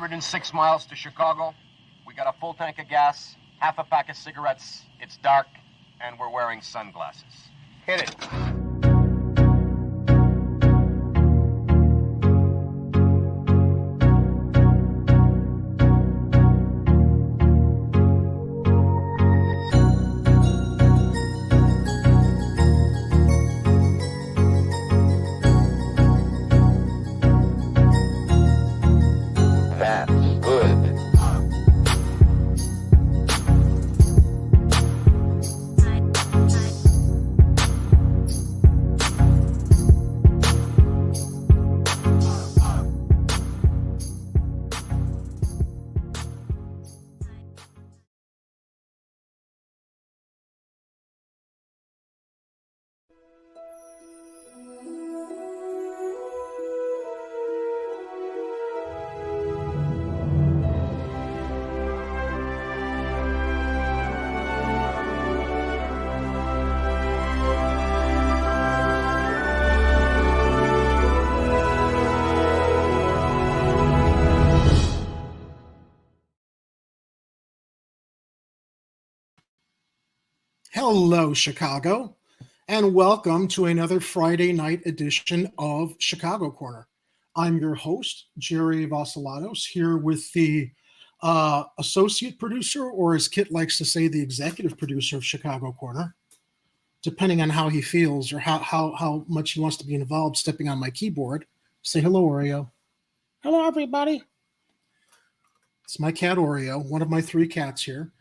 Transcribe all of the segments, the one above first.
106 miles to Chicago. We got a full tank of gas, half a pack of cigarettes. It's dark, and we're wearing sunglasses. Hit it. Hello, Chicago, and welcome to another Friday night edition of Chicago Corner. I'm your host, Jerry Vasilatos, here with the associate producer, or as Kit likes to say, the executive producer of Chicago Corner, depending on how he feels or how much he wants to be involved stepping on my keyboard. Say hello, Oreo. Hello, everybody. It's my cat, Oreo, one of my three cats here.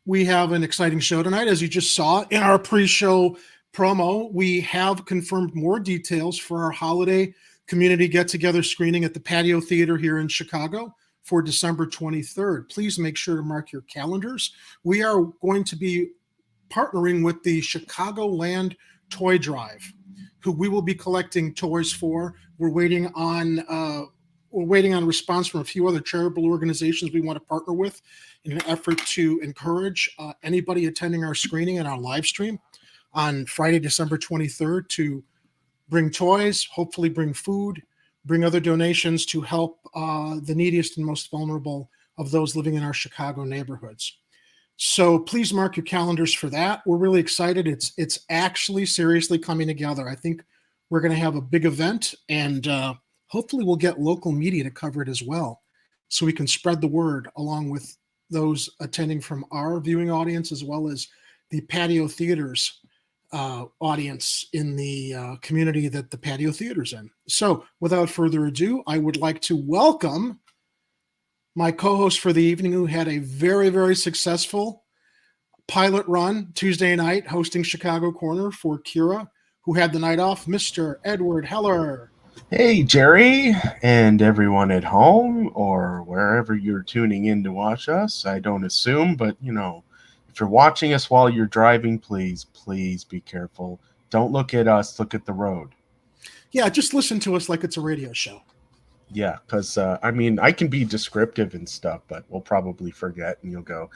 We have an exciting show tonight. As you just saw in our pre-show promo, we have confirmed more details for our holiday community get-together screening at the Patio Theater here in Chicago for December 23rd. Please make sure to mark your calendars. We are going to be partnering with the Chicagoland Toy Drive, who we will be collecting toys for. We're waiting on a response from a few other charitable organizations we want to partner with in an effort to encourage anybody attending our screening and our live stream on Friday, December 23rd to bring toys, hopefully bring food, bring other donations to help the neediest and most vulnerable of those living in our Chicago neighborhoods. So please mark your calendars for that. We're really excited. It's actually seriously coming together. I think we're going to have a big event, and hopefully we'll get local media to cover it as well, so we can spread the word along with those attending from our viewing audience, as well as the Patio Theater's audience in the community that the Patio Theater's in. So without further ado, I would like to welcome my co-host for the evening, who had a very, very successful pilot run Tuesday night hosting Chicago Corner for Kira, who had the night off, Mr. Edward Heller. Hey, Jerry, and everyone at home or wherever you're tuning in to watch us. I don't assume, but, if you're watching us while you're driving, please be careful. Don't look at us. Look at the road. Yeah, just listen to us like it's a radio show. Yeah, because, I can be descriptive and stuff, but we'll probably forget, and you'll go,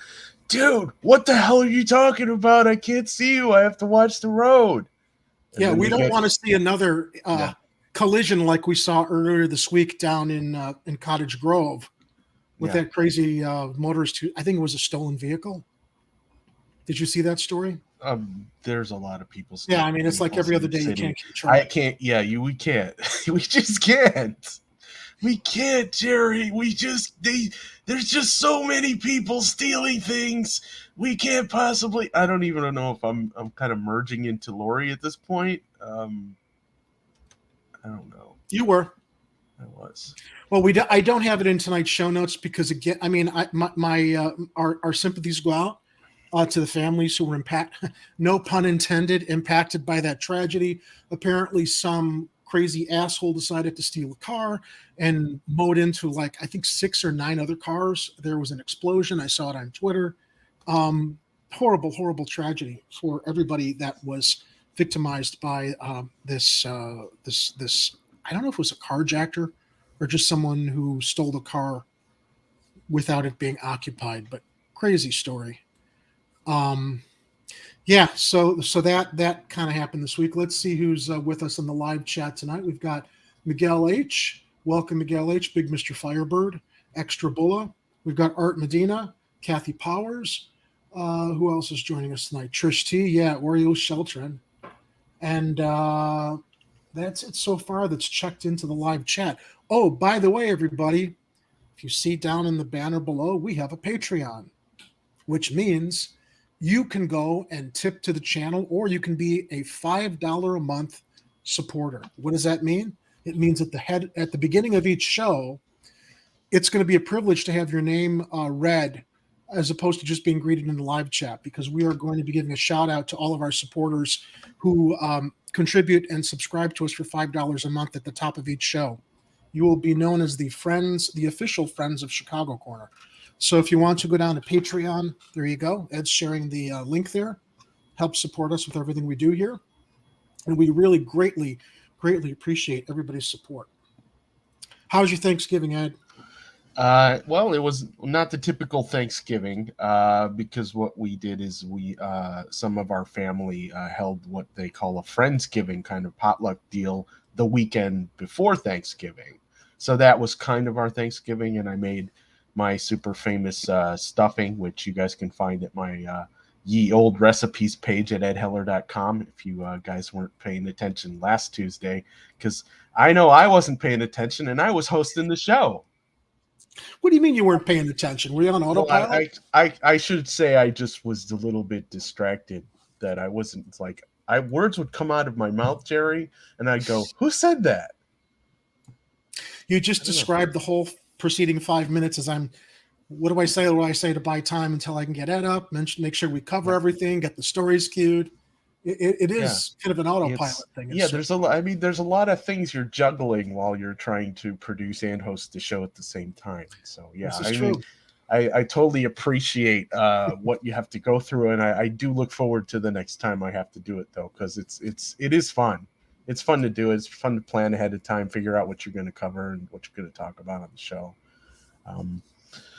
dude, what the hell are you talking about? I can't see you. I have to watch the road. And yeah, we don't want to see another collision like we saw earlier this week down in Cottage Grove with that crazy motorist who, I think it was a stolen vehicle. Did you see that story? There's a lot of people. Yeah, it's like every other day you can't keep track. I can't. Yeah, we can't. We just can't. We can't, Jerry. There's just so many people stealing things. We can't possibly. I don't even know if I'm kind of merging into Lori at this point. I don't know. You were. I was. Well, I don't have it in tonight's show notes because, again, our sympathies go out to the families who were no pun intended, impacted by that tragedy. Apparently, some crazy asshole decided to steal a car and mowed into, I think 6 or 9 other cars. There was an explosion. I saw it on Twitter. Horrible, horrible tragedy for everybody that was victimized by this. I don't know if it was a carjacker or just someone who stole the car without it being occupied, but crazy story. Yeah, so that kind of happened this week. Let's see who's with us in the live chat tonight. We've got Miguel H. Welcome Miguel H, Big Mr. Firebird, Extra Bulla. We've got Art Medina, Kathy Powers. Who else is joining us tonight? Trish T, yeah, Oreo Sheltrin. And that's it so far that's checked into the live chat. Oh, by the way, everybody, if you see down in the banner below, we have a Patreon, which means you can go and tip to the channel, or you can be a $5 a month supporter. What does that mean? It means at the beginning of each show, it's going to be a privilege to have your name read, as opposed to just being greeted in the live chat, because we are going to be giving a shout out to all of our supporters who contribute and subscribe to us for $5 a month at the top of each show. You will be known as the official friends of Chicago Corner. So if you want to go down to Patreon, there you go. Ed's sharing the link there. Help support us with everything we do here. And we really greatly appreciate everybody's support. How was your Thanksgiving, Ed? Well, it was not the typical Thanksgiving, because what we did is some of our family held what they call a Friendsgiving kind of potluck deal the weekend before Thanksgiving. So that was kind of our Thanksgiving, and I made my super famous stuffing, which you guys can find at my Ye Old Recipes page at edheller.com if you guys weren't paying attention last Tuesday, because I know I wasn't paying attention and I was hosting the show. What do you mean you weren't paying attention? Were you on autopilot? Well, I should say I just was a little bit distracted, that I wasn't words would come out of my mouth, Jerry, and I'd go, who said that? You just described the whole preceding 5 minutes as what do I say? What do I say to buy time until I can get Ed up, make sure we cover everything, get the stories queued. It is kind of an autopilot thing. There's a lot of things you're juggling while you're trying to produce and host the show at the same time. So I totally appreciate what you have to go through, and I do look forward to the next time I have to do it, though, because it is fun. It's fun to do. It's fun to plan ahead of time, figure out what you're going to cover and what you're going to talk about on the show.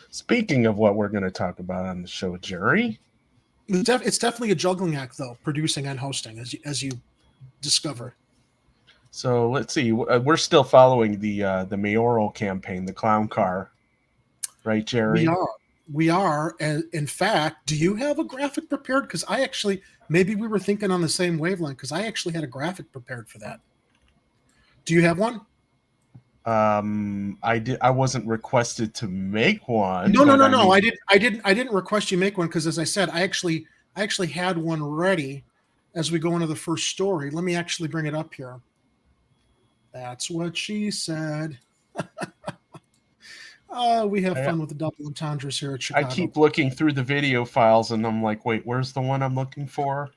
Speaking of what we're going to talk about on the show, Jerry. It's definitely a juggling act, though, producing and hosting, as you discover. So let's see. We're still following the mayoral campaign, the clown car, right, Jerry? We are. And in fact, do you have a graphic prepared? Because maybe we were thinking on the same wavelength, because I actually had a graphic prepared for that. Do you have one? I wasn't requested to make one. No. I didn't request you make one, because, as I said, I actually had one ready as we go into the first story. Let me actually bring it up here. That's what she said. We have fun with the double entendres here at Chicago. I keep looking through the video files, and I'm like, wait, where's the one I'm looking for?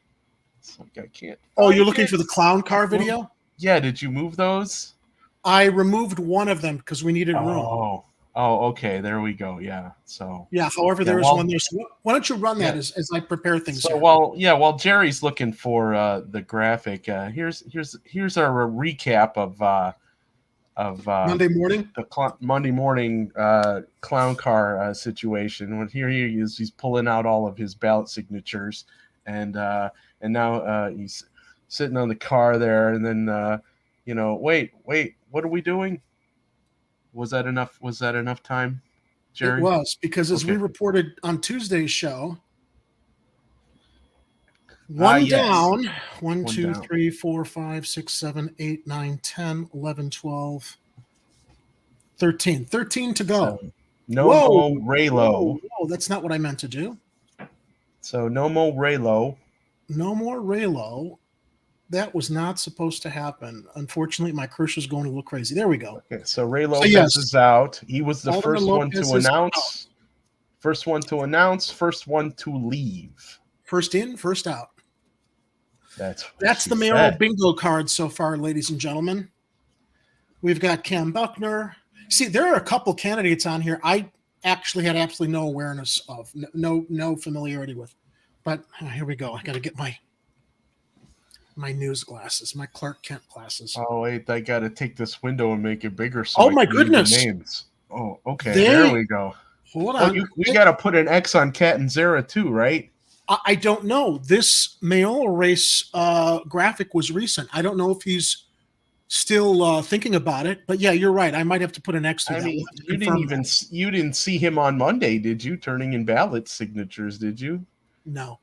It's like I can't. Oh, you're looking for the clown car video? Yeah. Did you move those? I removed one of them because we needed room. Oh, okay. There we go. Yeah. So. Yeah. However, there is one there. So why don't you run that as I prepare things? So while Jerry's looking for the graphic, here's our recap of Monday morning. The Monday morning clown car situation. When here he is, he's pulling out all of his ballot signatures, and now he's sitting on the car there, and then. Wait, what are we doing? Was that enough time, Jerry? It was, because as we reported on Tuesday's show, one down, 1, 2, 3, 4, 5, 6, 7, 8, 9, 10, 11, 12, 13. 13 to go. So, no more Raylo. Whoa, that's not what I meant to do. So no more Raylo. No more Raylo. That was not supposed to happen. Unfortunately, my cursor's going a little crazy. There we go. Okay, so Ray Lopez is out. He was the first one to announce. First one to announce. First one to leave. First in, first out. That's the mayoral bingo card so far, ladies and gentlemen. We've got Cam Buckner. See, there are a couple candidates on here I actually had absolutely no awareness of, no familiarity with. But here we go. I got to get my news glasses, my Clark Kent glasses. Oh wait, I got to take this window and make it bigger. So my goodness! Names. Oh, okay. There we go. Hold on. We got to put an X on Cat and Zara too, right? I don't know. This mayoral race graphic was recent. I don't know if he's still thinking about it. But yeah, you're right. I might have to put an X to I that. mean, We'll have to you confirm didn't even that. you didn't see him on Monday, did you? Turning in ballot signatures, did you? No.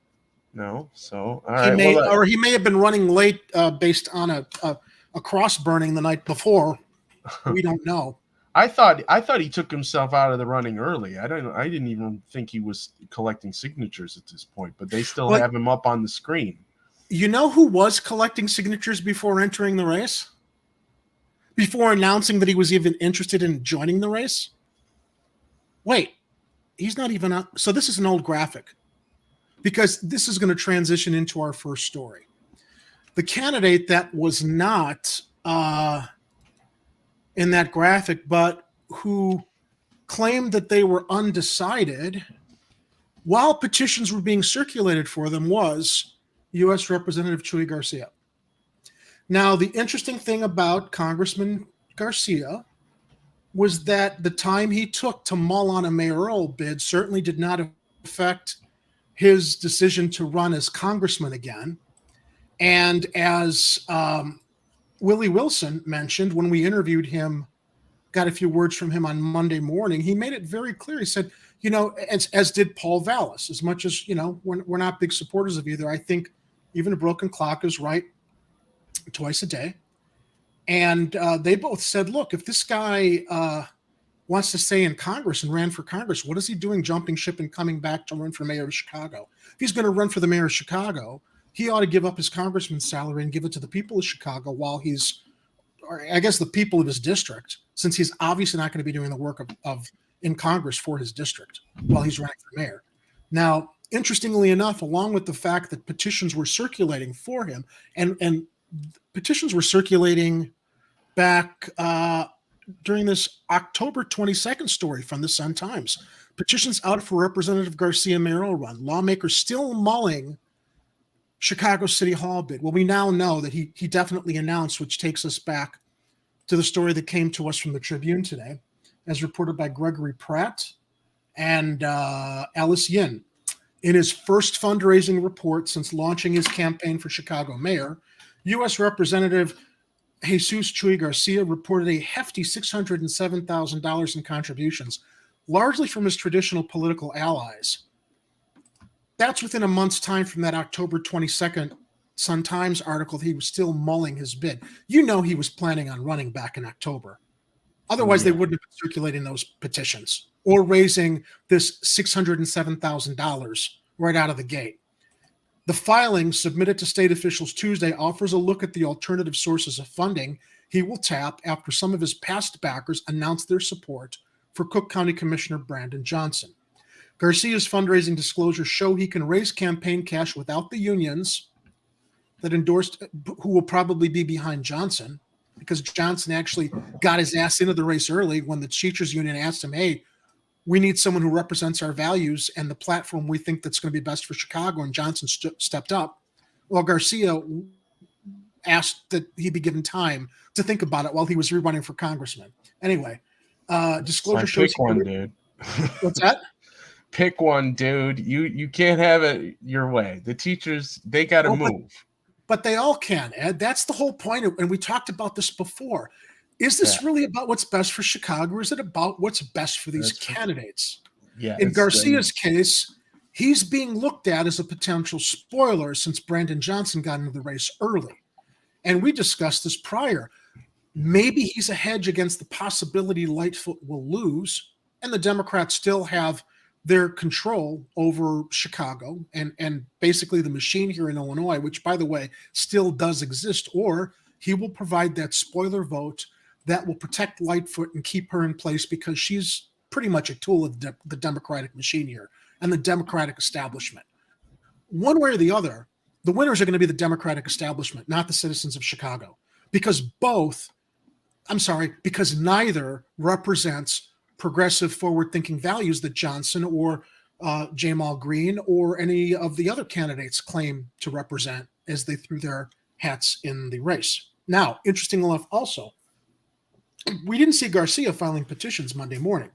No. So all He right. may, Well, or he may have been running late based on a cross burning the night before. We don't know. I thought he took himself out of the running early. I didn't even think he was collecting signatures at this point, but they still Well, have him up on the screen. you know who was collecting signatures before entering the race? Before announcing that he was even interested in joining the race? Wait, he's not even on. So this is an old graphic because this is going to transition into our first story. The candidate that was not in that graphic, but who claimed that they were undecided while petitions were being circulated for them was U.S. Representative Chuy Garcia. Now, the interesting thing about Congressman Garcia was that the time he took to mull on a mayoral bid certainly did not affect his decision to run as congressman again. And as Willie Wilson mentioned when we interviewed him, got a few words from him on Monday morning, he made it very clear. He said, you know, as did Paul Vallis, as much as, you know, we're not big supporters of either. I think even a broken clock is right twice a day. And they both said, look, if this guy wants to stay in Congress and ran for Congress, what is he doing jumping ship and coming back to run for mayor of Chicago? If he's going to run for the mayor of Chicago, he ought to give up his congressman's salary and give it to the people of Chicago while he's, or I guess the people of his district, since he's obviously not going to be doing the work of in Congress for his district while he's running for mayor. Now, interestingly enough, along with the fact that petitions were circulating for him, and petitions were circulating back during this October 22nd story from the Sun-Times. Petitions out for Representative Garcia mayoral run. Lawmakers still mulling Chicago City Hall bid. Well, we now know that he definitely announced, which takes us back to the story that came to us from the Tribune today, as reported by Gregory Pratt and Alice Yin. In his first fundraising report since launching his campaign for Chicago mayor, U.S. Representative Jesus Chuy Garcia reported a hefty $607,000 in contributions, largely from his traditional political allies. That's within a month's time from that October 22nd Sun-Times article. He was still mulling his bid. You know he was planning on running back in October. Otherwise, they wouldn't have been circulating those petitions or raising this $607,000 right out of the gate. The filing submitted to state officials Tuesday offers a look at the alternative sources of funding he will tap after some of his past backers announced their support for Cook County Commissioner Brandon Johnson. Garcia's fundraising disclosures show he can raise campaign cash without the unions that endorsed, who will probably be behind Johnson, because Johnson actually got his ass into the race early when the teachers union asked him, hey, we need someone who represents our values and the platform we think that's going to be best for Chicago. And Johnson stepped up. Well, Garcia asked that he be given time to think about it while he was rerunning for congressman. Anyway, disclosure shows. Pick one, dude. What's that? Pick one, dude. You can't have it your way. The teachers, they got to move. But they all can, Ed. That's the whole point. And we talked about this before. Is this really about what's best for Chicago, or is it about what's best for these candidates? Yeah. In Garcia's case, he's being looked at as a potential spoiler since Brandon Johnson got into the race early. And we discussed this prior. Maybe he's a hedge against the possibility Lightfoot will lose, and the Democrats still have their control over Chicago and basically the machine here in Illinois, which, by the way, still does exist, or he will provide that spoiler vote that will protect Lightfoot and keep her in place because she's pretty much a tool of the Democratic machine here and the Democratic establishment. One way or the other, the winners are going to be the Democratic establishment, not the citizens of Chicago, because neither represents progressive, forward-thinking values that Johnson or Jamal Green or any of the other candidates claim to represent as they threw their hats in the race. Now, interesting enough also, we didn't see Garcia filing petitions Monday morning.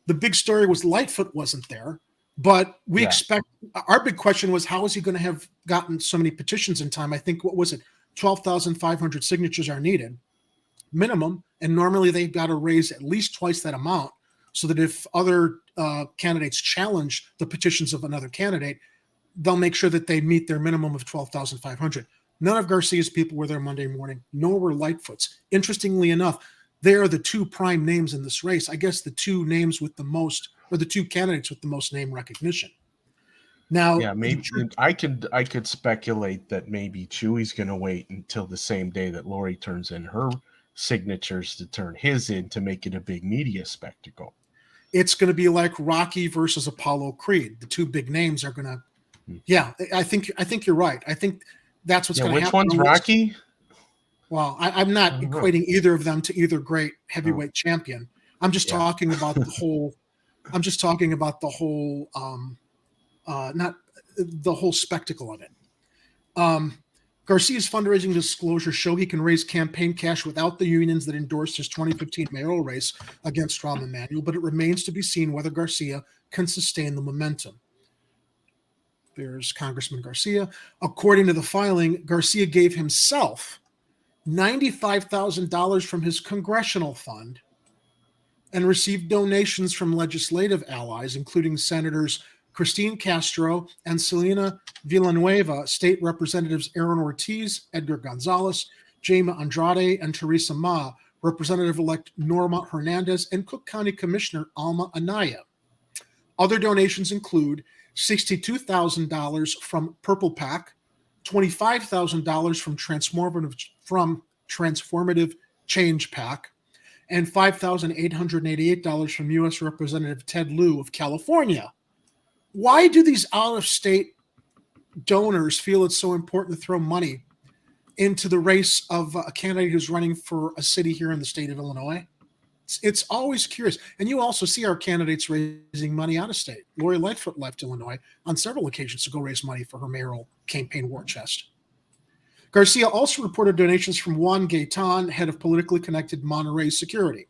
The big story was Lightfoot wasn't there, but we expect – our big question was how is he going to have gotten so many petitions in time? I think, 12,500 signatures are needed. minimum, and normally they've got to raise at least twice that amount, so that if other candidates challenge the petitions of another candidate, they'll make sure that they meet their minimum of $12,500. None of Garcia's people were there Monday morning, nor were Lightfoot's. Interestingly enough, they are the two prime names in this race. I guess the two names with the most, or the two candidates with the most name recognition. Now, yeah, maybe I could speculate that maybe Chuy's going to wait until the same day that Lori turns in her signatures to turn his in to make it a big media spectacle. It's going to be like Rocky versus Apollo Creed. The two big names are going to. Yeah, I think you're right. I think that's what's going to happen. Which one's Rocky? Well, I'm not equating either of them to either great heavyweight champion. I'm just talking about the whole. I'm just talking about the whole. Not the whole spectacle of it. Garcia's fundraising disclosures show he can raise campaign cash without the unions that endorsed his 2015 mayoral race against Rahm Emanuel, but it remains to be seen whether Garcia can sustain the momentum. There's Congressman Garcia. According to the filing, Garcia gave himself $95,000 from his congressional fund and received donations from legislative allies, including Senators Christine Castro and Selena Villanueva, State Representatives Aaron Ortiz, Edgar Gonzalez, Jaime Andrade, and Teresa Ma, Representative-elect Norma Hernandez, and Cook County Commissioner Alma Anaya. Other donations include $62,000 from Purple PAC, $25,000 from Transformative Change PAC, and $5,888 from U.S. Representative Ted Lieu of California. Why do these out-of-state donors feel it's so important to throw money into the race of a candidate who's running for a city here in the state of Illinois? It's always curious. And you also see our candidates raising money out of state. Lori Lightfoot left Illinois on several occasions to go raise money for her mayoral campaign war chest. Garcia also reported donations from Juan Gaetan, head of politically connected Monterey Security.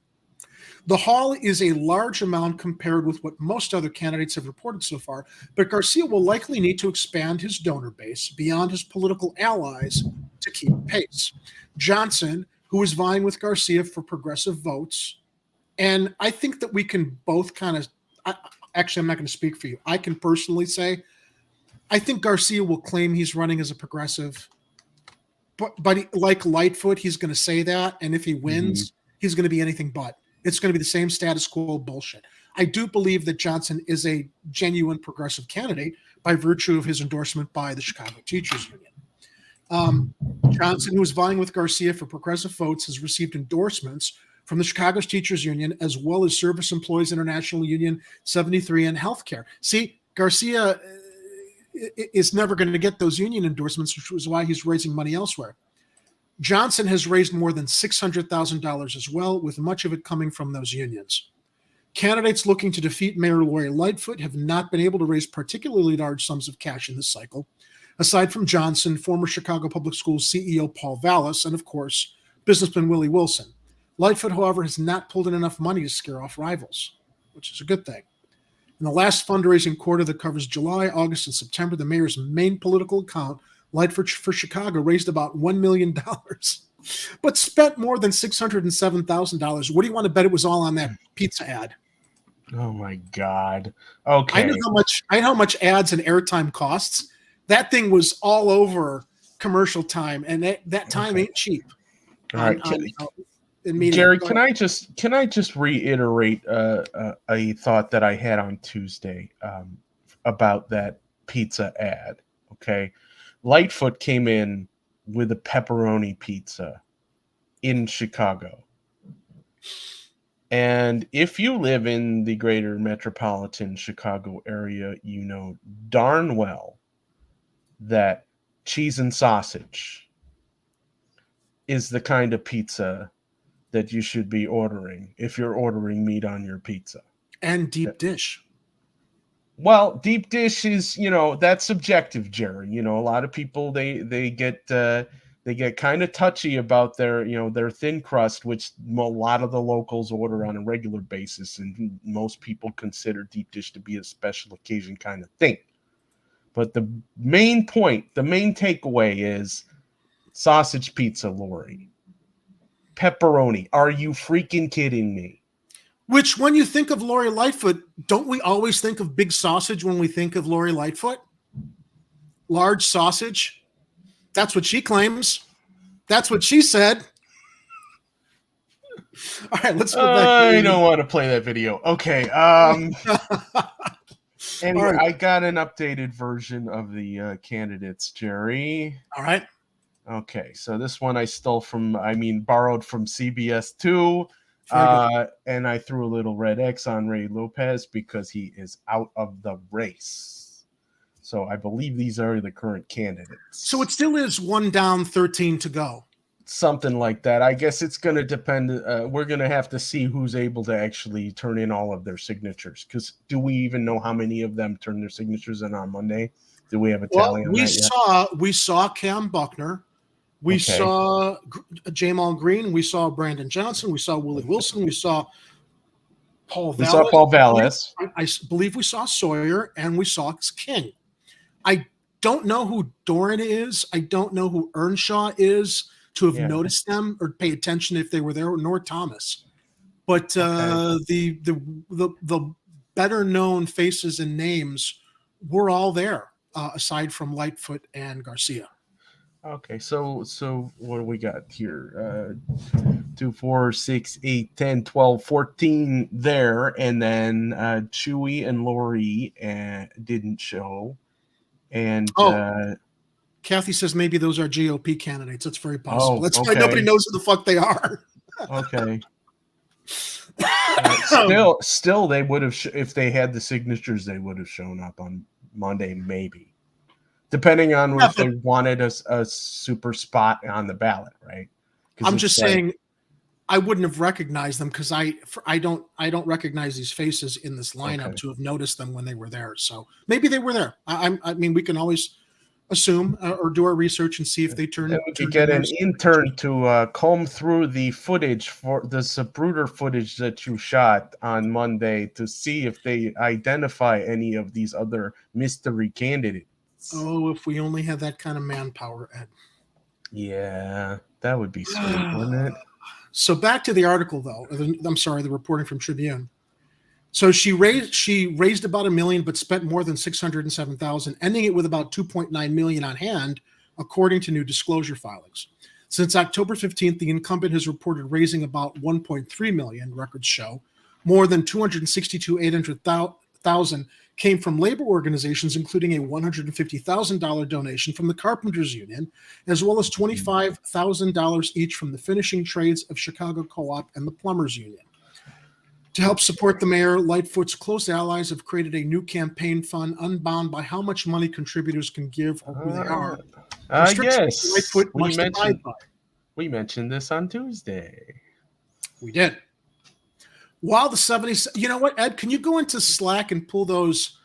The haul is a large amount compared with what most other candidates have reported so far, but Garcia will likely need to expand his donor base beyond his political allies to keep pace. Johnson, who is vying with Garcia for progressive votes, and I think that we can both kind of, actually, I'm not going to speak for you. I can personally say, I think Garcia will claim he's running as a progressive, but like Lightfoot, he's going to say that, and if he wins, he's going to be anything but. It's going to be the same status quo bullshit. I do believe that Johnson is a genuine progressive candidate by virtue of his endorsement by the Chicago Teachers Union. Johnson, who is vying with Garcia for progressive votes, has received endorsements from the Chicago Teachers Union as well as Service Employees International Union 73 and Healthcare. See, Garcia is never going to get those union endorsements, which is why he's raising money elsewhere. Johnson has raised more than $600,000 as well, with much of it coming from those unions. Candidates looking to defeat Mayor Lori Lightfoot have not been able to raise particularly large sums of cash in this cycle, aside from Johnson, former Chicago Public Schools CEO Paul Vallis, and of course, businessman Willie Wilson. Lightfoot, however, has not pulled in enough money to scare off rivals, which is a good thing. In the last fundraising quarter that covers July, August, and September, the mayor's main political account, Lightfoot for Chicago, raised about $1 million, but spent more than $607,000. What do you want to bet it was all on that pizza ad? Oh my God. Okay. I know how much ads and airtime costs. That thing was all over commercial time, and that time ain't cheap. All right. Jerry, can I just reiterate a thought that I had on Tuesday about that pizza ad? Okay. Lightfoot came in with a pepperoni pizza in Chicago. And if you live in the greater metropolitan Chicago area, you know darn well that cheese and sausage is the kind of pizza that you should be ordering if you're ordering meat on your pizza. And deep dish. Well, deep dish is, that's subjective, Jerry. A lot of people they get kind of touchy about their thin crust, which a lot of the locals order on a regular basis, and most people consider deep dish to be a special occasion kind of thing. But the main point, the main takeaway is sausage pizza, Lori. pepperoni. Are you freaking kidding me? Which, when you think of Lori Lightfoot, don't we always think of big sausage when we think of Lori Lightfoot? Large sausage. That's what she claims. That's what she said. All right, let's go back. I don't want to play that video. Okay. Anyway, Right. I got an updated version of the candidates, Jerry. All right. Okay, so this one I borrowed from CBS 2. And I threw a little red X on Ray Lopez because he is out of the race. So I believe these are the current candidates. So it still is 1 down, 13 to go. Something like that. I guess it's going to depend. We're going to have to see who's able to actually turn in all of their signatures. Because do we even know how many of them turned their signatures in on Monday? Do we have a tally on that yet? We saw Cam Buckner. We saw Jamal Green. We saw Brandon Johnson. We saw Willie Wilson. We saw Paul Vallis. We saw Paul Vallis. I believe we saw Sawyer, and we saw King. I don't know who Doran is. I don't know who Earnshaw is to have noticed them or pay attention if they were there, nor Thomas. But the better known faces and names were all there, aside from Lightfoot and Garcia. Okay, so what do we got here? 2, 4, 6, 8, 10, 12, 14 there, and then Chuy and Lori didn't show. And Kathy says maybe those are GOP candidates. That's very possible. That's why nobody knows who the fuck they are. Okay. Still, they would have if they had the signatures, they would have shown up on Monday, maybe. Depending on if they wanted a super spot on the ballot, right? I'm just saying, I wouldn't have recognized them because I don't recognize these faces in this lineup to have noticed them when they were there. So maybe they were there. I mean, we can always assume or do our research and see if they turn. We could get an intern to comb through the footage for the Zapruder footage that you shot on Monday to see if they identify any of these other mystery candidates. Oh, if we only had that kind of manpower, Ed. Yeah, that would be sweet, wouldn't it? So back to the article, though. I'm sorry, the reporting from Tribune. So she raised about $1 million, but spent more than $607,000, ending it with about $2.9 million on hand, according to new disclosure filings. Since October 15th, the incumbent has reported raising about $1.3 million. Records show more than $262,800,000 came from labor organizations, including a $150,000 donation from the Carpenters Union, as well as $25,000 each from the Finishing Trades of Chicago Co-op and the Plumbers Union. To help support the mayor, Lightfoot's close allies have created a new campaign fund unbound by how much money contributors can give or who they are. Yes, Lightfoot must abide by. We mentioned this on Tuesday. We did. While the 70s, you know what, Ed? Can you go into Slack and pull those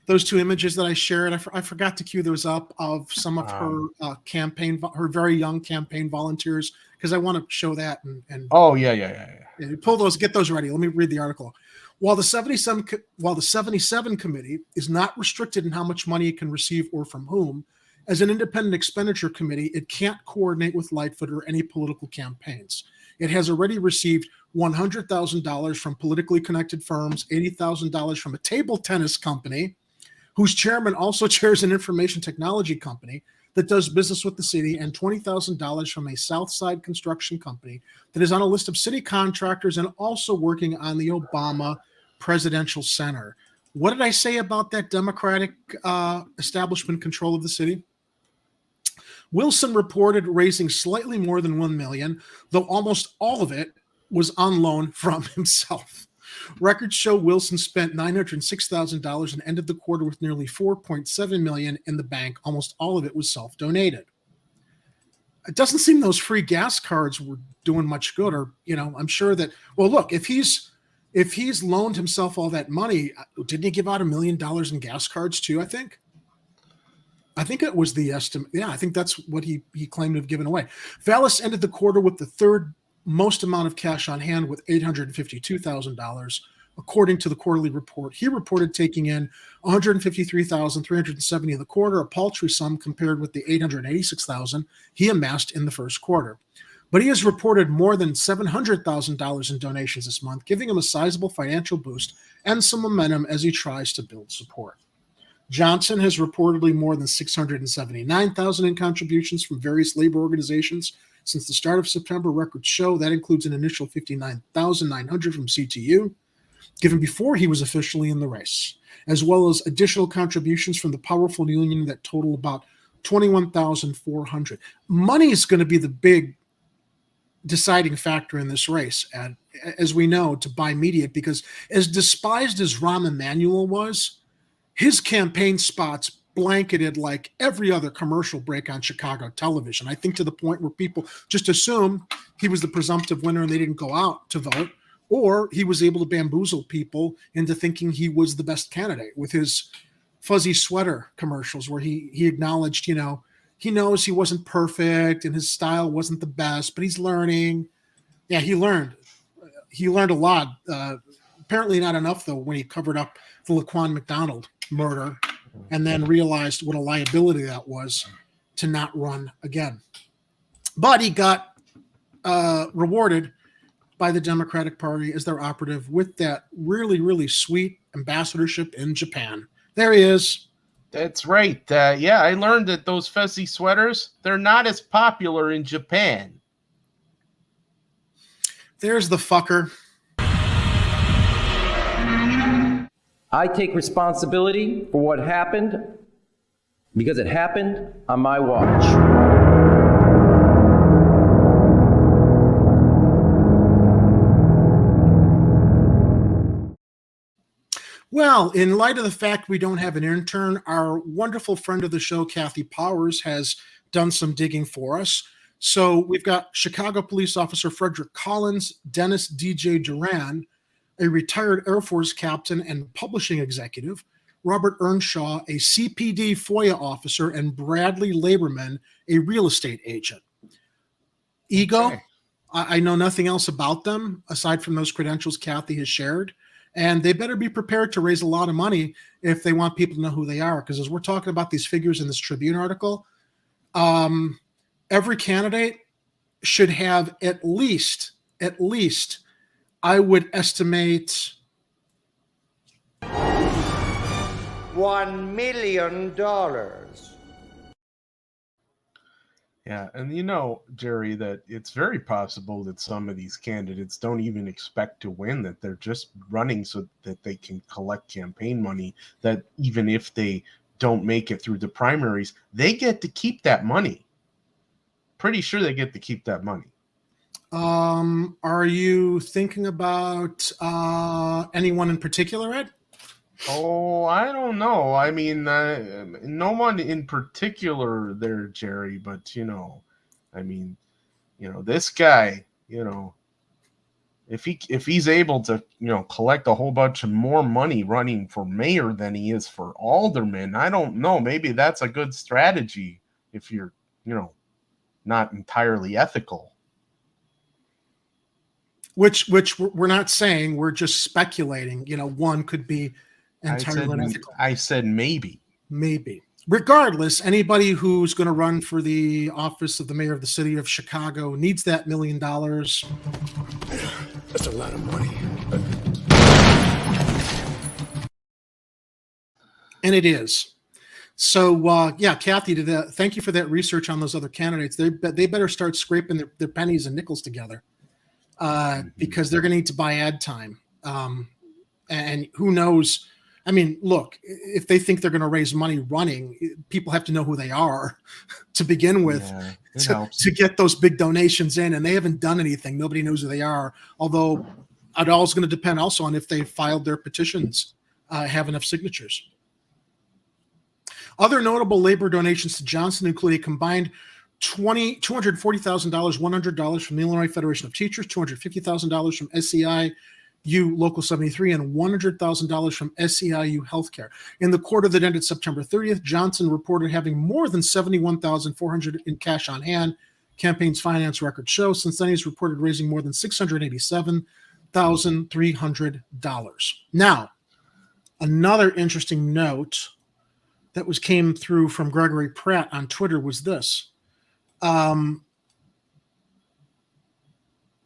2 images that I shared? I forgot to queue those up of some of her her very young campaign volunteers, because I want to show that. And yeah. Pull those, get those ready. Let me read the article. While the 77 committee is not restricted in how much money it can receive or from whom, as an independent expenditure committee, it can't coordinate with Lightfoot or any political campaigns. It has already received $100,000 from politically connected firms, $80,000 from a table tennis company, whose chairman also chairs an information technology company that does business with the city, and $20,000 from a Southside construction company that is on a list of city contractors and also working on the Obama Presidential Center. What did I say about that Democratic establishment control of the city? Wilson reported raising slightly more than $1 million, though almost all of it was on loan from himself. Records show Wilson spent $906,000 and ended the quarter with nearly $4.7 million in the bank. Almost all of it was self-donated. It doesn't seem those free gas cards were doing much good, or, I'm sure that, well, look, if he's loaned himself all that money, didn't he give out $1 million in gas cards too, I think it was the estimate. Yeah, I think that's what he claimed to have given away. Vallis ended the quarter with the third most amount of cash on hand, with $852,000, according to the quarterly report. He reported taking in $153,370 in the quarter, a paltry sum compared with the $886,000 he amassed in the first quarter. But he has reported more than $700,000 in donations this month, giving him a sizable financial boost and some momentum as he tries to build support. Johnson has reportedly more than $679,000 in contributions from various labor organizations since the start of September. Records show that includes an initial $59,900 from CTU, given before he was officially in the race, as well as additional contributions from the powerful union that total about $21,400. Money is going to be the big deciding factor in this race, and as we know, to buy media, because as despised as Rahm Emanuel was, his campaign spots blanketed like every other commercial break on Chicago television. I think to the point where people just assumed he was the presumptive winner and they didn't go out to vote, or he was able to bamboozle people into thinking he was the best candidate with his fuzzy sweater commercials where he acknowledged, he knows he wasn't perfect and his style wasn't the best, but he's learning. Yeah, he learned. He learned a lot. Apparently not enough, though, when he covered up the Laquan McDonald murder and then realized what a liability that was to not run again. But he got rewarded by the Democratic Party as their operative with that really, really sweet ambassadorship in Japan. There he is. That's right. Yeah, I learned that those fuzzy sweaters, they're not as popular in Japan. There's the fucker. I take responsibility for what happened because it happened on my watch. Well, in light of the fact we don't have an intern, our wonderful friend of the show, Kathy Powers, has done some digging for us. So we've got Chicago police officer Frederick Collins, Dennis DJ Duran, a retired Air Force captain and publishing executive, Robert Earnshaw, a CPD FOIA officer, and Bradley Laberman, a real estate agent. Ego, okay. I know nothing else about them aside from those credentials Kathy has shared. And they better be prepared to raise a lot of money if they want people to know who they are. Because as we're talking about these figures in this Tribune article, every candidate should have at least, I would estimate $1 million. Yeah, and Jerry, that it's very possible that some of these candidates don't even expect to win, that they're just running so that they can collect campaign money, that even if they don't make it through the primaries, they get to keep that money. Pretty sure they get to keep that money. Are you thinking about anyone in particular, Ed? Oh, I don't know. I mean, no one in particular there, Jerry, but, this guy, if he's able to, collect a whole bunch of more money running for mayor than he is for alderman, I don't know. Maybe that's a good strategy if you're, not entirely ethical. Which we're not saying, we're just speculating. One could be entirely unethical. I said maybe. Maybe. Regardless, anybody who's going to run for the office of the mayor of the city of Chicago needs that $1 million. That's a lot of money. And it is. So, Kathy, thank you for that research on those other candidates. They better start scraping their pennies and nickels together because they're going to need to buy ad time. And who knows? I mean, look, if they think they're going to raise money running, people have to know who they are to begin with to get those big donations in. And they haven't done anything. Nobody knows who they are. Although it all is going to depend also on if they filed their petitions, have enough signatures. Other notable labor donations to Johnson include a combined $240,000, $100 from the Illinois Federation of Teachers, $250,000 from SEIU Local 73, and $100,000 from SEIU Healthcare. In the quarter that ended September 30th, Johnson reported having more than $71,400 in cash on hand. Campaign's finance records show. Since then, he's reported raising more than $687,300. Now, another interesting note that came through from Gregory Pratt on Twitter was this.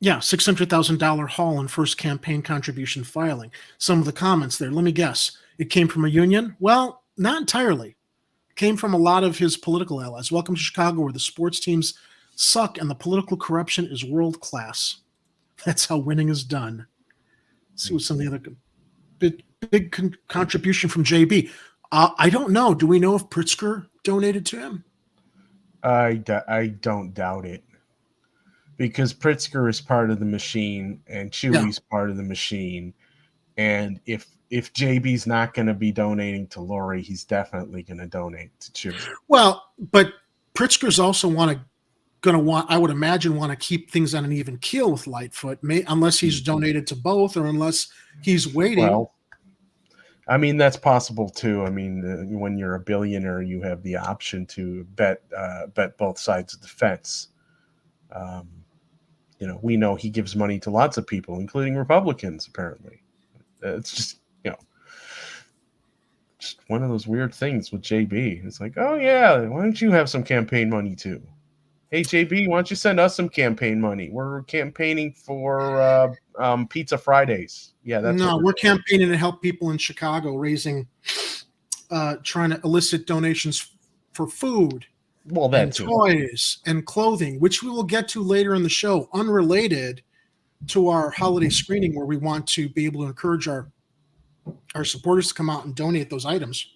Yeah, $600,000 haul in first campaign contribution filing. Some of the comments there. Let me guess. It came from a union? Well, not entirely. It came from a lot of his political allies. Welcome to Chicago, where the sports teams suck and the political corruption is world class. That's how winning is done. Let's see what some of the other big contribution from JB. I don't know. Do we know if Pritzker donated to him? I don't doubt it, because Pritzker is part of the machine and Chuy's part of the machine. And if JB's not going to be donating to Lori, he's definitely going to donate to Chuy. Well, but Pritzker's also I would imagine, want to keep things on an even keel with Lightfoot, unless he's donated to both or unless he's waiting. Well, I mean, that's possible too. I mean, when you're a billionaire, you have the option to bet both sides of the fence. We know he gives money to lots of people, including Republicans, apparently. It's just, just one of those weird things with JB. It's like, oh yeah, why don't you have some campaign money too? Hey JB, why don't you send us some campaign money? We're campaigning for Pizza Fridays. Yeah, we're campaigning to help people in Chicago, trying to elicit donations for food, toys and clothing, which we will get to later in the show, unrelated to our holiday screening, where we want to be able to encourage our supporters to come out and donate those items.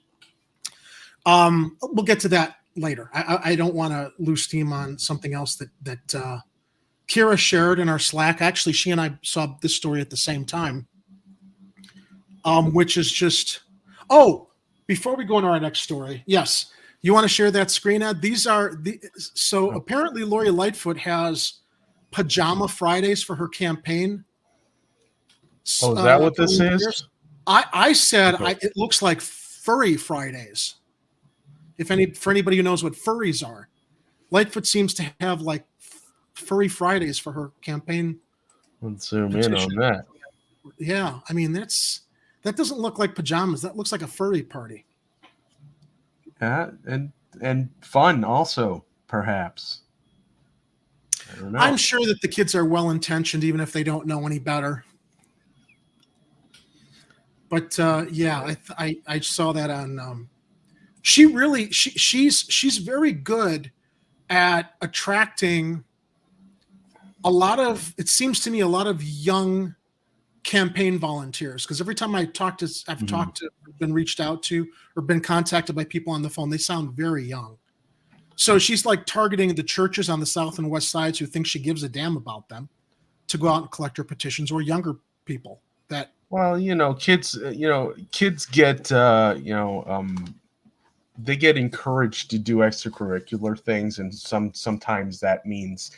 We'll get to that later. I don't want to lose steam on something else that Kira shared in our Slack. Actually, she and I saw this story at the same time, which is just, before we go into our next story, yes, you want to share that screen ad? Apparently Lori Lightfoot has Pajama Fridays for her campaign. Oh, is that what this is? I said, it looks like Furry Fridays. For anybody who knows what furries are, Lightfoot seems to have like Furry Fridays for her campaign. Let's zoom in on that. Yeah, I mean that doesn't look like pajamas. That looks like a furry party. Yeah, and fun also, perhaps. I don't know. I'm sure that the kids are well intentioned, even if they don't know any better. But I saw that on. She's very good at attracting it seems to me, a lot of young campaign volunteers, because every time I've been reached out to or been contacted by people on the phone, they sound very young. So she's like targeting the churches on the south and west sides who think she gives a damn about them to go out and collect her petitions, or younger people that. Well, kids get they get encouraged to do extracurricular things, and sometimes that means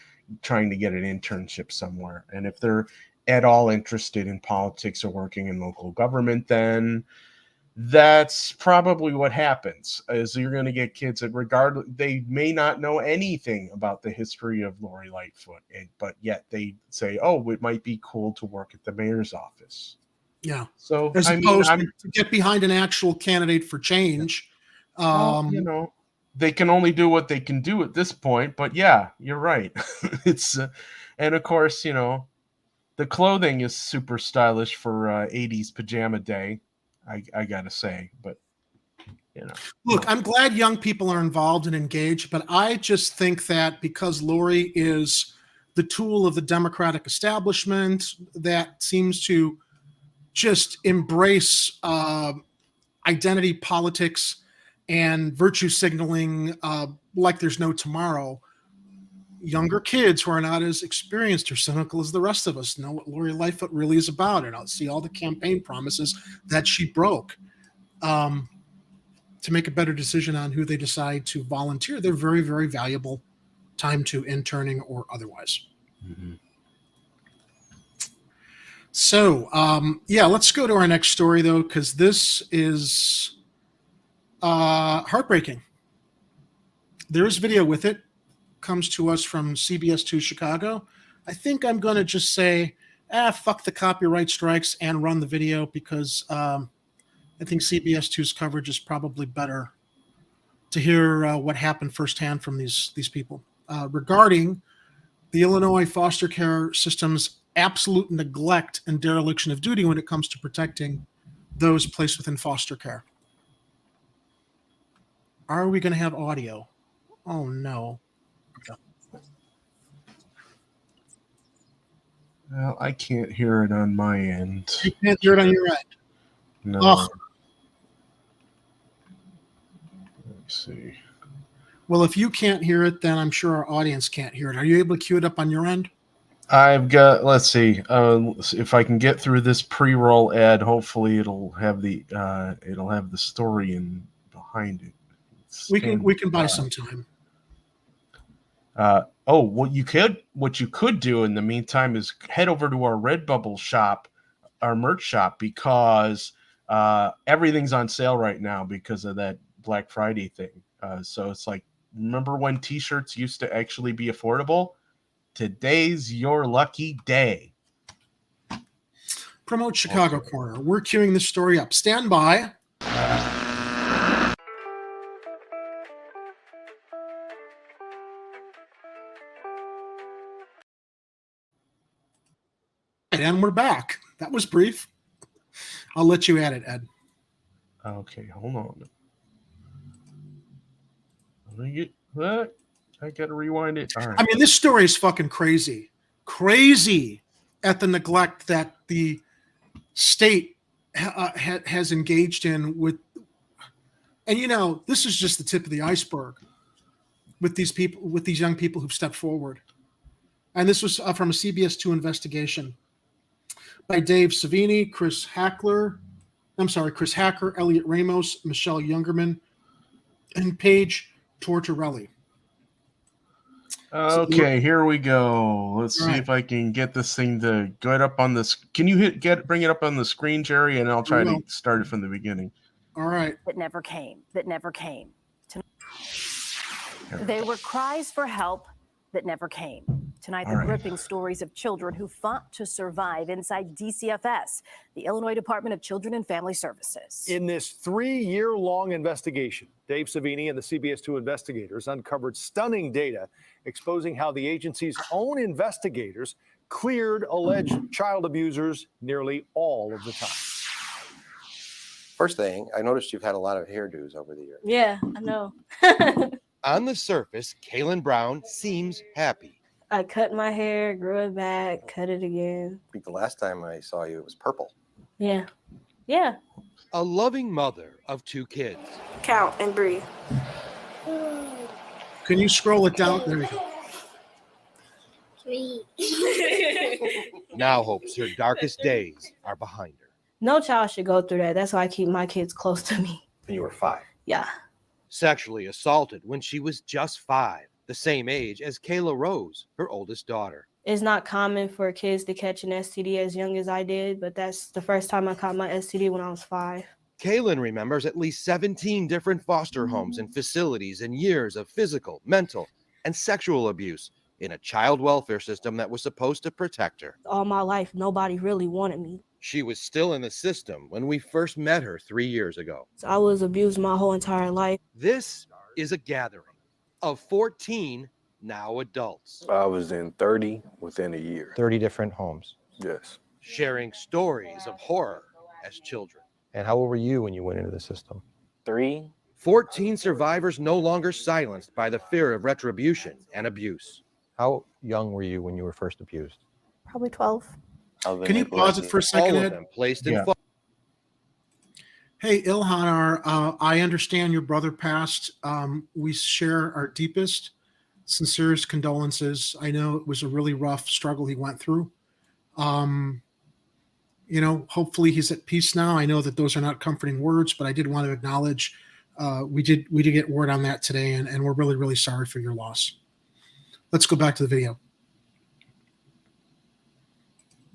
trying to get an internship somewhere. And if they're at all interested in politics or working in local government, then that's probably what happens. Is you're going to get kids that, regardless, they may not know anything about the history of Lori Lightfoot, but yet they say, "Oh, it might be cool to work at the mayor's office." Yeah. So as opposed to get behind an actual candidate for change. They can only do what they can do at this point. But yeah, you're right. It's and of course, the clothing is super stylish for 80s pajama day. I gotta say, but look, I'm glad young people are involved and engaged, but I just think that because Lori is the tool of the Democratic establishment that seems to just embrace identity politics and virtue signaling like there's no tomorrow, younger kids who are not as experienced or cynical as the rest of us know what Lori Lightfoot really is about, and I'll see all the campaign promises that she broke to make a better decision on who they decide to volunteer. They're very, very valuable time to interning or otherwise. Mm-hmm. So, let's go to our next story, though, because this is heartbreaking. There's video with it. Comes to us from CBS 2 Chicago. I think I'm going to just say, fuck the copyright strikes and run the video, because I think CBS 2's coverage is probably better to hear what happened firsthand from these people regarding the Illinois foster care system's absolute neglect and dereliction of duty when it comes to protecting those placed within foster care. Are we going to have audio? Oh, no. Okay. Well, I can't hear it on my end. You can't hear it on your end. No. Ugh. Let's see. Well, if you can't hear it, then I'm sure our audience can't hear it. Are you able to cue it up on your end? I've got. Let's see. If I can get through this pre-roll ad, hopefully it'll have the story in behind it. We can buy some time. What you could do in the meantime is head over to our Redbubble shop, our merch shop, because everything's on sale right now because of that Black Friday thing. So it's like, remember when t-shirts used to actually be affordable? Today's your lucky day. Promote Chicago Corner. We're queuing this story up. Stand by. And we're back. That was brief. I'll let you add it, Ed. Okay, hold on. Let me get that. I gotta rewind it. All right. I mean, this story is fucking crazy. Crazy at the neglect that the state has engaged in with. And, you know, this is just the tip of the iceberg with these people, with these young people who've stepped forward. And this was from a CBS 2 investigation by Dave Savini, Chris Hacker, Elliot Ramos, Michelle Youngerman, and Paige Tortorelli. Okay, here we go. Let's see right. if I can get this thing to get up on this. Can you bring it up on the screen, Jerry? And I'll try to start it from the beginning. All right. That never came. They were cries for help that never came. Tonight, the gripping stories of children who fought to survive inside DCFS, the Illinois Department of Children and Family Services. In this 3-year-long investigation, Dave Savini and the CBS 2 investigators uncovered stunning data exposing how the agency's own investigators cleared alleged child abusers nearly all of the time. First thing, I noticed you've had a lot of hairdos over the years. Yeah, I know. On the surface, Kaylin Brown seems happy. I cut my hair, grew it back, cut it again. I think the last time I saw you, it was purple. Yeah. Yeah. A loving mother of 2 kids. Count and breathe. Can you scroll it down? There you go. 3. Now hopes her darkest days are behind her. No child should go through that. That's why I keep my kids close to me. When you were 5. Yeah. Sexually assaulted when she was just 5, the same age as Kayla Rose, her oldest daughter. It's not common for kids to catch an STD as young as I did, but that's the first time I caught my STD when I was 5. Kaylin remembers at least 17 different foster homes and facilities and years of physical, mental, and sexual abuse in a child welfare system that was supposed to protect her. All my life, nobody really wanted me. She was still in the system when we first met her 3 years ago. So I was abused my whole entire life. This is a gathering of 14 now adults. I was in 30 within a year. 30 different homes. Yes. Sharing stories of horror as children. And how old were you when you went into the system? 3. 14 survivors no longer silenced by the fear of retribution and abuse. How young were you when you were first abused? Probably 12. Can you pause it for a second, All of Ed? them placed in Hey, Ilhan, I understand your brother passed. We share our deepest, sincerest condolences. I know it was a really rough struggle he went through. You know, hopefully he's at peace now. I know that those are not comforting words, but I did want to acknowledge we did get word on that today, and we're really, really sorry for your loss. Let's go back to the video.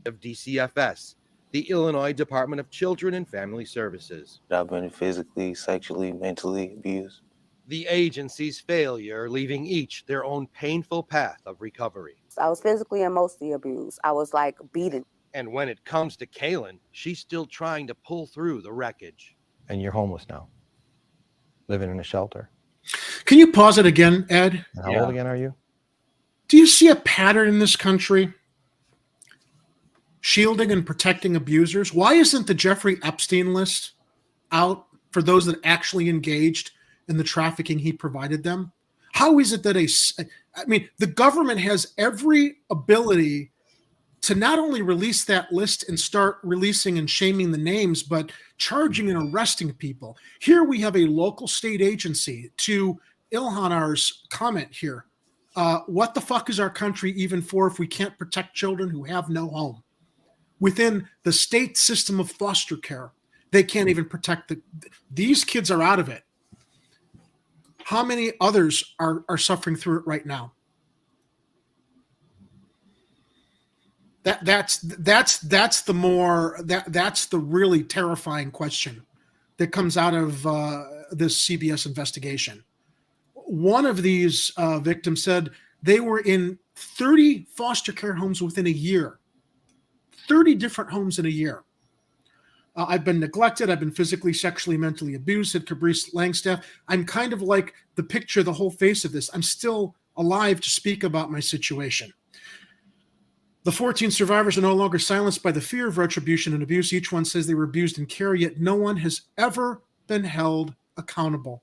Of DCFS, the Illinois Department of Children and Family Services. I've been physically, sexually, mentally abused. The agency's failure leaving each their own painful path of recovery. I was physically and emotionally abused. I was like beaten. And when it comes to Kaylin, she's still trying to pull through the wreckage. And you're homeless now, living in a shelter. Can you pause it again, Ed? And how old again are you? Do you see a pattern in this country? Shielding and protecting abusers. Why isn't the Jeffrey Epstein list out for those that actually engaged in the trafficking he provided them? How is it that the government has every ability to not only release that list and start releasing and shaming the names, but charging and arresting people? Here we have a local state agency. To Ilhanar's comment here, what the fuck is our country even for if we can't protect children who have no home? Within the state system of foster care, they can't even protect these kids are out of it. How many others are suffering through it right now? That's the really terrifying question that comes out of this CBS investigation. One of these victims said they were in 30 foster care homes within a year. 30 different homes in a year. I've been neglected. I've been physically, sexually, mentally abused, said Cabrice Langstaff. I'm kind of like the picture, the whole face of this. I'm still alive to speak about my situation. The 14 survivors are no longer silenced by the fear of retribution and abuse. Each one says they were abused in care, yet no one has ever been held accountable.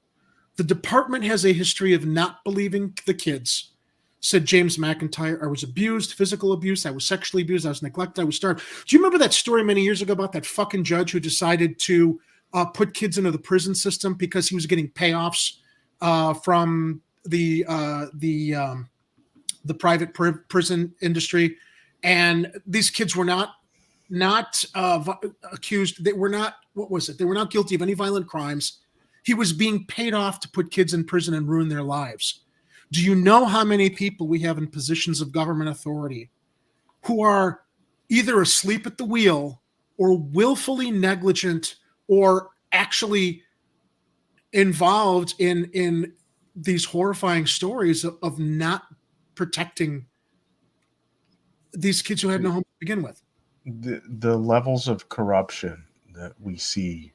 The department has a history of not believing the kids, said James McIntyre. I was abused, physical abuse. I was sexually abused. I was neglected. I was starved. Do you remember that story many years ago about that fucking judge who decided to put kids into the prison system because he was getting payoffs from the private prison industry? And these kids were not accused. They were not, what was it? They were not guilty of any violent crimes. He was being paid off to put kids in prison and ruin their lives. Do you know how many people we have in positions of government authority who are either asleep at the wheel or willfully negligent or actually involved in these horrifying stories of not protecting these kids who had no home to begin with? The levels of corruption that we see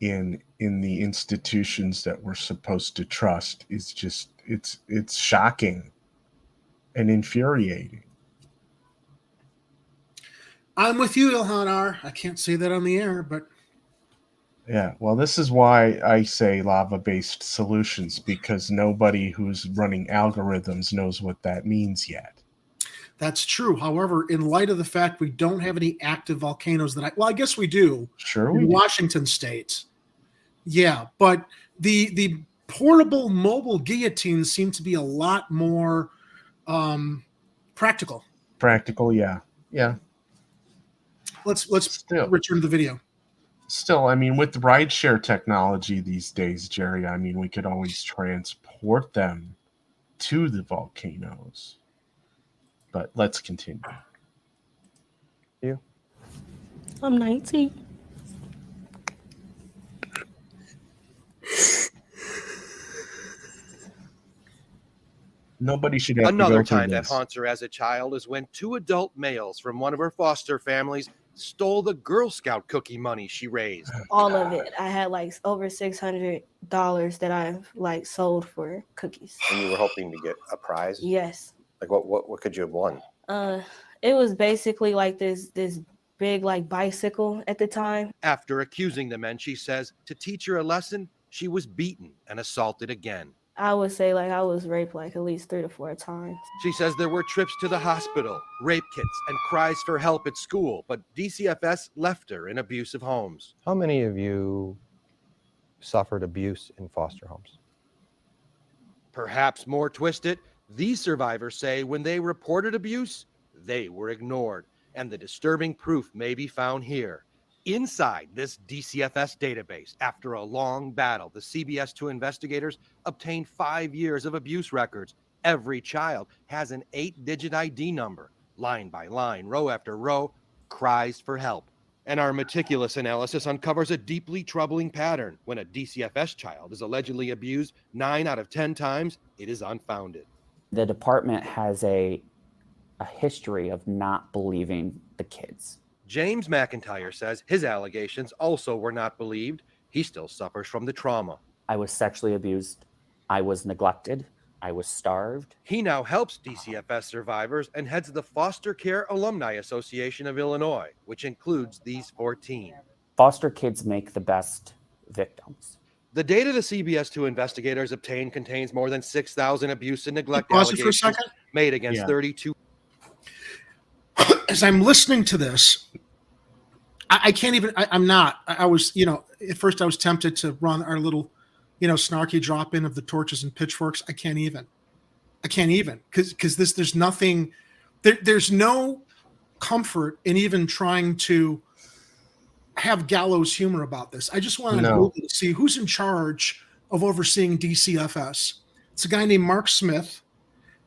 in the institutions that we're supposed to trust is just it's shocking and infuriating. I'm with you, Ilhanar. I can't say that on the air, but yeah, well, this is why I say lava-based solutions, because nobody who's running algorithms knows what that means yet. That's true. However, in light of the fact we don't have any active volcanoes I guess we do. Sure, in Washington State. Yeah, but the portable mobile guillotines seem to be a lot more practical. Practical, yeah. Let's return to the video. Still, I mean, with rideshare technology these days, Jerry, I mean, we could always transport them to the volcanoes. But let's continue. You? I'm 19. Nobody should have Another to go time through that this. haunts her as a child is when 2 adult males from one of her foster families stole the Girl Scout cookie money she raised. All of it. I had like over $600 that I sold for cookies. And you were hoping to get a prize? Yes. Like what could you have won? It was basically like this big bicycle at the time. After accusing the men, she says, to teach her a lesson, she was beaten and assaulted again. I would say I was raped at least 3 to 4 times. She says there were trips to the hospital, rape kits, and cries for help at school, but DCFS left her in abusive homes. How many of you suffered abuse in foster homes? Perhaps more twisted, these survivors say when they reported abuse, they were ignored, and the disturbing proof may be found here. Inside this DCFS database, after a long battle, the CBS 2 investigators obtained 5 years of abuse records. Every child has an 8-digit ID number. Line by line, row after row, cries for help. And our meticulous analysis uncovers a deeply troubling pattern. When a DCFS child is allegedly abused 9 out of 10 times, it is unfounded. The department has a history of not believing the kids. James McIntyre says his allegations also were not believed. He still suffers from the trauma. I was sexually abused. I was neglected. I was starved. He now helps DCFS survivors and heads the Foster Care Alumni Association of Illinois, which includes these 14. Foster kids make the best victims. The data the CBS2 investigators obtained contains more than 6,000 abuse and neglect Pause it for a allegations second. made against 32. As I'm listening to this, I can't even, I'm not, I was, at first I was tempted to run our little, snarky drop in of the torches and pitchforks. I can't even, because there's nothing, there's no comfort in even trying to have gallows humor about this. I just want to Google to see who's in charge of overseeing DCFS. It's a guy named Mark Smith,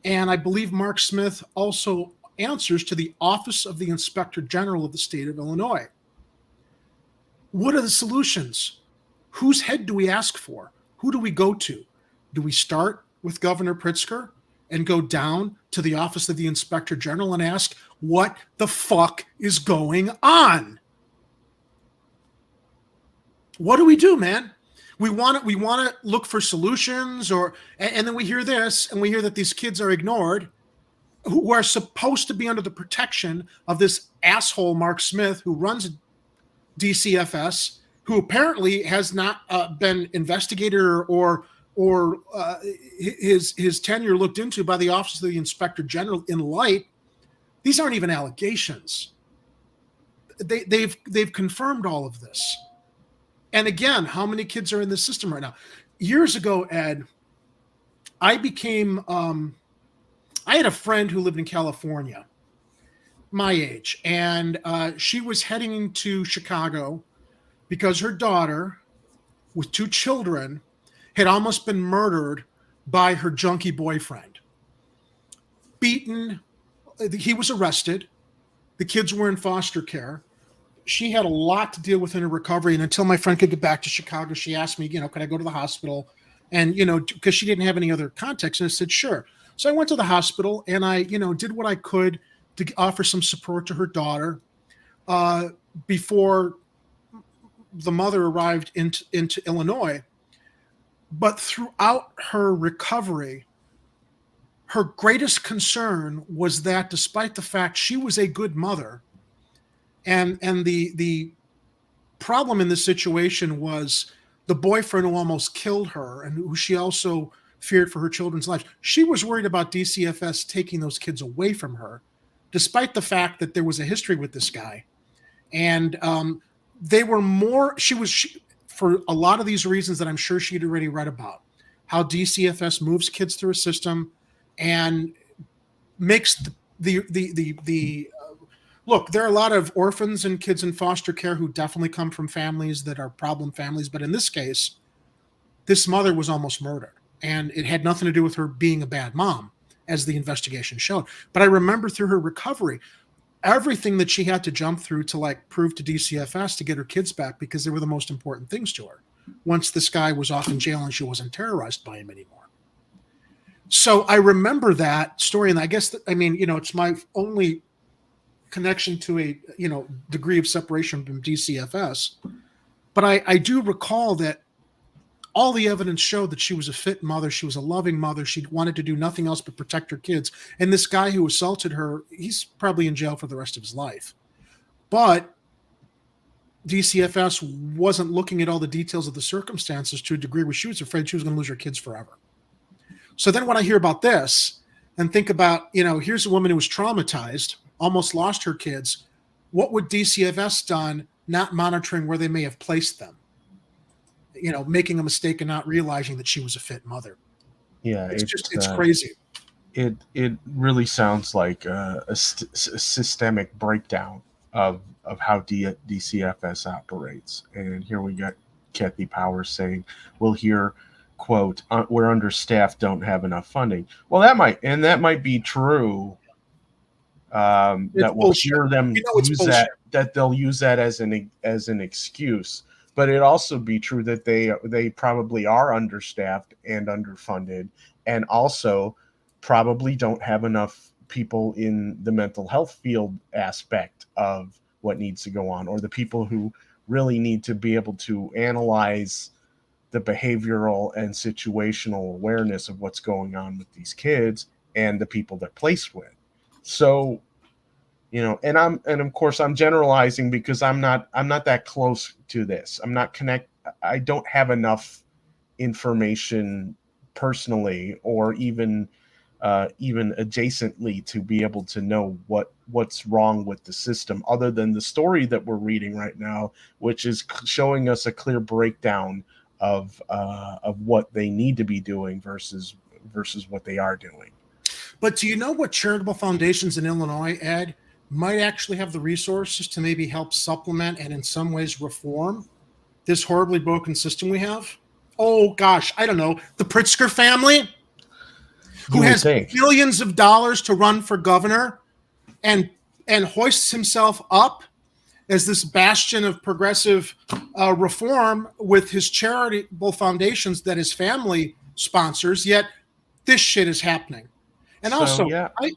and I believe Mark Smith also answers to the Office of the Inspector General of the state of Illinois. What are the solutions? Whose head do we ask for? Who do we go to? Do we start with Governor Pritzker and go down to the Office of the Inspector General and ask, what the fuck is going on? What do we do, man? We want to look for solutions, and then we hear this, and we hear that these kids are ignored, who are supposed to be under the protection of this asshole Mark Smith, who runs DCFS, who apparently has not been investigated or his tenure looked into by the Office of the Inspector General in light. These aren't even allegations. They've confirmed all of this. And again, how many kids are in the system right now? Years ago, Ed, I had a friend who lived in California, my age, and she was heading to Chicago because her daughter, with 2 children, had almost been murdered by her junkie boyfriend. Beaten. He was arrested. The kids were in foster care. She had a lot to deal with in her recovery, and until my friend could get back to Chicago, she asked me, could I go to the hospital? And, because she didn't have any other context, and I said, sure. So I went to the hospital, and I, did what I could to offer some support to her daughter before the mother arrived into Illinois. But throughout her recovery, her greatest concern was that despite the fact she was a good mother, and the problem in this situation was the boyfriend who almost killed her and who she also feared for her children's lives. She was worried about DCFS taking those kids away from her, despite the fact that there was a history with this guy. And they were more, for a lot of these reasons that I'm sure she'd already read about, how DCFS moves kids through a system and makes look, there are a lot of orphans and kids in foster care who definitely come from families that are problem families. But in this case, this mother was almost murdered, and it had nothing to do with her being a bad mom, as the investigation showed. But I remember through her recovery, everything that she had to jump through to prove to DCFS to get her kids back, because they were the most important things to her once this guy was off in jail and she wasn't terrorized by him anymore. So I remember that story. And I guess, it's my only connection to a, degree of separation from DCFS. But I do recall that all the evidence showed that she was a fit mother. She was a loving mother. She wanted to do nothing else but protect her kids. And this guy who assaulted her, he's probably in jail for the rest of his life. But DCFS wasn't looking at all the details of the circumstances to a degree where she was afraid she was going to lose her kids forever. So then when I hear about this and think about, here's a woman who was traumatized, almost lost her kids. What would DCFS done not monitoring where they may have placed them? Making a mistake and not realizing that she was a fit mother. Yeah, it's crazy. It really sounds like a systemic breakdown of how DCFS operates. And here we got Kathy Powers saying, we'll hear, quote, we're understaffed, don't have enough funding. Well, that might be true. That we'll hear them use that they'll use that as an excuse. But it also be true that they probably are understaffed and underfunded, and also probably don't have enough people in the mental health field aspect of what needs to go on, or the people who really need to be able to analyze the behavioral and situational awareness of what's going on with these kids and the people they're placed with. So, you know, and of course I'm generalizing because I'm not that close to this. I don't have enough information personally or even adjacently to be able to know what's wrong with the system, other than the story that we're reading right now, which is showing us a clear breakdown of what they need to be doing versus what they are doing. But do you know what charitable foundations in Illinois, Ed, might actually have the resources to maybe help supplement and in some ways reform this horribly broken system we have? Oh gosh, I don't know. The Pritzker family, who has millions of dollars to run for governor and hoists himself up as this bastion of progressive reform with his charitable foundations that his family sponsors, yet this shit is happening. And also,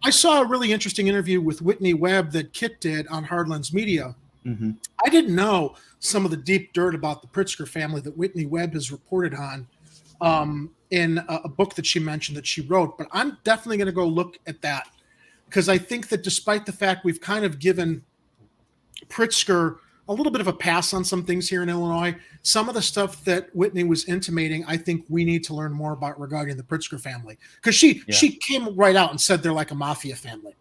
I saw a really interesting interview with Whitney Webb that Kit did on Hardlands Media. Mm-hmm. I didn't know some of the deep dirt about the Pritzker family that Whitney Webb has reported on in a book that she mentioned that she wrote. But I'm definitely going to go look at that, because I think that despite the fact we've kind of given Pritzker a little bit of a pass on some things here in Illinois, some of the stuff that Whitney was intimating, I think we need to learn more about regarding the Pritzker family, because she came right out and said they're like a mafia family.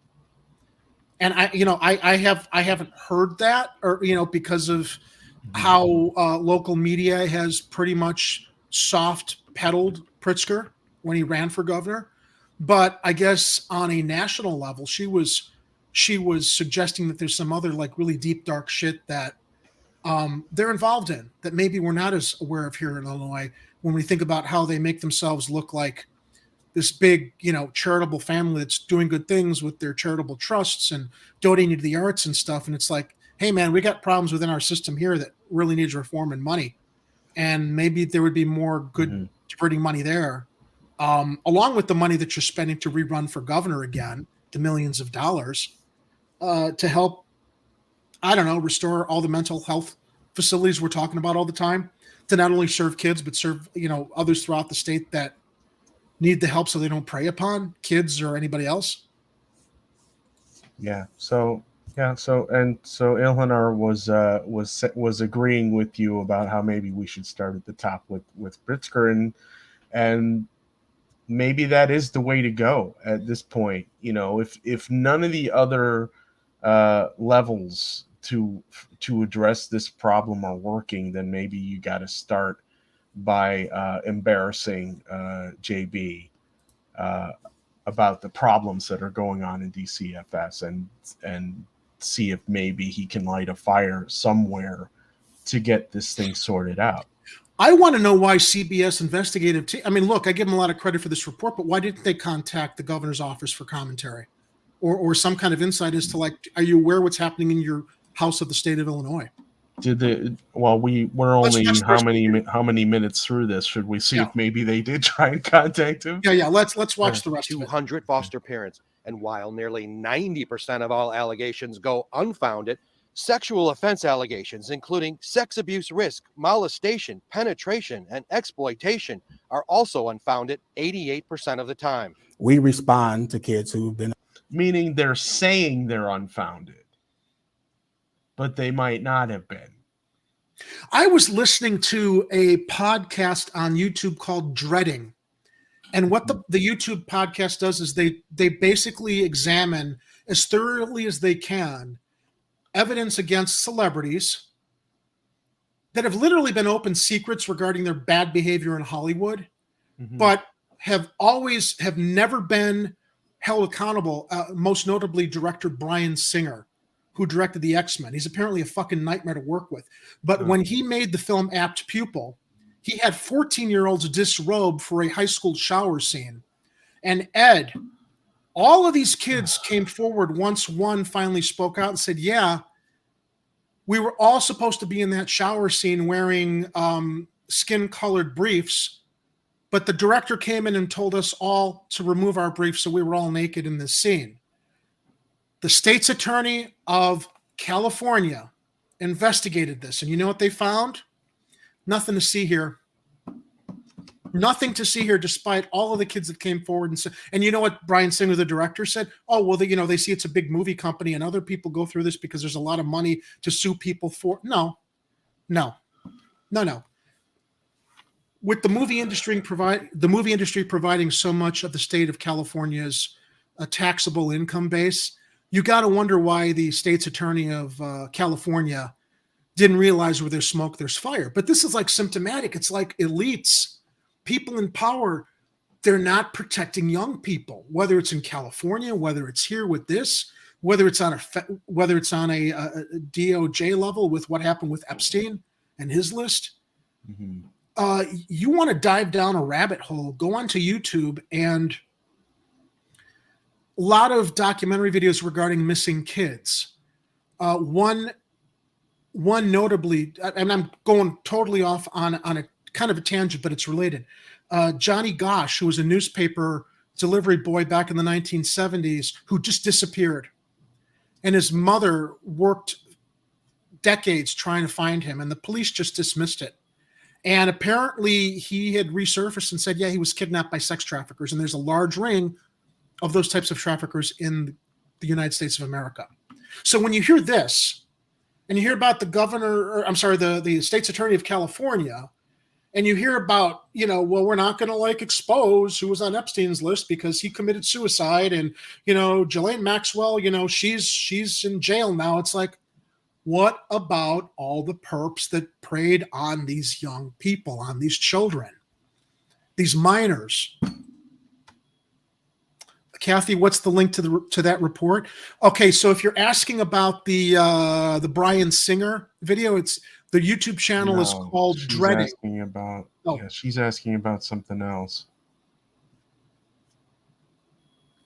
And I haven't heard that, or because of how local media has pretty much soft pedaled Pritzker when he ran for governor. But I guess on a national level, she was suggesting that there's some other like really deep, dark shit that they're involved in that maybe we're not as aware of here in Illinois, when we think about how they make themselves look like this big, charitable family that's doing good things with their charitable trusts and donating to the arts and stuff. And it's like, hey man, we got problems within our system here that really needs reform and money. And maybe there would be more good diverting money there, along with the money that you're spending to rerun for governor again, the millions of dollars, to help, I don't know, restore all the mental health facilities we're talking about all the time, to not only serve kids, but serve, others throughout the state that need the help so they don't prey upon kids or anybody else. So Eleanor was agreeing with you about how maybe we should start at the top with Pritzker, and maybe that is the way to go at this point. If none of the other levels to address this problem are working, then maybe you got to start by embarrassing JB about the problems that are going on in DCFS, and see if maybe he can light a fire somewhere to get this thing sorted out. I want to know why CBS investigative team. I mean, look, I give them a lot of credit for this report, but why didn't they contact the governor's office for commentary, or some kind of insight as to, like, are you aware what's happening in your house of the state of Illinois? We're only how many minutes through this? Should we see if maybe they did try and contact him? Yeah. Let's watch the rest. 200 foster parents, and while nearly 90% of all allegations go unfounded, sexual offense allegations, including sex abuse risk, molestation, penetration, and exploitation, are also unfounded 88% of the time. We respond to kids who've been... Meaning they're saying they're unfounded, but they might not have been. I was listening to a podcast on YouTube called Dreading. And what the YouTube podcast does is they basically examine as thoroughly as they can evidence against celebrities that have literally been open secrets regarding their bad behavior in Hollywood, but have never been held accountable. Most notably, director Bryan Singer, who directed the X-Men. He's apparently a fucking nightmare to work with. But when he made the film Apt Pupil, he had 14-year-olds disrobe for a high school shower scene. And Ed, all of these kids came forward once one finally spoke out and said, yeah, we were all supposed to be in that shower scene wearing skin-colored briefs, but the director came in and told us all to remove our briefs, so we were all naked in this scene. The state's attorney of California investigated this, and you know what they found? Nothing to see here. Nothing to see here, despite all of the kids that came forward and said. And you know what Brian Singer, the director, said? Oh, well, they see it's a big movie company, and other people go through this because there's a lot of money to sue people for. No. With the movie industry providing so much of the state of California's taxable income base, you got to wonder why the state's attorney of California didn't realize where there's smoke, there's fire. But this is like symptomatic. It's like elites, people in power, they're not protecting young people, whether it's in California, whether it's here with this, whether it's on a DOJ level with what happened with Epstein and his list. You want to dive down a rabbit hole, go onto YouTube, and a lot of documentary videos regarding missing kids. One notably, and I'm going totally off on a kind of a tangent, but it's related. Johnny Gosch, who was a newspaper delivery boy back in the 1970s, who just disappeared. And his mother worked decades trying to find him, and the police just dismissed it. And apparently he had resurfaced and said, yeah, he was kidnapped by sex traffickers. And there's a large ring of those types of traffickers in the United States of America. So when you hear this, and you hear about the state's attorney of California, and you hear about, well, we're not going to expose who was on Epstein's list because he committed suicide. And, Ghislaine Maxwell, she's in jail now. It's like, what about all the perps that preyed on these young people, on these children, these minors? Kathy, what's the link to that report? Okay, so if you're asking about the Brian Singer video, it's the YouTube channel is called Dreading. She's asking about something else.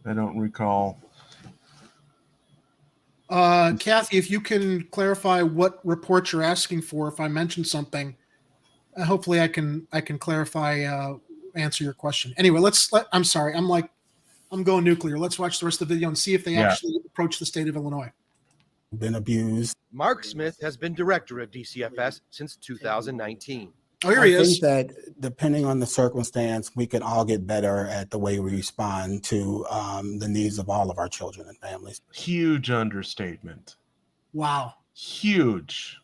I don't recall. Kathy, if you can clarify what report you're asking for, if I mentioned something, hopefully I can clarify, answer your question. Anyway, I'm sorry. I'm going nuclear. Let's watch the rest of the video and see if they actually approach the state of Illinois. Been abused. Mark Smith has been director of DCFS since 2019. Oh, here he is. I think that depending on the circumstance, we can all get better at the way we respond to the needs of all of our children and families. Huge understatement. Wow. Huge.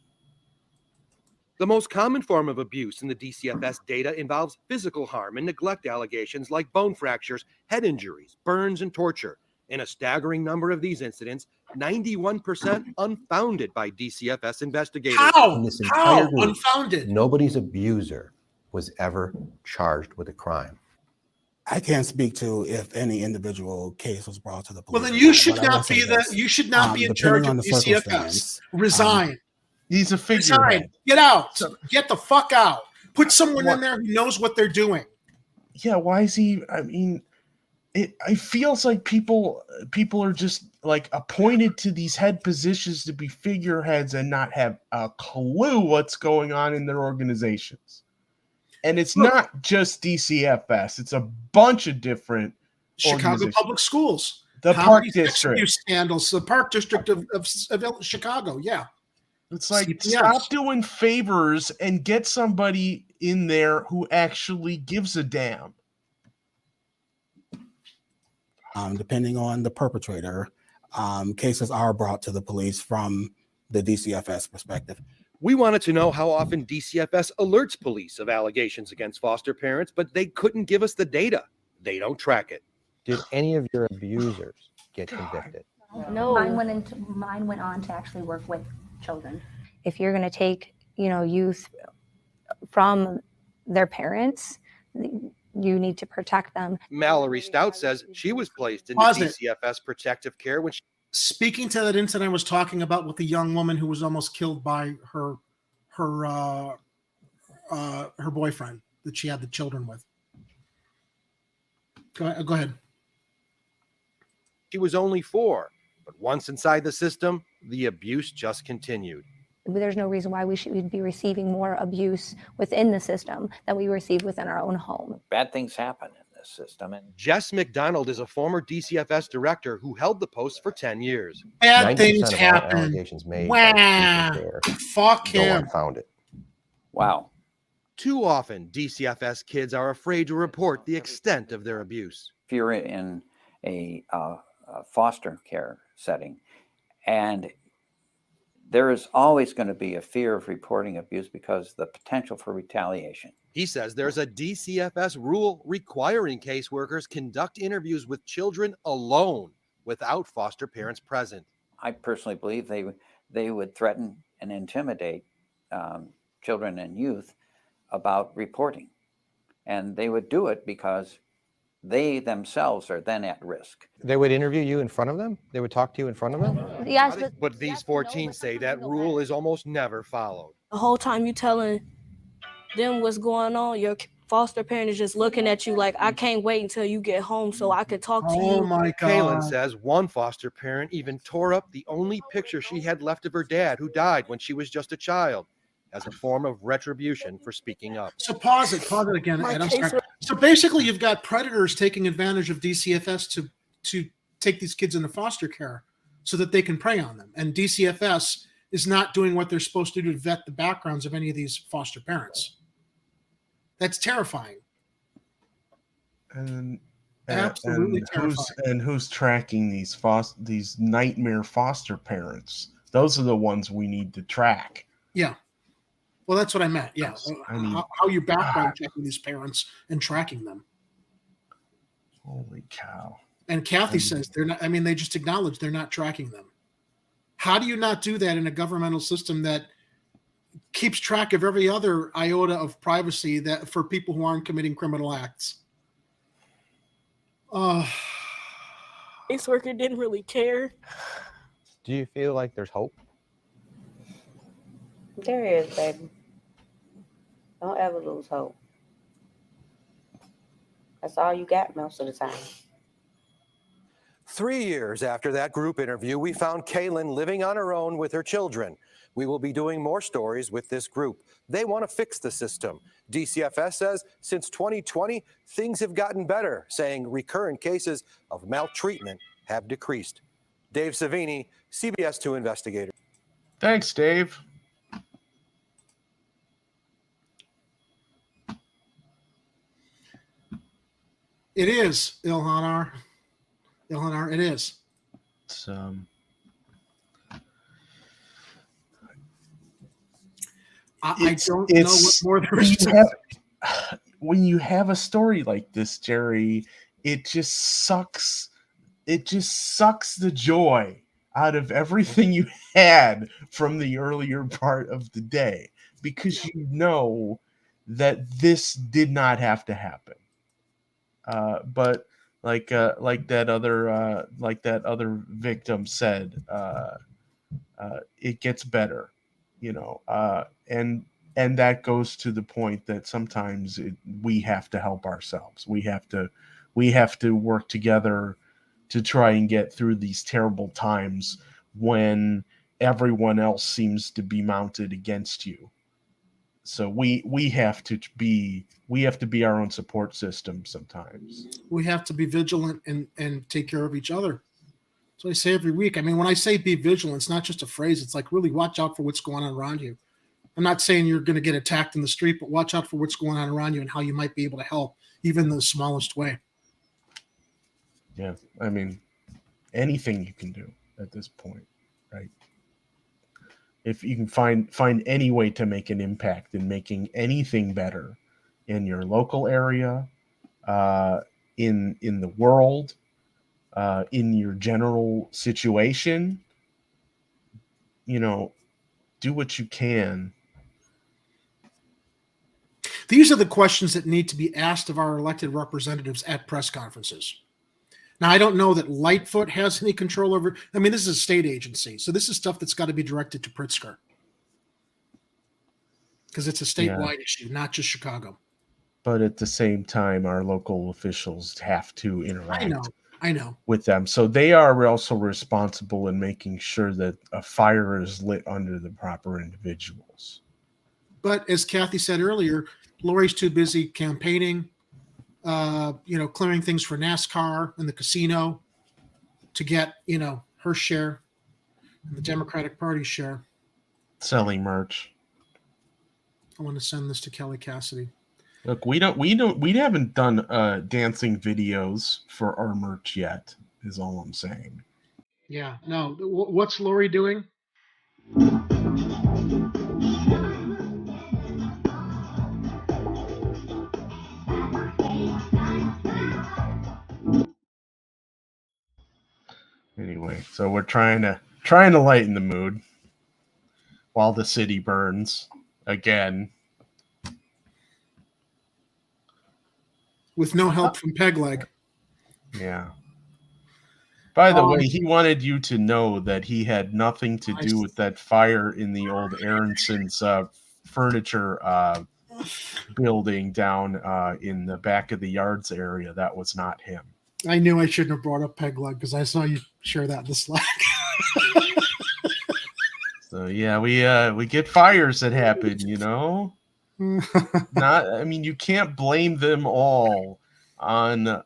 The most common form of abuse in the DCFS data involves physical harm and neglect allegations like bone fractures, head injuries, burns, and torture. In a staggering number of these incidents, 91% unfounded by DCFS investigators. How? In this entire group, Unfounded? Nobody's abuser was ever charged with a crime. I can't speak to if any individual case was brought to the police. Well, then you should not be in charge of DCFS. Resign. He's a figurehead. Get out. Get the fuck out. Put someone in there who knows what they're doing. Yeah, why is he? I mean, it feels like people are just appointed to these head positions to be figureheads and not have a clue what's going on in their organizations. And it's not just DCFS; it's a bunch of different Chicago Public Schools, the Park District scandals, the Park District of Chicago. Yeah, it's like stop doing favors and get somebody in there who actually gives a damn. Depending on the perpetrator, cases are brought to the police from the DCFS perspective. We wanted to know how often DCFS alerts police of allegations against foster parents, but they couldn't give us the data. They don't track it. Did any of your abusers get convicted? No. Mine went on to actually work with children. If you're going to take, youth from their parents, you need to protect them. Mallory Stout says she was placed into DCFS protective care when she... Speaking to that incident I was talking about with the young woman who was almost killed by her boyfriend that she had the children with. Go ahead. She was only 4, but once inside the system, the abuse just continued. There's no reason why we should be receiving more abuse within the system than we receive within our own home. Bad things happen in this system. And Jess McDonald is a former DCFS director who held the post for 10 years. Bad things happen. Allegations made wow. Fuck him. No one found it. Wow. Too often, DCFS kids are afraid to report the extent of their abuse. If you're in a foster care setting, and there is always going to be a fear of reporting abuse because the potential for retaliation. He says there's a DCFS rule requiring caseworkers conduct interviews with children alone without foster parents present. I personally believe they would threaten and intimidate children and youth about reporting. And they would do it because they themselves are then at risk. They would interview you in front of them? They would talk to you in front of them? Yes, But these 14 say that rule is almost never followed. The whole time you telling them what's going on, your foster parent is just looking at you like, I can't wait until you get home so I can talk to you. Oh my Kaylin God. says one foster parent even tore up the only picture she had left of her dad, who died when she was just a child, as a form of retribution for speaking up. So pause it again, Ed. I'm sorry. So basically, you've got predators taking advantage of DCFS to take these kids into foster care so that they can prey on them. And DCFS is not doing what they're supposed to do to vet the backgrounds of any of these foster parents. That's terrifying. And Absolutely terrifying. Who's tracking these nightmare foster parents? Those are the ones we need to track. Yeah. Well, that's what I meant. Yeah. I mean, how you background checking these parents and tracking them. Holy cow. And Kathy says they're not, I mean, they just acknowledge they're not tracking them. How do you not do that in a governmental system that keeps track of every other iota of privacy that for people who aren't committing criminal acts? Caseworker didn't really care. Do you feel like there's hope? There is, baby. Don't ever lose hope. That's all you got most of the time. 3 years after that group interview, we found Kaylin living on her own with her children. We will be doing more stories with this group. They want to fix the system. DCFS says since 2020, things have gotten better, saying recurrent cases of maltreatment have decreased. Dave Savini, CBS 2 investigator. Thanks, Dave. It is, Ilhanar. It is. It's, I don't know what more there is to say. When you have a story like this, Jerry, it just sucks. It just sucks the joy out of everything you had from the earlier part of the day, because you know that this did not have to happen. But like that other victim said, it gets better, you know, and that goes to the point that sometimes we have to help ourselves. We have to work together to try and get through these terrible times when everyone else seems to be mounted against you. So we have to be our own support system sometimes. We have to be vigilant and take care of each other. So I say every week. I mean, when I say be vigilant, it's not just a phrase. It's like really watch out for what's going on around you. I'm not saying you're going to get attacked in the street, but watch out for what's going on around you and how you might be able to help, even in the smallest way. Yeah, I mean, anything you can do at this point, right? If you can find any way to make an impact in making anything better in your local area, in the world, in your general situation, you know, do what you can. These are the questions that need to be asked of our elected representatives at press conferences. Now, I don't know that Lightfoot has any control over. I mean, this is a state agency, so this is stuff that's got to be directed to Pritzker because it's a statewide issue, not just Chicago. But at the same time, our local officials have to interact. I know. With them, so they are also responsible in making sure that a fire is lit under the proper individuals. But as Kathy said earlier, Lori's too busy campaigning. Clearing things for NASCAR and the casino to get, her share and the Democratic Party's share. Selling merch. I want to send this to Kelly Cassidy. Look, we haven't done dancing videos for our merch yet, is all I'm saying. Yeah, no. What's Lori doing? Anyway, so we're trying to lighten the mood while the city burns again. With no help from Pegleg. Yeah. By the way, he wanted you to know that he had nothing to do with that fire in the old Aaronson's furniture building down in the back of the yards area. That was not him. I knew I shouldn't have brought up Pegleg because I saw you share that in the Slack. So yeah, we get fires that happen, you know. You can't blame them all on a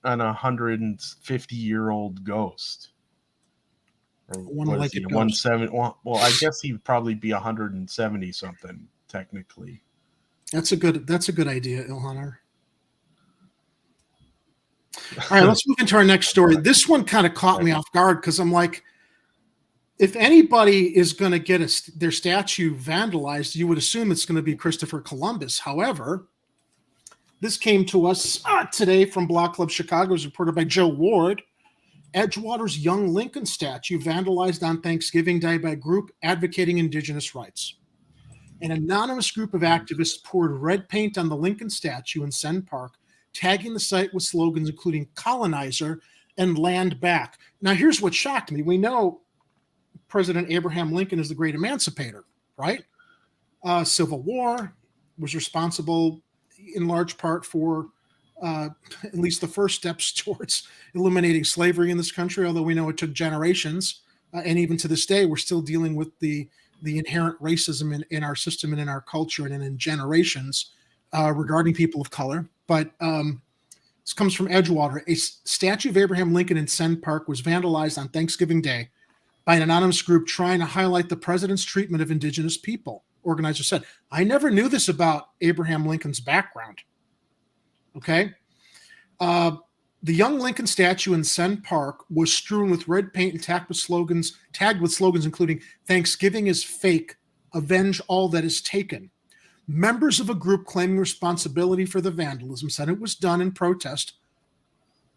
150-year-old ghost. Or what is he, 170? Well, I guess he'd probably be 170 something technically. That's a good idea, Ilhanar. All right, let's move into our next story. This one kind of caught me off guard because I'm like, if anybody is going to get their statue vandalized, you would assume it's going to be Christopher Columbus. However, this came to us today from Block Club Chicago, as reported by Joe Ward. Edgewater's Young Lincoln statue vandalized on Thanksgiving Day by a group advocating indigenous rights. An anonymous group of activists poured red paint on the Lincoln statue in Senn Park, tagging the site with slogans including colonizer and land back. Now, here's what shocked me. We know President Abraham Lincoln is the great emancipator, right? Civil War, was responsible in large part for at least the first steps towards eliminating slavery in this country, although we know it took generations. And even to this day, we're still dealing with the inherent racism in our system and in our culture and in generations regarding people of color. But this comes from Edgewater. A statue of Abraham Lincoln in Senn Park was vandalized on Thanksgiving Day by an anonymous group trying to highlight the president's treatment of indigenous people. Organizer said, I never knew this about Abraham Lincoln's background. Okay. The Young Lincoln statue in Senn Park was strewn with red paint and tagged with slogans including Thanksgiving is fake, avenge all that is taken. Members of a group claiming responsibility for the vandalism said it was done in protest.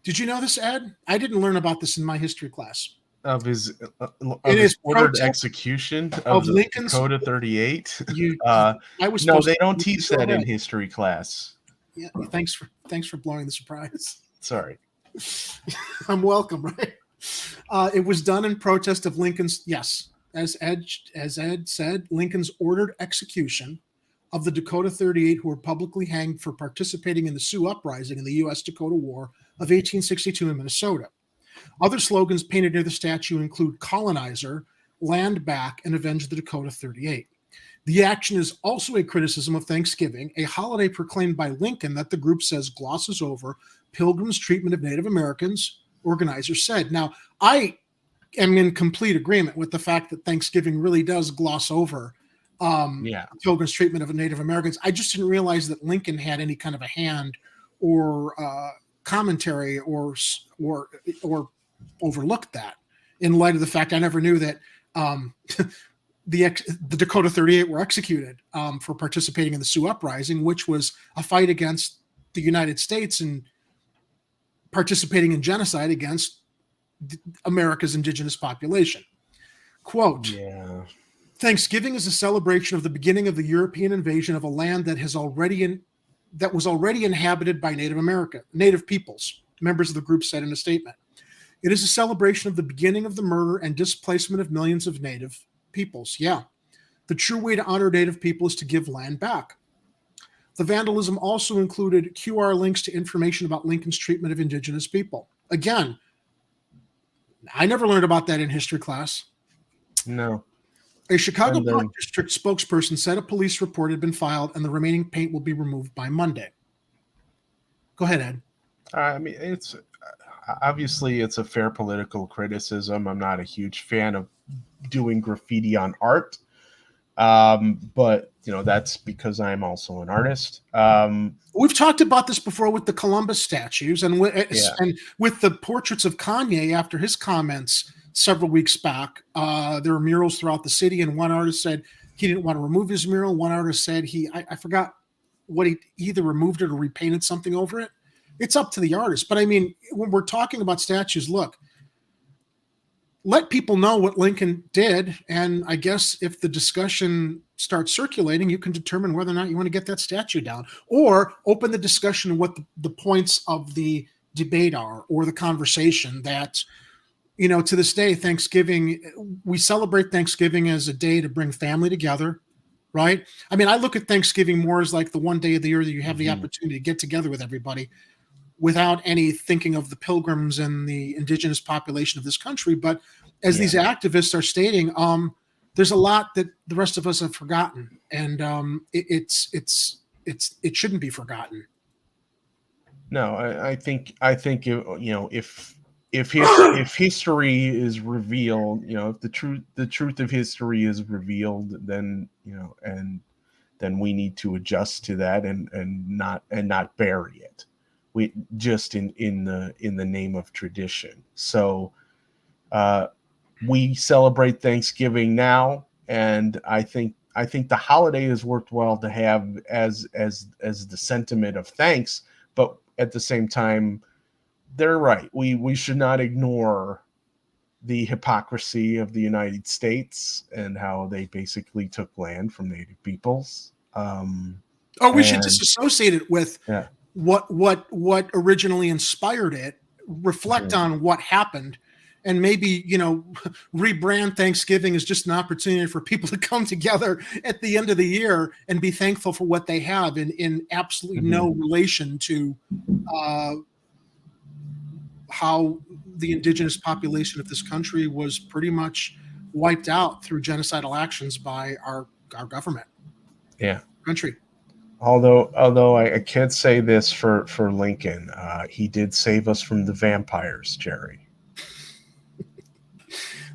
Did you know this, Ed? I didn't learn about this in my history class. Of his ordered execution of Lincoln's Dakota 38. No, they don't teach that in history class. Yeah, thanks for blowing the surprise. Sorry. I'm welcome, right? It was done in protest of Lincoln's, yes, as Ed said, Lincoln's ordered execution of the Dakota 38 who were publicly hanged for participating in the Sioux Uprising in the U.S. Dakota War of 1862 in Minnesota. Other slogans painted near the statue include colonizer, land back, and avenge the Dakota 38. The action is also a criticism of Thanksgiving, a holiday proclaimed by Lincoln that the group says glosses over Pilgrims' treatment of Native Americans, organizers said. Now, I am in complete agreement with the fact that Thanksgiving really does gloss over Pilgrims' treatment of Native Americans. I just didn't realize that Lincoln had any kind of a hand or commentary or overlooked that, in light of the fact I never knew that the Dakota 38 were executed for participating in the Sioux Uprising, which was a fight against the United States and participating in genocide against America's indigenous population. Quote, Thanksgiving is a celebration of the beginning of the European invasion of a land that was already inhabited by Native peoples, members of the group said in a statement. It is a celebration of the beginning of the murder and displacement of millions of Native peoples. Yeah. The true way to honor Native people is to give land back. The vandalism also included QR links to information about Lincoln's treatment of indigenous people. Again, I never learned about that in history class. No. A Chicago Park District spokesperson said a police report had been filed and the remaining paint will be removed by Monday. Go ahead, Ed. I mean, it's obviously it's a fair political criticism. I'm not a huge fan of doing graffiti on art, But that's because I'm also an artist. We've talked about this before with the Columbus statues and with the portraits of Kanye after his comments several weeks back. There were murals throughout the city, and one artist said he didn't want to remove his mural. One artist said I forgot what he either removed it or repainted something over it. It's up to the artist. But I mean, when we're talking about statues, look, let people know what Lincoln did. And I guess if the discussion starts circulating, you can determine whether or not you want to get that statue down, or open the discussion of what the points of the debate are, or the conversation that, to this day, Thanksgiving, we celebrate Thanksgiving as a day to bring family together. Right. I mean, I look at Thanksgiving more as like the one day of the year that you have the opportunity to get together with everybody without any thinking of the pilgrims and the indigenous population of this country. But as these activists are stating, there's a lot that the rest of us have forgotten, and it shouldn't be forgotten. No, I think if history is revealed, if the truth of history is revealed, then then we need to adjust to that and not bury it. We just in the name of tradition. So we celebrate Thanksgiving now, and I think the holiday has worked well to have as the sentiment of thanks, but at the same time, they're right. We should not ignore the hypocrisy of the United States and how they basically took land from Native peoples. We should disassociate it with what originally inspired it, reflect on what happened, and maybe, rebrand Thanksgiving as just an opportunity for people to come together at the end of the year and be thankful for what they have in absolutely no relation to how the indigenous population of this country was pretty much wiped out through genocidal actions by our government. Country. Although I can't say this for Lincoln, he did save us from the vampires, Jerry.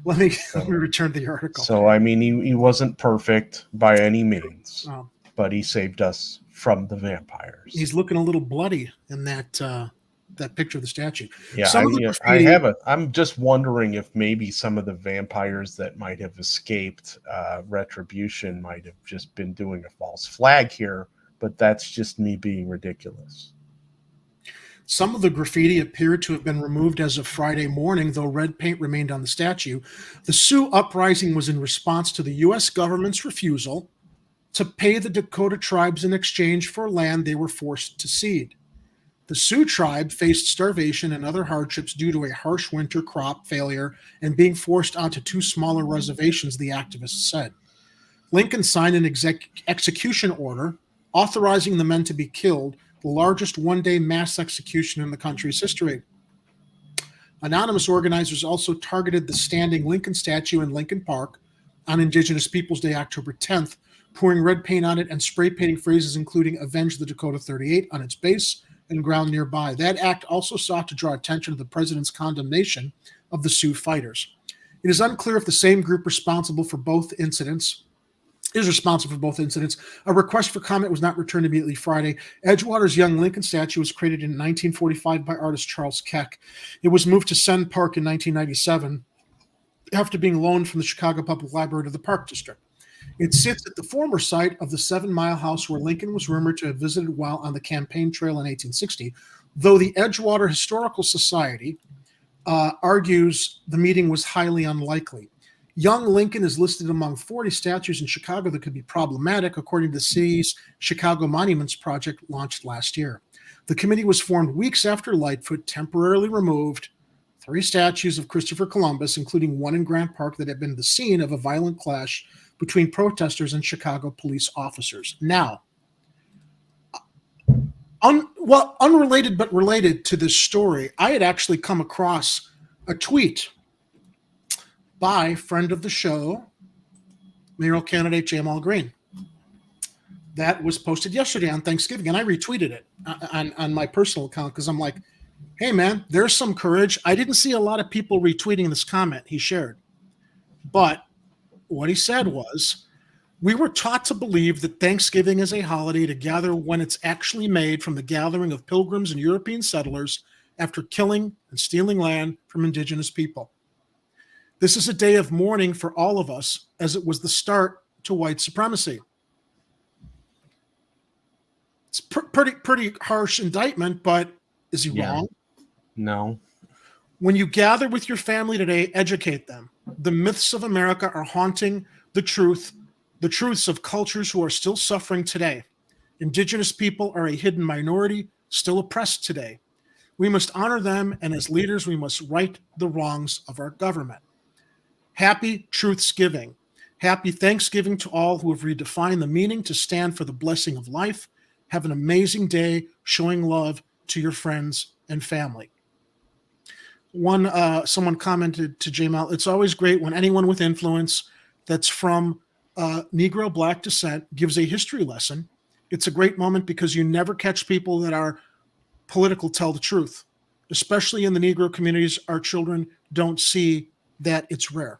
Let me return to the article. So I mean, he wasn't perfect by any means, but he saved us from the vampires. He's looking a little bloody in that picture of the statue. I'm just wondering if maybe some of the vampires that might have escaped retribution might have just been doing a false flag here, but that's just me being ridiculous. Some of the graffiti appeared to have been removed as of Friday morning, though red paint remained on the statue. The Sioux uprising was in response to the U.S. government's refusal to pay the Dakota tribes in exchange for land they were forced to cede. The Sioux tribe faced starvation and other hardships due to a harsh winter crop failure and being forced onto two smaller reservations, the activists said. Lincoln signed an execution order authorizing the men to be killed, the largest one-day mass execution in the country's history. Anonymous organizers also targeted the standing Lincoln statue in Lincoln Park on Indigenous Peoples Day, October 10th, pouring red paint on it and spray painting phrases including "Avenge the Dakota 38" on its base and ground nearby. That act also sought to draw attention to the president's condemnation of the Sioux fighters. It is unclear if the same group is responsible for both incidents. A request for comment was not returned immediately Friday. Edgewater's young Lincoln statue was created in 1945 by artist Charles Keck. It was moved to Senn Park in 1997 after being loaned from the Chicago Public Library to the Park District. It sits at the former site of the 7 Mile house where Lincoln was rumored to have visited while on the campaign trail in 1860, though the Edgewater Historical Society argues the meeting was highly unlikely. Young Lincoln is listed among 40 statues in Chicago that could be problematic, according to the city's Chicago Monuments Project launched last year. The committee was formed weeks after Lightfoot temporarily removed 3 statues of Christopher Columbus, including one in Grant Park that had been the scene of a violent clash between protesters and Chicago police officers. Now, unrelated but related to this story, I had actually come across a tweet by friend of the show, mayoral candidate Jamal Green. That was posted yesterday on Thanksgiving, and I retweeted it on my personal account because I'm like, hey, man, there's some courage. I didn't see a lot of people retweeting this comment he shared. But what he said was, We were taught to believe that Thanksgiving is a holiday to gather when it's actually made from the gathering of pilgrims and European settlers after killing and stealing land from indigenous people. This is a day of mourning for all of us, as it was the start to white supremacy. It's pretty harsh indictment, but is he wrong? No. When you gather with your family today, educate them. The myths of America are haunting the truths of cultures who are still suffering today. Indigenous people are a hidden minority, still oppressed today. We must honor them, and as leaders, we must right the wrongs of our government. Happy Truthsgiving. Happy Thanksgiving to all who have redefined the meaning to stand for the blessing of life. Have an amazing day showing love to your friends and family. Someone commented to JML, it's always great when anyone with influence that's from Negro Black descent gives a history lesson. It's a great moment because you never catch people that are political tell the truth, especially in the Negro communities. Our children don't see that. It's rare.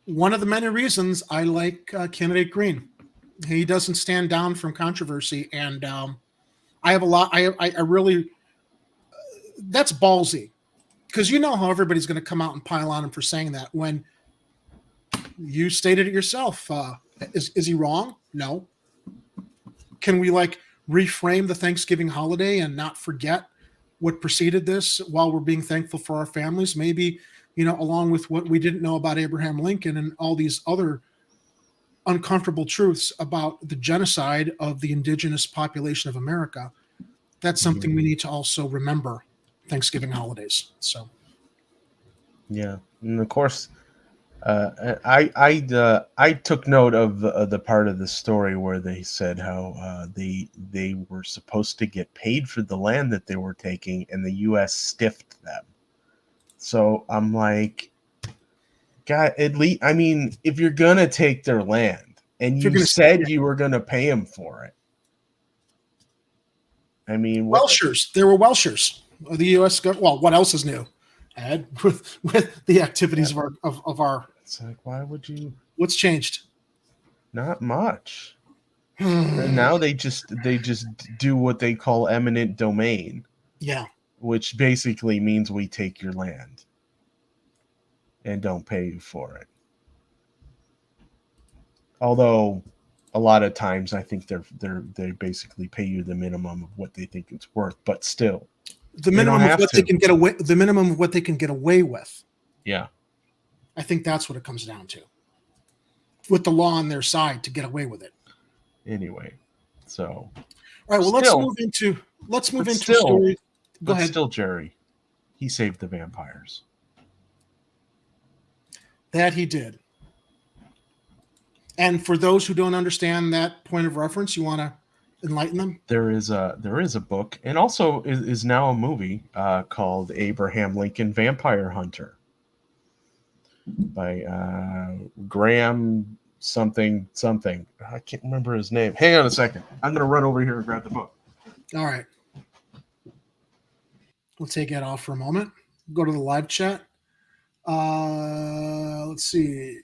One of the many reasons I like candidate Green. He doesn't stand down from controversy, and I have a lot. I really, that's ballsy, because you know how everybody's going to come out and pile on him for saying that when you stated it yourself. Is he wrong? No. Can we reframe the Thanksgiving holiday and not forget what preceded this while we're being thankful for our families? Maybe, along with what we didn't know about Abraham Lincoln and all these other uncomfortable truths about the genocide of the indigenous population of America. That's something we need to also remember Thanksgiving holidays. So, yeah, and of course, I took note of the part of the story where they said how they were supposed to get paid for the land that they were taking, and the U.S. stiffed them. So I'm like, God, at least, if you're gonna take their land, and you said you were gonna pay them for it, Welshers. They were Welshers. The U.S. Well, what else is new, Ed? With the activities of our. It's like, why would you? What's changed? Not much. And now they just do what they call eminent domain. Yeah. Which basically means we take your land and don't pay you for it. Although a lot of times I think they basically pay you the minimum of what they think it's worth, but still. The minimum of what they can get away. The minimum of what they can get away with. Yeah. I think that's what it comes down to. With the law on their side to get away with it. Anyway, so. All right. Well, let's move into story. Go ahead. Still, Jerry, he saved the vampires. That he did. And for those who don't understand that point of reference, you want to enlighten them? There is a book, and also is now a movie called Abraham Lincoln Vampire Hunter by Graham something. I can't remember his name. Hang on a second. I'm going to run over here and grab the book. All right. We'll take that off for a moment. Go to the live chat. Let's see.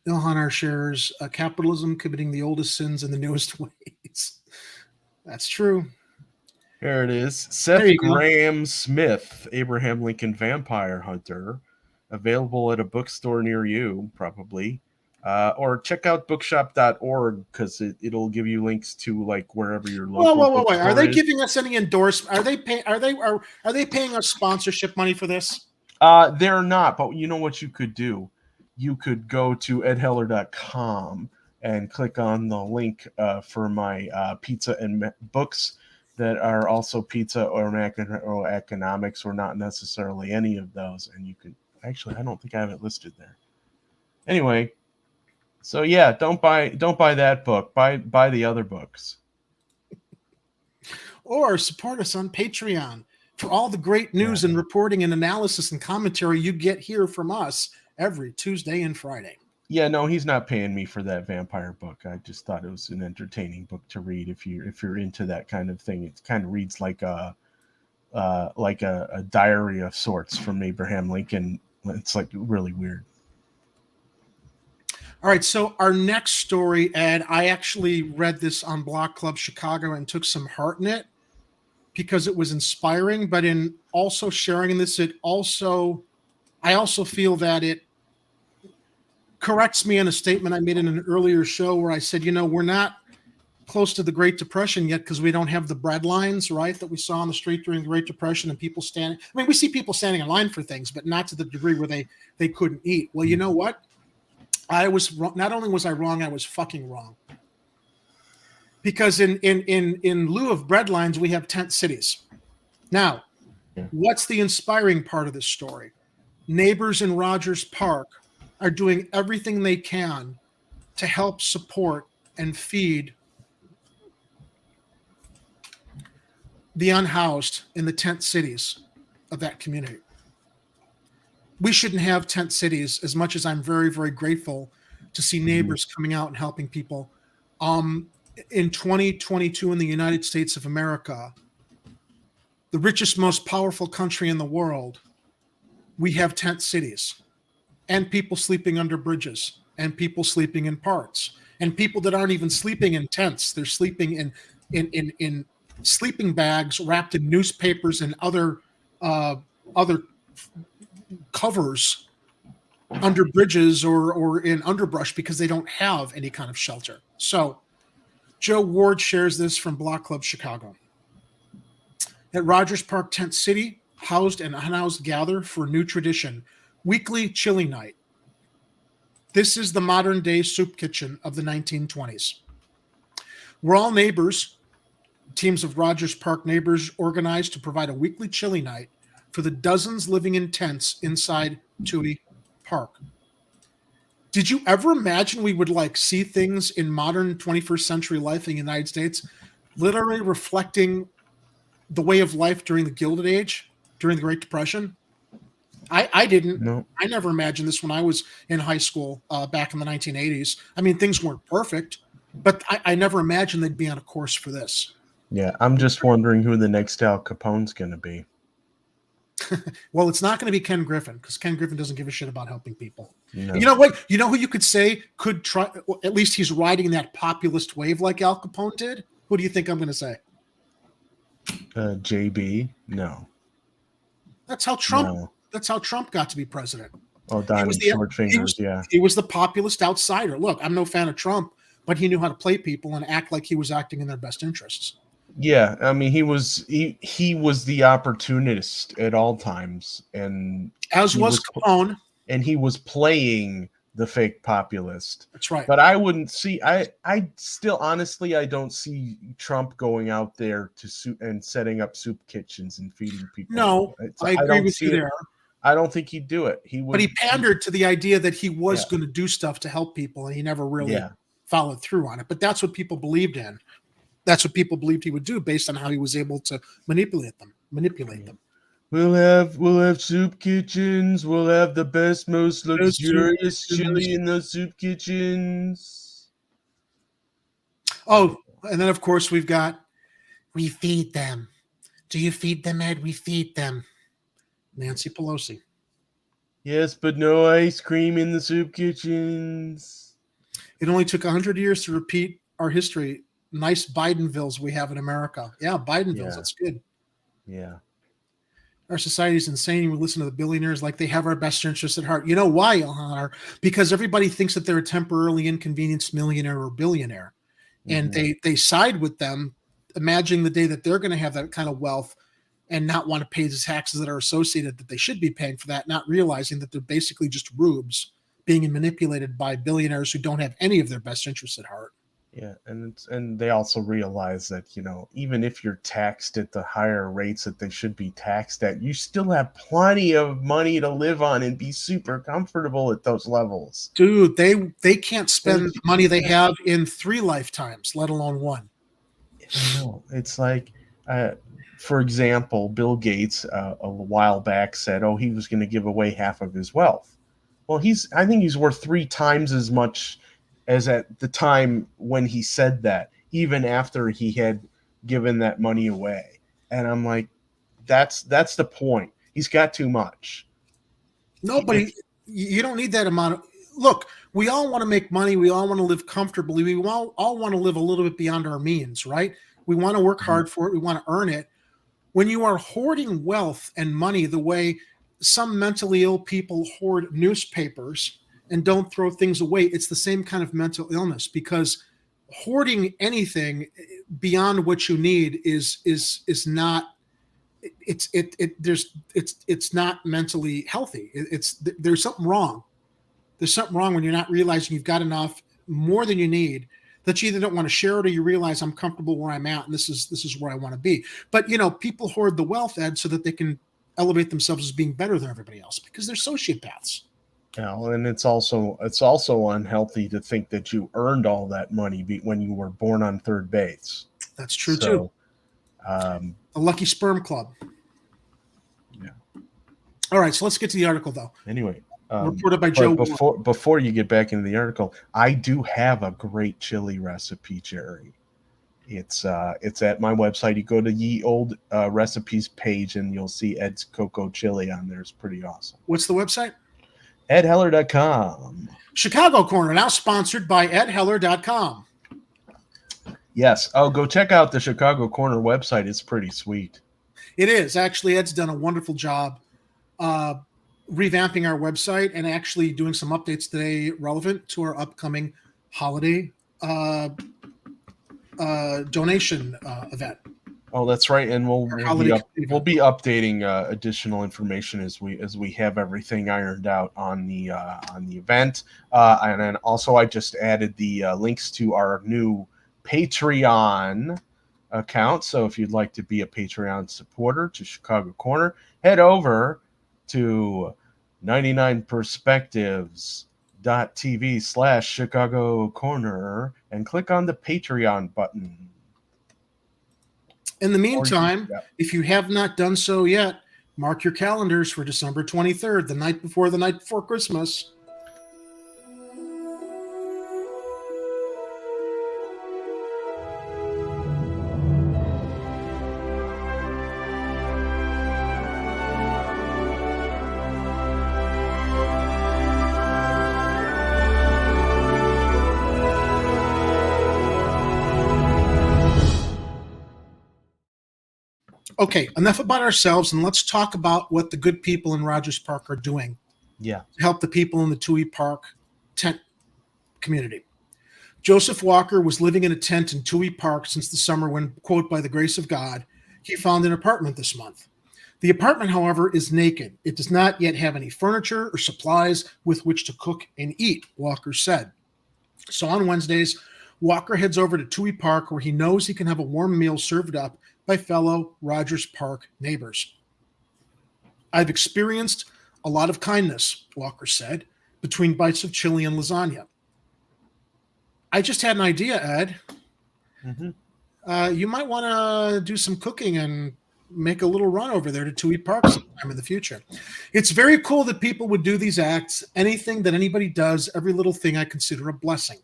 Ilhan shares capitalism committing the oldest sins in the newest ways. That's true. Here it is. Seth Graham Smith, Abraham Lincoln Vampire Hunter, available at a bookstore near you, probably. Or check out bookshop.org because it'll give you links to wherever your local. Wait. Are they giving us any endorsement? Are they paying us sponsorship money for this? They're not, but you know what you could do? You could go to edheller.com and click on the link for my pizza and books that are also pizza or macroeconomics or not necessarily any of those. And you could actually, I don't think I have it listed there. Anyway, so yeah, don't buy that book. Buy the other books. Or support us on Patreon for all the great news and reporting and analysis and commentary you get here from us every Tuesday and Friday. Yeah, no, he's not paying me for that vampire book. I just thought it was an entertaining book to read if you're into that kind of thing. It kind of reads like a diary of sorts from Abraham Lincoln It's like really weird. All right, so our next story, Ed, I actually read this on Block Club Chicago and took some heart in it because it was inspiring, but in also sharing this, I also feel that it corrects me on a statement I made in an earlier show where I said, we're not close to the Great Depression yet because we don't have the bread lines, right, that we saw on the street during the Great Depression and people standing. I mean, we see people standing in line for things, but not to the degree where they couldn't eat. Well, you know what? I was wrong. Not only was I wrong, I was fucking wrong. Because in lieu of bread lines, we have tent cities. Now, what's the inspiring part of this story? Neighbors in Rogers Park are doing everything they can to help support and feed the unhoused in the tent cities of that community. We shouldn't have tent cities, as much as I'm very, very grateful to see neighbors coming out and helping people. In 2022 in the United States of America, the richest, most powerful country in the world, we have tent cities and people sleeping under bridges and people sleeping in parks and people that aren't even sleeping in tents. They're sleeping in sleeping bags wrapped in newspapers and other covers under bridges or in underbrush because they don't have any kind of shelter. So Joe Ward shares this from Block Club Chicago. At Rogers Park Tent City, housed and unhoused gather for a new tradition, weekly chili night. This is the modern day soup kitchen of the 1920s. We're all neighbors. Teams of Rogers Park neighbors organized to provide a weekly chili night for the dozens living in tents inside Chuy Park. Did you ever imagine we would see things in modern 21st century life in the United States literally reflecting the way of life during the Gilded Age, during the Great Depression? I didn't. No. I never imagined this when I was in high school back in the 1980s. I mean, things weren't perfect, but I never imagined they'd be on a course for this. Yeah, I'm just wondering who the next Al Capone's going to be. Well, it's not going to be Ken Griffin because Ken Griffin doesn't give a shit about helping people. No. You know what? You know who you could say could try, at least he's riding that populist wave like Al Capone did? Who do you think I'm going to say? JB? No. That's how Trump got to be president. Oh, Diamond Short Fingers, yeah. He was the populist outsider. Look, I'm no fan of Trump, but he knew how to play people and act like he was acting in their best interests. Yeah, I mean, he was the opportunist at all times, and as was Capone, and he was playing the fake populist. That's right. But I wouldn't see. I still honestly I don't see Trump going out there and setting up soup kitchens and feeding people. No, I agree with you there. I don't think he'd do it. He would. But he pandered to the idea that he was going to do stuff to help people, and he never really followed through on it. But that's what people believed in. That's what people believed he would do based on how he was able to manipulate them. We'll have soup kitchens. We'll have the best, most luxurious chili in those soup kitchens. Oh, and then of course we feed them. Do you feed them, Ed? We feed them. Nancy Pelosi. Yes, but no ice cream in the soup kitchens. It only took 100 years to repeat our history. Nice Bidenvilles we have in America. Yeah, Bidenvilles. That's good. Yeah. Our society is insane. We listen to the billionaires like they have our best interests at heart. You know why, Ilhan? Because everybody thinks that they're a temporarily inconvenienced millionaire or billionaire. And they side with them, imagining the day that they're going to have that kind of wealth and not want to pay the taxes that are associated that they should be paying for that, not realizing that they're basically just rubes being manipulated by billionaires who don't have any of their best interests at heart. Yeah, and they also realize that, even if you're taxed at the higher rates that they should be taxed at, you still have plenty of money to live on and be super comfortable at those levels. Dude, they can't spend the money they have in 3 lifetimes, let alone 1. No, it's like, for example, Bill Gates a while back said, he was going to give away half of his wealth. Well, I think he's worth 3 times as much as at the time when he said that, even after he had given that money away. And I'm like, that's the point. He's got too much. Nobody, you don't need that amount of, look, we all want to make money. We all want to live comfortably. We all want to live a little bit beyond our means, right? We want to work hard for it. We want to earn it. When you are hoarding wealth and money the way some mentally ill people hoard newspapers and don't throw things away, it's the same kind of mental illness, because hoarding anything beyond what you need is not, it's not mentally healthy. There's something wrong. There's something wrong when you're not realizing you've got enough, more than you need, that you either don't want to share it or you realize I'm comfortable where I'm at and this is where I want to be. But people hoard the wealth, Ed, so that they can elevate themselves as being better than everybody else, because they're sociopaths. Yeah, and it's also unhealthy to think that you earned all that money when you were born on third base. That's true too. A lucky sperm club. Yeah. All right, so let's get to the article though. Anyway. Reported by Joe. Before you get back into the article, I do have a great chili recipe, Jerry. It's at my website. You go to Ye Old Recipes page and you'll see Ed's Cocoa Chili on there. It's pretty awesome. What's the website? EdHeller.com. Chicago Corner, now sponsored by EdHeller.com. Yes. Oh, go check out the Chicago Corner website. It's pretty sweet. It is. Actually, Ed's done a wonderful job revamping our website and actually doing some updates today relevant to our upcoming holiday donation event. Oh, that's right, and we'll be updating additional information as we have everything ironed out on the event. And then also, I just added the links to our new Patreon account. So if you'd like to be a Patreon supporter to Chicago Corner, head over to 99perspectives.tv/Chicago Corner and click on the Patreon button. In the meantime, if you have not done so yet, mark your calendars for December 23rd, the night before Christmas. Okay, enough about ourselves, and let's talk about what the good people in Rogers Park are doing. Yeah. To help the people in the Chuy Park tent community. Joseph Walker was living in a tent in Chuy Park since the summer when, quote, by the grace of God, he found an apartment this month. The apartment, however, is naked. It does not yet have any furniture or supplies with which to cook and eat, Walker said. So on Wednesdays, Walker heads over to Chuy Park where he knows he can have a warm meal served up by fellow Rogers Park neighbors. I've experienced a lot of kindness, Walker said, between bites of chili and lasagna. I just had an idea, Ed. Mm-hmm. You might want to do some cooking and make a little run over there to Chuy Park sometime in the future. It's very cool that people would do these acts. Anything that anybody does, every little thing I consider a blessing.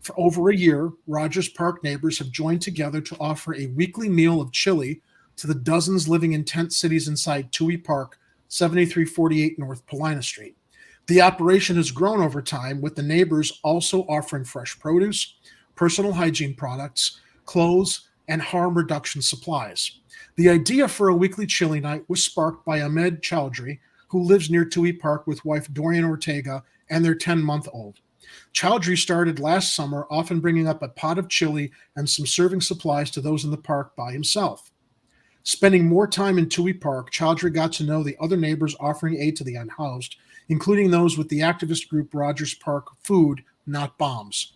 For over a year, Rogers Park neighbors have joined together to offer a weekly meal of chili to the dozens living in tent cities inside Chuy Park, 7348 North Paulina Street. The operation has grown over time, with the neighbors also offering fresh produce, personal hygiene products, clothes, and harm reduction supplies. The idea for a weekly chili night was sparked by Ahmed Chowdhury, who lives near Chuy Park with wife Dorian Ortega and their 10-month-old. Chowdhury started last summer, often bringing up a pot of chili and some serving supplies to those in the park by himself. Spending more time in Chuy Park, Chowdhury got to know the other neighbors offering aid to the unhoused, including those with the activist group Rogers Park Food Not Bombs.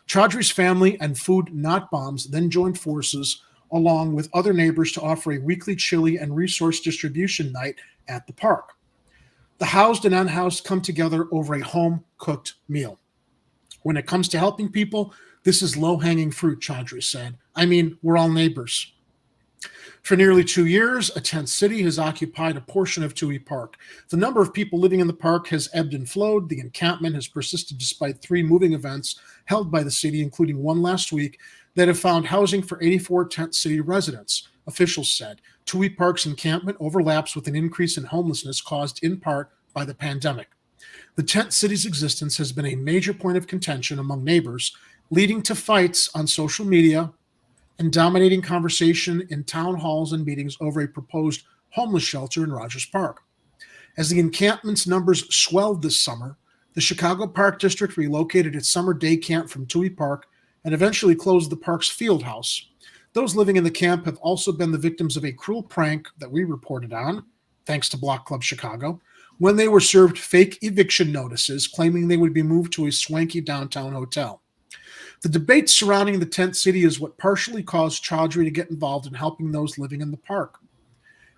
Chowdhury's family and Food Not Bombs then joined forces along with other neighbors to offer a weekly chili and resource distribution night at the park. The housed and unhoused come together over a home-cooked meal. When it comes to helping people, this is low-hanging fruit, Chowdhury said. I mean, we're all neighbors. For nearly 2 years, a tent city has occupied a portion of Chuy Park. The number of people living in the park has ebbed and flowed. The encampment has persisted despite 3 moving events held by the city, including one last week, that have found housing for 84 tent city residents, officials said. Chuy Park's encampment overlaps with an increase in homelessness caused in part by the pandemic. The tent city's existence has been a major point of contention among neighbors, leading to fights on social media and dominating conversation in town halls and meetings over a proposed homeless shelter in Rogers Park. As the encampment's numbers swelled this summer, the Chicago Park District relocated its summer day camp from Chuy Park and eventually closed the park's field house. Those living in the camp have also been the victims of a cruel prank that we reported on, thanks to Block Club Chicago, when they were served fake eviction notices claiming they would be moved to a swanky downtown hotel. The debate surrounding the tent city is what partially caused Chaudhry to get involved in helping those living in the park.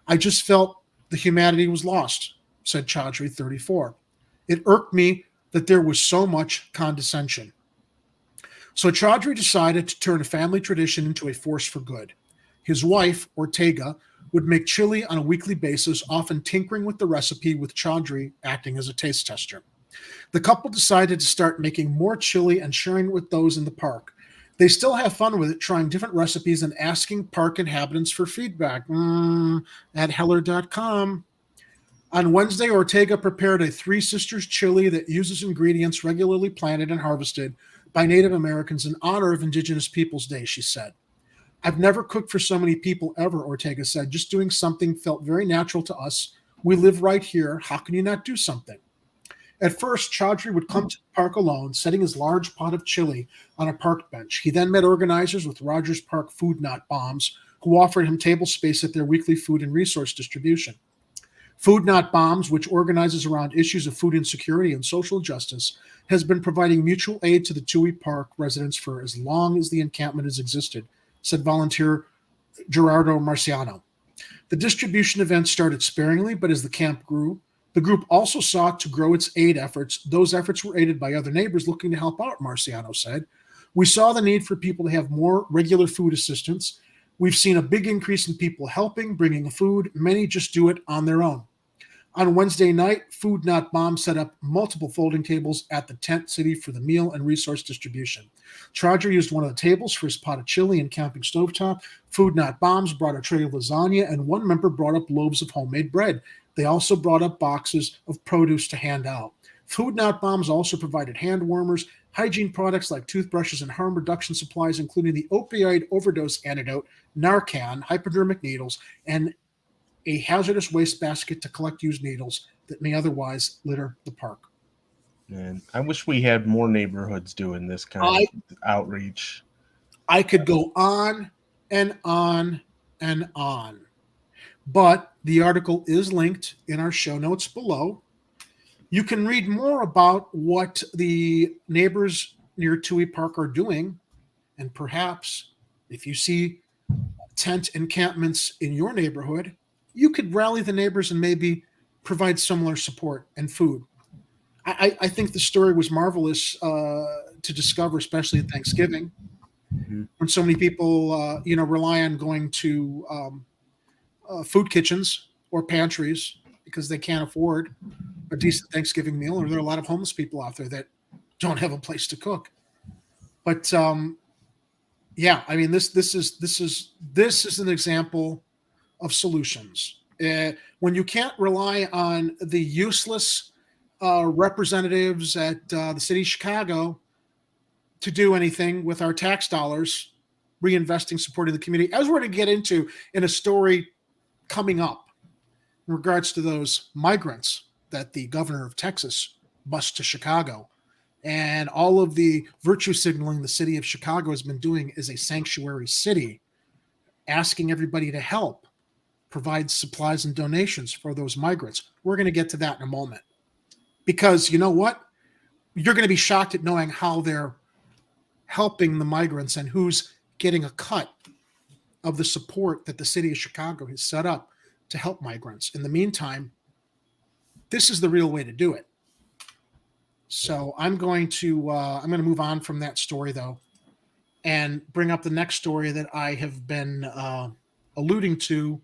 I just felt the humanity was lost, said Chaudhry, 34. It irked me that there was so much condescension. So Chaudhry decided to turn a family tradition into a force for good. His wife, Ortega, would make chili on a weekly basis, often tinkering with the recipe with Chaudhry acting as a taste tester. The couple decided to start making more chili and sharing it with those in the park. They still have fun with it, trying different recipes and asking park inhabitants for feedback at Heller.com. On Wednesday, Ortega prepared a Three Sisters chili that uses ingredients regularly planted and harvested by Native Americans in honor of Indigenous Peoples Day, she said. I've never cooked for so many people ever, Ortega said. Just doing something felt very natural to us. We live right here. How can you not do something? At first, Chaudhry would come to the park alone, setting his large pot of chili on a park bench. He then met organizers with Rogers Park Food Not Bombs, who offered him table space at their weekly food and resource distribution. Food Not Bombs, which organizes around issues of food insecurity and social justice, has been providing mutual aid to the Chuy Park residents for as long as the encampment has existed, said volunteer Gerardo Marciano. The distribution event started sparingly, but as the camp grew, the group also sought to grow its aid efforts. Those efforts were aided by other neighbors looking to help out, Marciano said. We saw the need for people to have more regular food assistance. We've seen a big increase in people helping, bringing food. Many just do it on their own. On Wednesday night, Food Not Bomb set up multiple folding tables at the tent city for the meal and resource distribution. Chaudhry used one of the tables for his pot of chili and camping stovetop. Food Not Bombs brought a tray of lasagna, and one member brought up loaves of homemade bread. They also brought up boxes of produce to hand out. Food Not Bombs also provided hand warmers, hygiene products like toothbrushes, and harm reduction supplies, including the opioid overdose antidote, Narcan, hypodermic needles, and a hazardous waste basket to collect used needles that may otherwise litter the park. Man, I wish we had more neighborhoods doing this kind of outreach. I could go on and on and on, but the article is linked in our show notes below. You can read more about what the neighbors near Chuy Park are doing, and perhaps if you see tent encampments in your neighborhood, you could rally the neighbors and maybe provide similar support and food. I think the story was marvelous to discover, especially at Thanksgiving, when so many people, rely on going to food kitchens or pantries because they can't afford a decent Thanksgiving meal, or there are a lot of homeless people out there that don't have a place to cook. But yeah, I mean, this is an example of solutions. When you can't rely on the useless representatives at the city of Chicago to do anything with our tax dollars, reinvesting, supporting the community, as we're going to get into in a story coming up in regards to those migrants that the governor of Texas bused to Chicago, and all of the virtue signaling the city of Chicago has been doing as a sanctuary city, asking everybody to help provide supplies and donations for those migrants. We're going to get to that in a moment, because you know what? You're going to be shocked at knowing how they're helping the migrants and who's getting a cut of the support that the city of Chicago has set up to help migrants. In the meantime, this is the real way to do it. So I'm going to move on from that story, though, and bring up the next story that I have been alluding to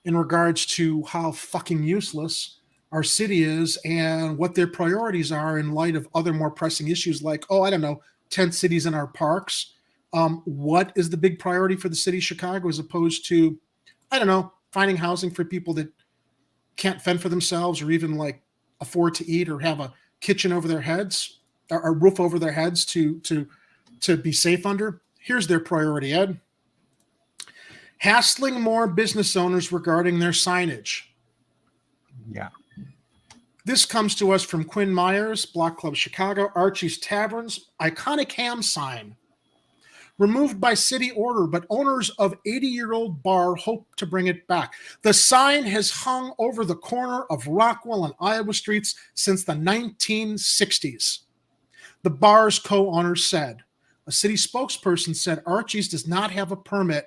in regards to how fucking useless our city is and what their priorities are in light of other more pressing issues like, tent cities in our parks. What is the big priority for the city of Chicago as opposed to, finding housing for people that can't fend for themselves, or even like afford to eat or have a kitchen over their heads, or a roof over their heads to be safe under. Here's their priority, Ed. Hassling more business owners regarding their signage. Yeah. This comes to us from Quinn Myers, Block Club Chicago, Archie's Taverns, iconic ham sign. Removed by city order, but owners of 80-year-old bar hope to bring it back. The sign has hung over the corner of Rockwell and Iowa Streets since the 1960s. The bar's co-owner said. A city spokesperson said Archie's does not have a permit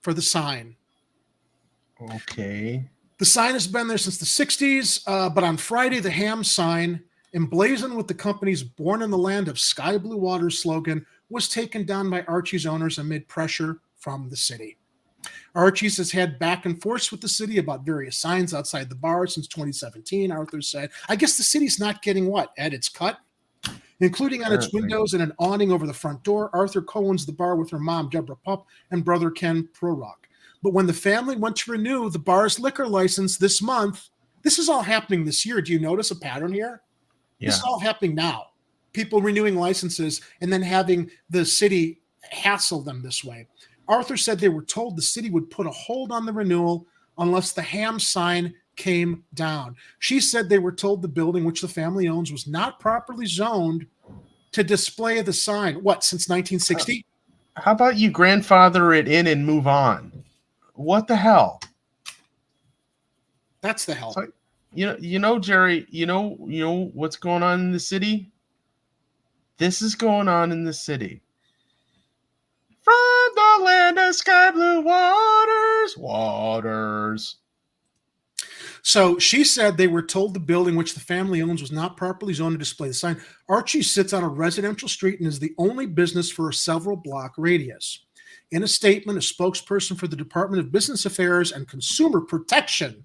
for the sign. Okay. The sign has been there since the 60s, but on Friday, the ham sign, emblazoned with the company's Born in the Land of Sky Blue Waters slogan, was taken down by Archie's owners amid pressure from the city. Archie's has had back and forth with the city about various signs outside the bar since 2017, Arthur said. I guess the city's not getting what, Ed? It's cut? Including on its windows and an awning over the front door. Arthur co-owns the bar with her mom, Deborah Pupp, and brother Ken Prorock. But when the family went to renew the bar's liquor license this month, this is all happening this year. Do you notice a pattern here? Yeah. This is all happening now. People renewing licenses and then having the city hassle them this way. Arthur said they were told the city would put a hold on the renewal unless the ham sign came down. She said they were told the building, which the family owns, was not properly zoned to display the sign. What, since 1960? How about you grandfather it in and move on? What the hell? That's the hell. So, you know, Jerry, you know what's going on in the city? This is going on in the city. From the land of sky blue waters. So she said they were told the building which the family owns was not properly zoned to display the sign. Archie sits on a residential street and is the only business for a several block radius. In a statement, a spokesperson for the Department of Business Affairs and Consumer Protection,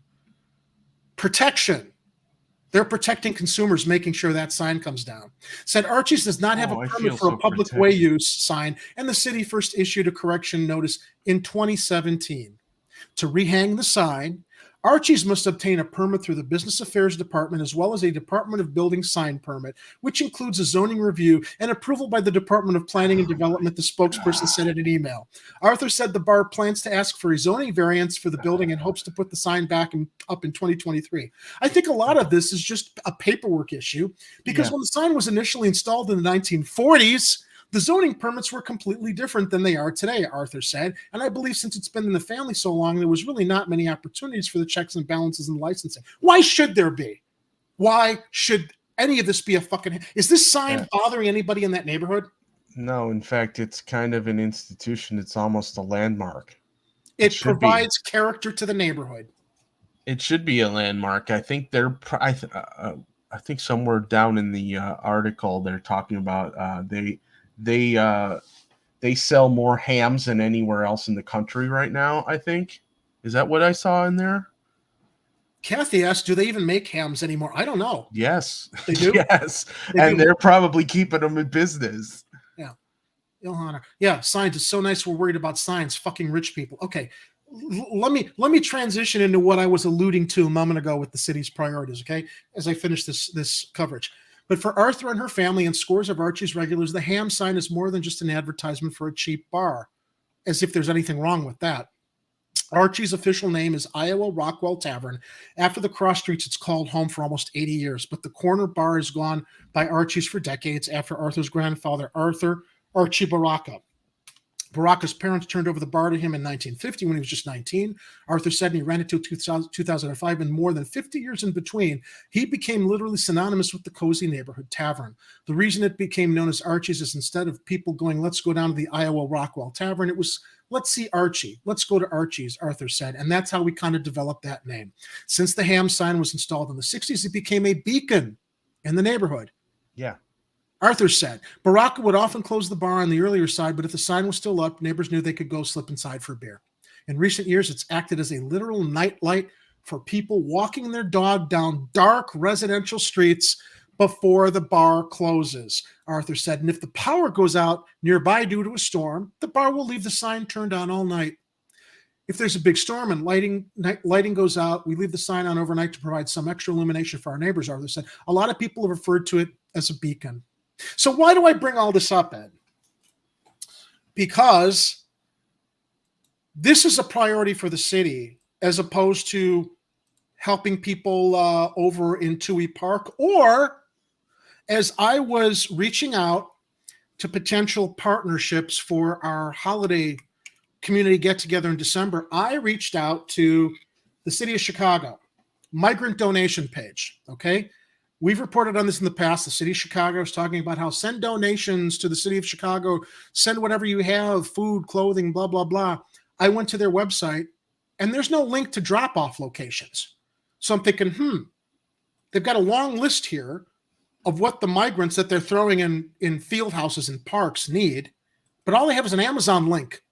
they're protecting consumers, making sure that sign comes down, said Archie's does not have a permit for a public way use sign, and the city first issued a correction notice in 2017. To rehang the sign, Archie's must obtain a permit through the Business Affairs Department as well as a Department of Building sign permit, which includes a zoning review and approval by the Department of Planning and Development, the spokesperson said in an email. Arthur said the bar plans to ask for a zoning variance for the building and hopes to put the sign back up in 2023. I think a lot of this is just a paperwork issue because when the sign was initially installed in the 1940s, the zoning permits were completely different than they are today, Arthur said. And I believe since it's been in the family so long, there was really not many opportunities for the checks and balances and licensing. Why should there be? Why should any of this be a fucking... Is this sign bothering anybody in that neighborhood? No, in fact, it's kind of an institution. It's almost a landmark. It provides character to the neighborhood. It should be a landmark. I think I think somewhere down in the article they're talking about they sell more hams than anywhere else in the country right now, I think. Is that what I saw in there? Kathy asked, do they even make hams anymore? I don't know. Yes. They do? Yes. They're probably keeping them in business. Yeah. Ilhana. Yeah, signs. It's so nice we're worried about signs. Fucking rich people. Okay. Let me transition into what I was alluding to a moment ago with the city's priorities, okay, as I finish this coverage. But for Arthur and her family and scores of Archie's regulars, the ham sign is more than just an advertisement for a cheap bar, as if there's anything wrong with that. Archie's official name is Iowa Rockwell Tavern. After the cross streets, it's called home for almost 80 years, but the corner bar has gone by Archie's for decades after Arthur's grandfather, Archie Baraka. Baraka's parents turned over the bar to him in 1950 when he was just 19. Arthur said, and he ran it till 2005, and more than 50 years in between, he became literally synonymous with the cozy neighborhood tavern. The reason it became known as Archie's is instead of people going, let's go down to the Iowa Rockwell Tavern, it was, let's see Archie. Let's go to Archie's, Arthur said. And that's how we kind of developed that name. Since the ham sign was installed in the 60s, it became a beacon in the neighborhood. Yeah. Arthur said, Baraka would often close the bar on the earlier side, but if the sign was still up, neighbors knew they could go slip inside for a beer. In recent years, it's acted as a literal nightlight for people walking their dog down dark residential streets before the bar closes, Arthur said. And if the power goes out nearby due to a storm, the bar will leave the sign turned on all night. if there's a big storm and lighting goes out, we leave the sign on overnight to provide some extra illumination for our neighbors. A lot of people have referred to it as a beacon. So why do I bring all this up, Ed? Because this is a priority for the city as opposed to helping people over in Chuy Park, or as I was reaching out to potential partnerships for our holiday community get-together in December, I reached out to the City of Chicago migrant donation page, okay? We've reported on this in the past. The City of Chicago is talking about how send donations to the City of Chicago, send whatever you have, food, clothing, blah, blah, blah. I went to their website, and there's no link to drop-off locations. So I'm thinking, they've got a long list here of what the migrants that they're throwing in field houses and parks need, but all they have is an Amazon link.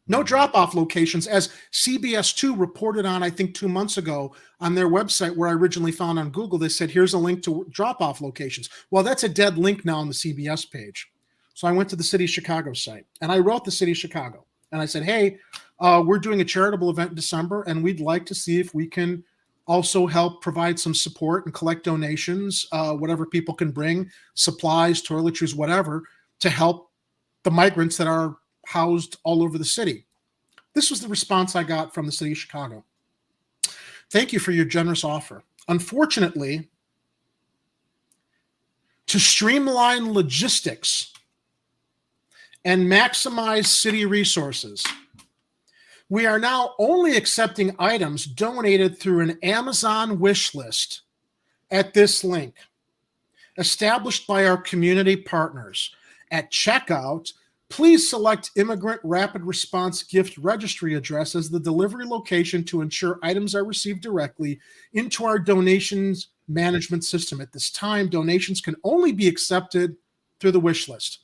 No drop-off locations, as CBS2 reported on, I think, 2 months ago on their website, where I originally found on Google. They said, here's a link to drop-off locations. Well, that's a dead link now on the CBS page. So I went to the City of Chicago site, and I wrote the City of Chicago. And I said, hey, we're doing a charitable event in December, and we'd like to see if we can also help provide some support and collect donations, whatever people can bring, supplies, toiletries, whatever, to help the migrants that are housed all over the city. This was the response I got from the City of Chicago. Thank you for your generous offer. Unfortunately, to streamline logistics and maximize city resources, we are now only accepting items donated through an Amazon wish list at this link, established by our community partners. At checkout, please select Immigrant Rapid Response Gift Registry address as the delivery location to ensure items are received directly into our donations management system. At this time, donations can only be accepted through the wish list.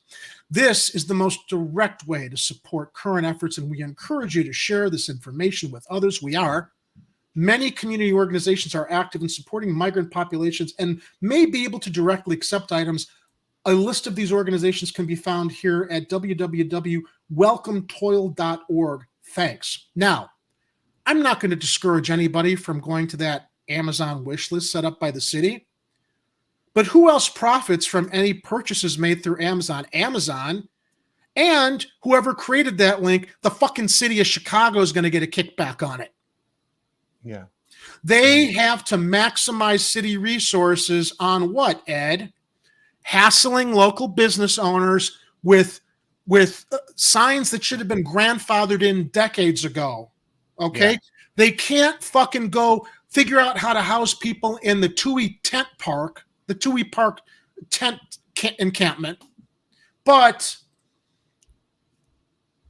This is the most direct way to support current efforts, and we encourage you to share this information with others. Many community organizations are active in supporting migrant populations and may be able to directly accept items. A list of these organizations can be found here at www.welcometoil.org. Thanks. Now, I'm not going to discourage anybody from going to that Amazon wish list set up by the city. But who else profits from any purchases made through Amazon? Amazon, and whoever created that link, the fucking City of Chicago is going to get a kickback on it. Yeah. They have to maximize city resources on what, Ed? Hassling local business owners with signs that should have been grandfathered in decades ago. Okay? Yeah. They can't fucking go figure out how to house people in the Chuy tent park, the Chuy Park tent encampment. But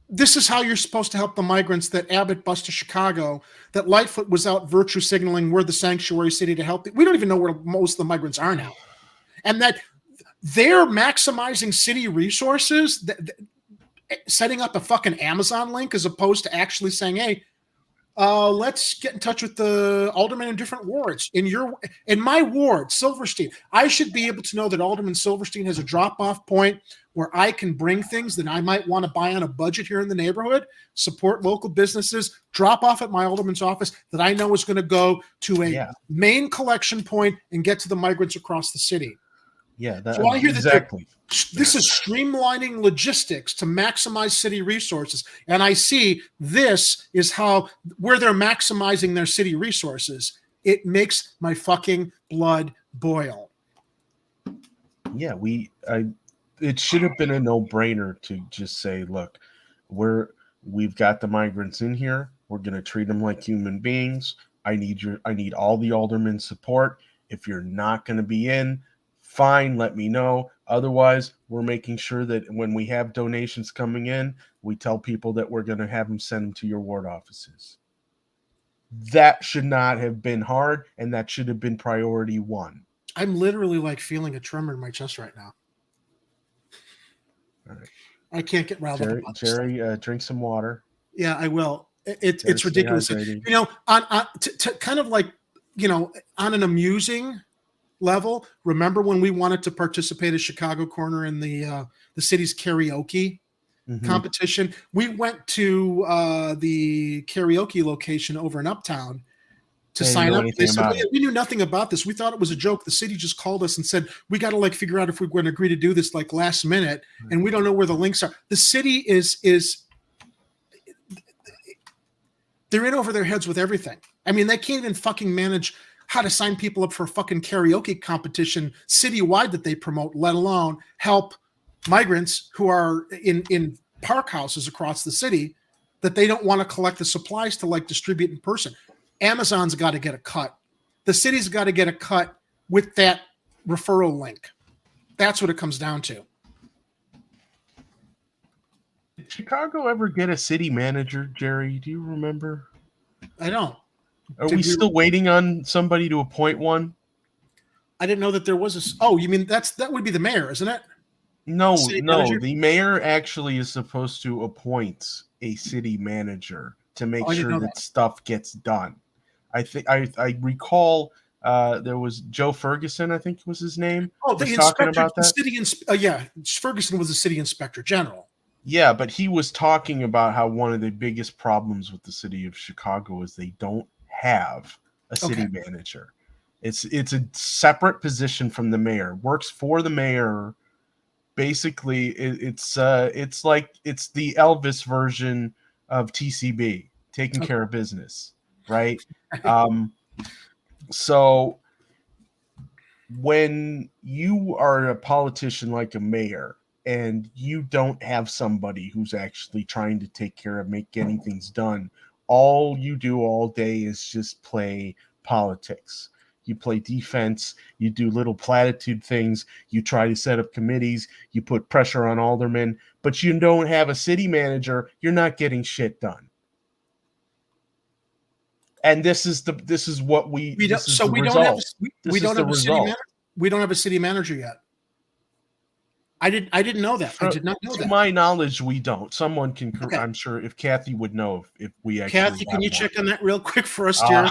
this is how you're supposed to help the migrants that Abbott bus to Chicago, that Lightfoot was out virtue signaling we're the sanctuary city to help. We don't even know where most of the migrants are now. And that they're maximizing city resources, setting up a fucking Amazon link as opposed to actually saying, hey, let's get in touch with the alderman in different wards. In my ward, Silverstein, I should be able to know that Alderman Silverstein has a drop-off point where I can bring things that I might want to buy on a budget here in the neighborhood, support local businesses, drop off at my alderman's office that I know is going to go to a main collection point and get to the migrants across the city. Yeah, so I hear exactly. This is streamlining logistics to maximize city resources. And I see this is where they're maximizing their city resources. It makes my fucking blood boil. Yeah, it should have been a no-brainer to just say, look, we've got the migrants in here. We're going to treat them like human beings. I need all the aldermen's support. If you're not going to be in, fine, let me know. Otherwise, we're making sure that when we have donations coming in, we tell people that we're going to have them send them to your ward offices. That should not have been hard, and that should have been priority one. I'm literally like feeling a tremor in my chest right now. All right. I can't get riled up. Jerry, drink some water. Yeah, I will. It's ridiculous. You know, to kind of like, you know, on an amusing level, remember when we wanted to participate as Chicago Corner in the city's karaoke competition. We went to the karaoke location over in Uptown to sign up. They said, we knew nothing about this. We thought it was a joke. The city just called us and said, we got to like figure out if we're going to agree to do this like last minute. And we don't know where the links are. The city is they're in over their heads with everything. I mean, they can't even fucking manage how to sign people up for a fucking karaoke competition citywide that they promote, let alone help migrants who are in park houses across the city that they don't want to collect the supplies to like distribute in person. Amazon's got to get a cut. The city's got to get a cut with that referral link. That's what it comes down to. Did Chicago ever get a city manager, Jerry? Do you remember? I don't. Are we still waiting on somebody to appoint one? I didn't know that there was a. Oh, you mean that would be the mayor, isn't it? No, City no. manager? The mayor actually is supposed to appoint a city manager to make Oh, I didn't sure know that that. stuff gets done. I think I recall there was Joe Ferguson, I think was his name. Oh, the was talking inspector, about the that. city. Yeah, Ferguson was the city inspector general. Yeah, but he was talking about how one of the biggest problems with the city of Chicago is they don't have a city manager. It's a separate position from the mayor. Works for the mayor. Basically, it's like it's the Elvis version of TCB, taking care of business, right? So when you are a politician like a mayor and you don't have somebody who's actually trying to take care of getting things done, all you do all day is just play politics. You play defense, you do little platitude things, you try to set up committees, you put pressure on aldermen, but you don't have a city manager, you're not getting shit done. And this is what we don't. So we don't have a city manager. We don't have a city manager yet. I didn't know that. I did not know that. To my knowledge, we don't. Someone can. Okay. I'm sure if Kathy would know if we actually. Kathy, can you check on that real quick for us, dear?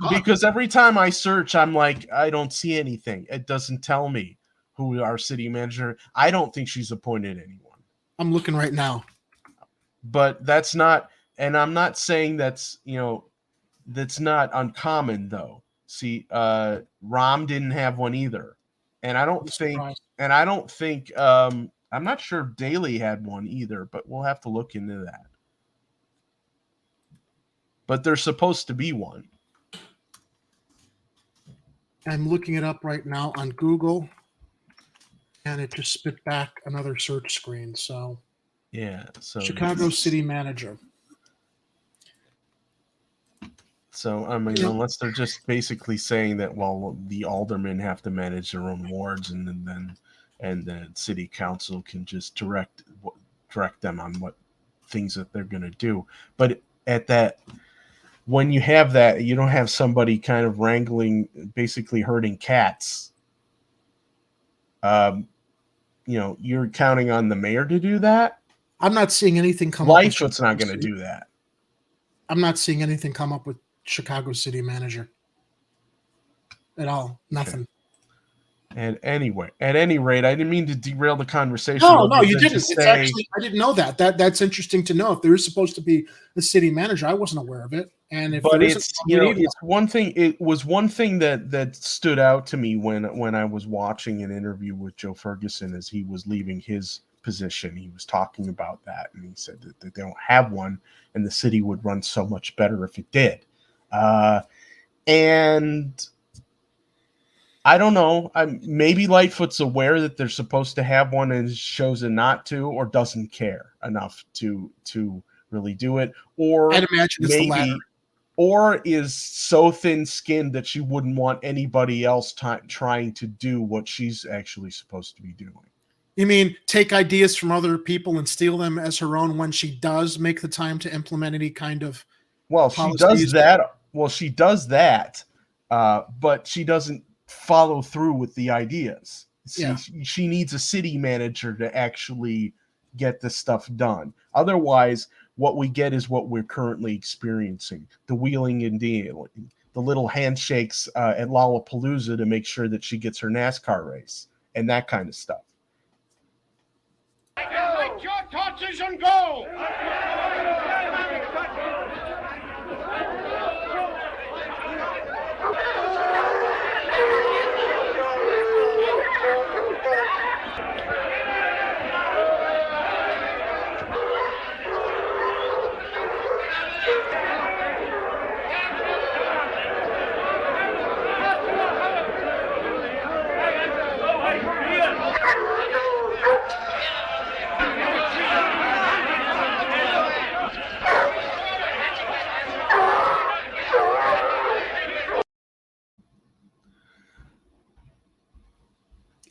Because every time I search, I'm like, I don't see anything. It doesn't tell me who our city manager. I don't think she's appointed anyone. I'm looking right now. But that's not, and I'm not saying that's that's not uncommon though. See, Rom didn't have one either, and I don't think. I'm not sure if Daley had one either, but we'll have to look into that. But there's supposed to be one. I'm looking it up right now on Google, and it just spit back another search screen. So, yeah. So Chicago city manager. So, I mean, unless they're just basically saying that, well, the aldermen have to manage their own wards, and the city council can just direct them on what things that they're going to do. But at that, when you have that, you don't have somebody kind of wrangling, basically herding cats. You're counting on the mayor to do that. I'm not seeing anything come up. Lightfoot's not going to do that. I'm not seeing anything come up with Chicago city manager at all. Nothing. And anyway, at any rate, I didn't mean to derail the conversation. No, you didn't. It's actually, I didn't know that. That's interesting to know. If there is supposed to be a city manager, I wasn't aware of it. And if it's one thing. It was one thing that stood out to me when I was watching an interview with Joe Ferguson as he was leaving his position. He was talking about that, and he said that they don't have one, and the city would run so much better if it did. And I don't know. Maybe Lightfoot's aware that they're supposed to have one and has chosen not to, or doesn't care enough to really do it. Or I'd imagine it's the latter. Or is so thin-skinned that she wouldn't want anybody else trying to do what she's actually supposed to be doing. You mean take ideas from other people and steal them as her own when she does make the time to implement any kind of she does that. Well, she does that, but she doesn't follow through with the ideas. She needs a city manager to actually get this stuff done. Otherwise, what we get is what we're currently experiencing: the wheeling and dealing, the little handshakes at Lollapalooza to make sure that she gets her NASCAR race, and that kind of stuff. torches and go!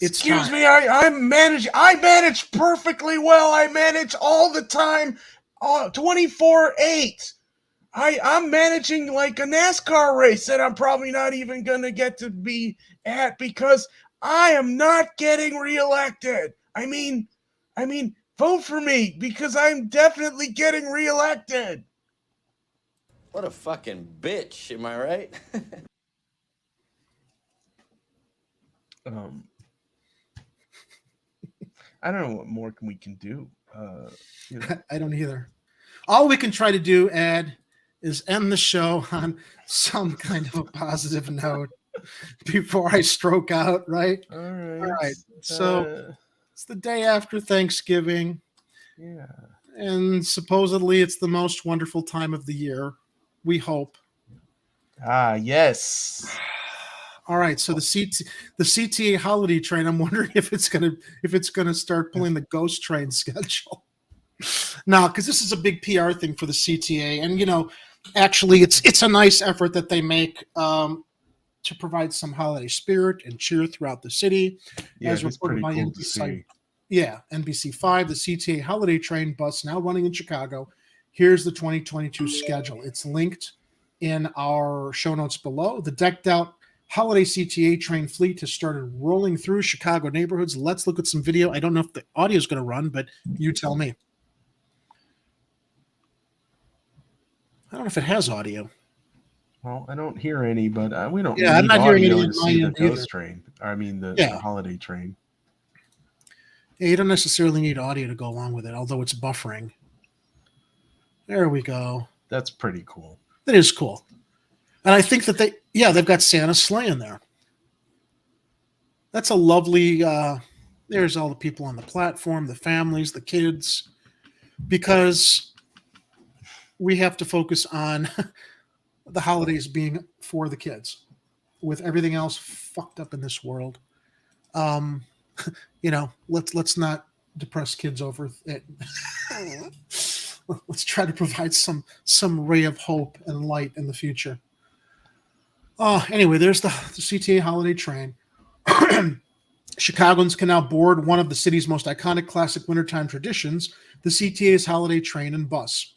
Excuse me, I manage perfectly well. I manage all the time, 24/8. I'm managing like a NASCAR race that I'm probably not even going to get to be at because I am not getting reelected. I mean, vote for me because I'm definitely getting reelected. What a fucking bitch, am I right? I don't know what more we can do. I don't either. All we can try to do, Ed, is end the show on some kind of a positive note before I stroke out, right? All right. All right. So it's the day after Thanksgiving. Yeah. And supposedly it's the most wonderful time of the year. We hope. Ah, yes. All right, so the CTA holiday train. I'm wondering if it's gonna start pulling the ghost train schedule. No, because this is a big PR thing for the CTA, and actually, it's a nice effort that they make to provide some holiday spirit and cheer throughout the city. Yeah, as it's reported pretty by cool to see. Yeah, NBC5, the CTA holiday train bus now running in Chicago. Here's the 2022 schedule. It's linked in our show notes below. The decked out holiday CTA train fleet has started rolling through Chicago neighborhoods. Let's look at some video. I don't know if the audio is going to run, but you tell me. I don't know if it has audio. Well, I don't hear any, but we don't. Yeah, I'm need not hearing audio any to on my see the end either. ghost train. I mean the holiday train. Yeah, you don't necessarily need audio to go along with it, although it's buffering. There we go. That's pretty cool. That is cool. And I think that they've got Santa sleigh in there. That's a lovely, there's all the people on the platform, the families, the kids, because we have to focus on the holidays being for the kids with everything else fucked up in this world. Let's not depress kids over it. Let's try to provide some ray of hope and light in the future. Anyway, there's the CTA holiday train. Chicagoans can now board one of the city's most iconic classic wintertime traditions, the CTA's holiday train and bus.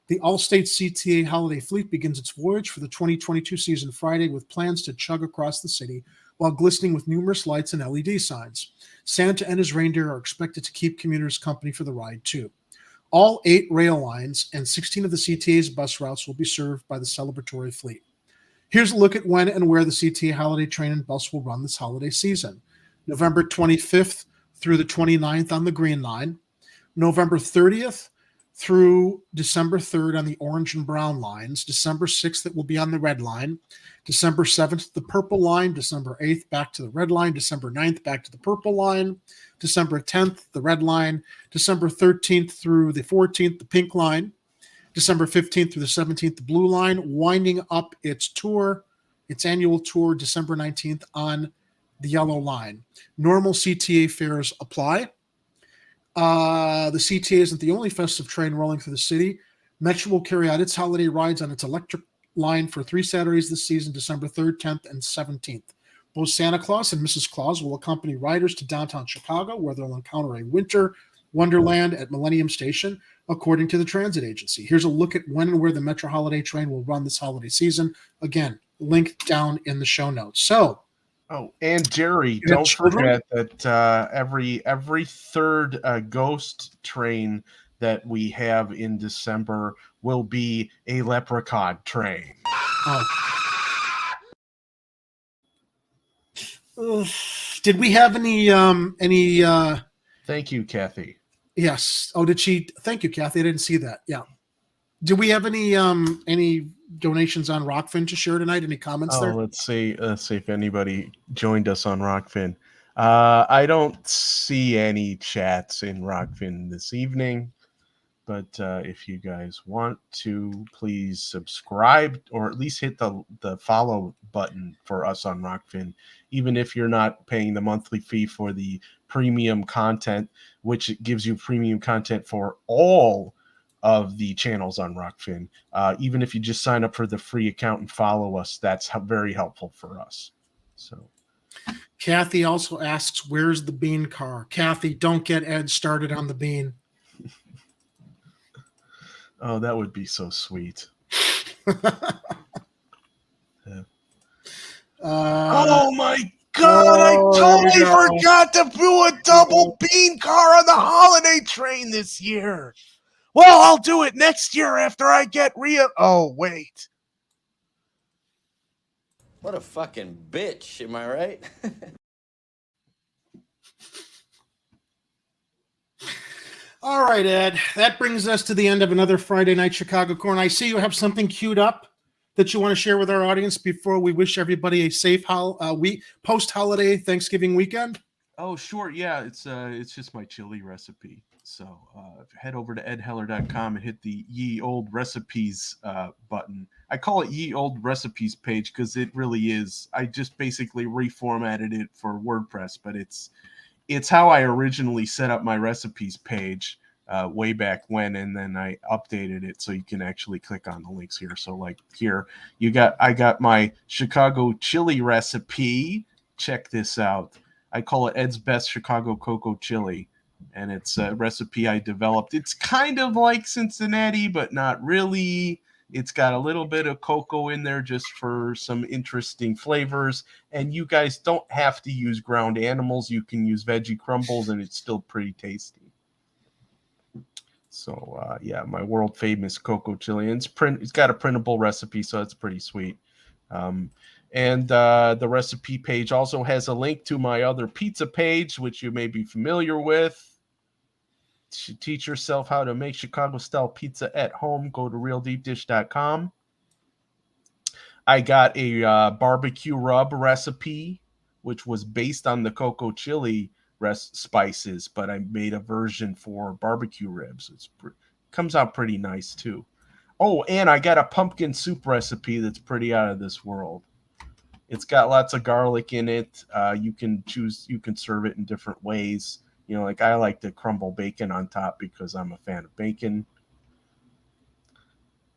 The all-state CTA holiday fleet begins its voyage for the 2022 season Friday with plans to chug across the city while glistening with numerous lights and LED signs. Santa and his reindeer are expected to keep commuters company for the ride, too. All 8 rail lines and 16 of the CTA's bus routes will be served by the celebratory fleet. Here's a look at when and where the CTA holiday train and bus will run this holiday season. November 25th through the 29th on the Green Line. November 30th through December 3rd on the Orange and Brown lines. December 6th, it will be on the Red Line. December 7th, the Purple Line. December 8th, back to the Red Line. December 9th, back to the Purple Line. December 10th, the Red Line. December 13th through the 14th, the Pink Line. December 15th through the 17th, the Blue Line, winding up its annual tour, December 19th on the Yellow Line. Normal CTA fares apply. The CTA isn't the only festive train rolling through the city. Metro will carry out its holiday rides on its electric line for 3 Saturdays this season, December 3rd, 10th, and 17th. Both Santa Claus and Mrs. Claus will accompany riders to downtown Chicago, where they'll encounter a winter wonderland at Millennium Station, according to the transit agency. Here's a look at when and where the Metro holiday train will run this holiday season. Again, linked down in the show notes. So, and Jerry, don't forget that every third ghost train that we have in December will be a leprechaun train. Did we have any? Thank you, Kathy. Yes. Oh, did she? Thank you, Kathy. I didn't see that. Yeah. Do we have any donations on Rockfin to share tonight? Any comments there? Let's see if anybody joined us on Rockfin. I don't see any chats in Rockfin this evening, but if you guys want to, please subscribe or at least hit the follow button for us on Rockfin, even if you're not paying the monthly fee for the premium content, which gives you premium content for all of the channels on Rockfin. Even if you just sign up for the free account and follow us, that's very helpful for us. So Kathy also asks, where's the bean car? Kathy, don't get Ed started on the bean. Oh, that would be so sweet. Oh my God, I totally forgot to do a double bean car on the holiday train this year. Well, I'll do it next year after I get Oh, wait. What a fucking bitch, am I right? All right, Ed. That brings us to the end of another Friday Night Chicago Corner. I see you have something queued up that you want to share with our audience before we wish everybody a safe post-holiday Thanksgiving weekend. Oh, sure. Yeah, it's just my chili recipe. So head over to edheller.com and hit the Ye Old Recipes button. I call it Ye Old Recipes page because it really is. I just basically reformatted it for WordPress, but it's how I originally set up my recipes page way back when, and then I updated it so you can actually click on the links here. So like here, I got my Chicago chili recipe. Check this out. I call it Ed's Best Chicago Cocoa Chili, and it's a recipe I developed. It's kind of like Cincinnati, but not really. It's got a little bit of cocoa in there just for some interesting flavors. And you guys don't have to use ground animals. You can use veggie crumbles, and it's still pretty tasty. So, yeah, my world famous cocoa chili. And it's got a printable recipe, so it's pretty sweet. And the recipe page also has a link to my other pizza page, which you may be familiar with. To teach yourself how to make Chicago-style pizza at home, go to realdeepdish.com. I got a barbecue rub recipe, which was based on the cocoa chili spices, but I made a version for barbecue ribs. Comes out pretty nice, too. Oh, and I got a pumpkin soup recipe that's pretty out of this world. It's got lots of garlic in it. You can serve it in different ways. You know, like I like to crumble bacon on top because I'm a fan of bacon.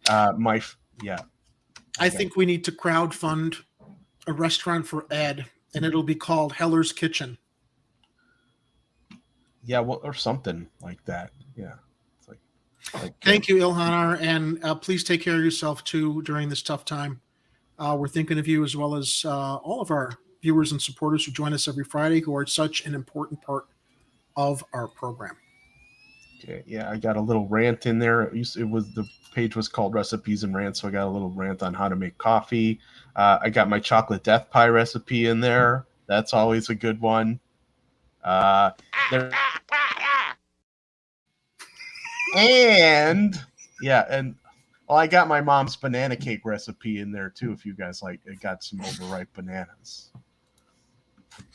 I think we need to crowdfund a restaurant for Ed, and it'll be called Heller's Kitchen. Yeah, well, or something like that. Yeah. It's like Thank you, Ilhanar, and please take care of yourself too during this tough time. We're thinking of you as well as all of our viewers and supporters who join us every Friday, who are such an important part of our program. Okay, yeah, I got a little rant in there. The page was called Recipes and Rants, so I got a little rant on how to make coffee. I got my chocolate death pie recipe in there. That's always a good one. I got my mom's banana cake recipe in there too. If you guys like, it got some overripe bananas.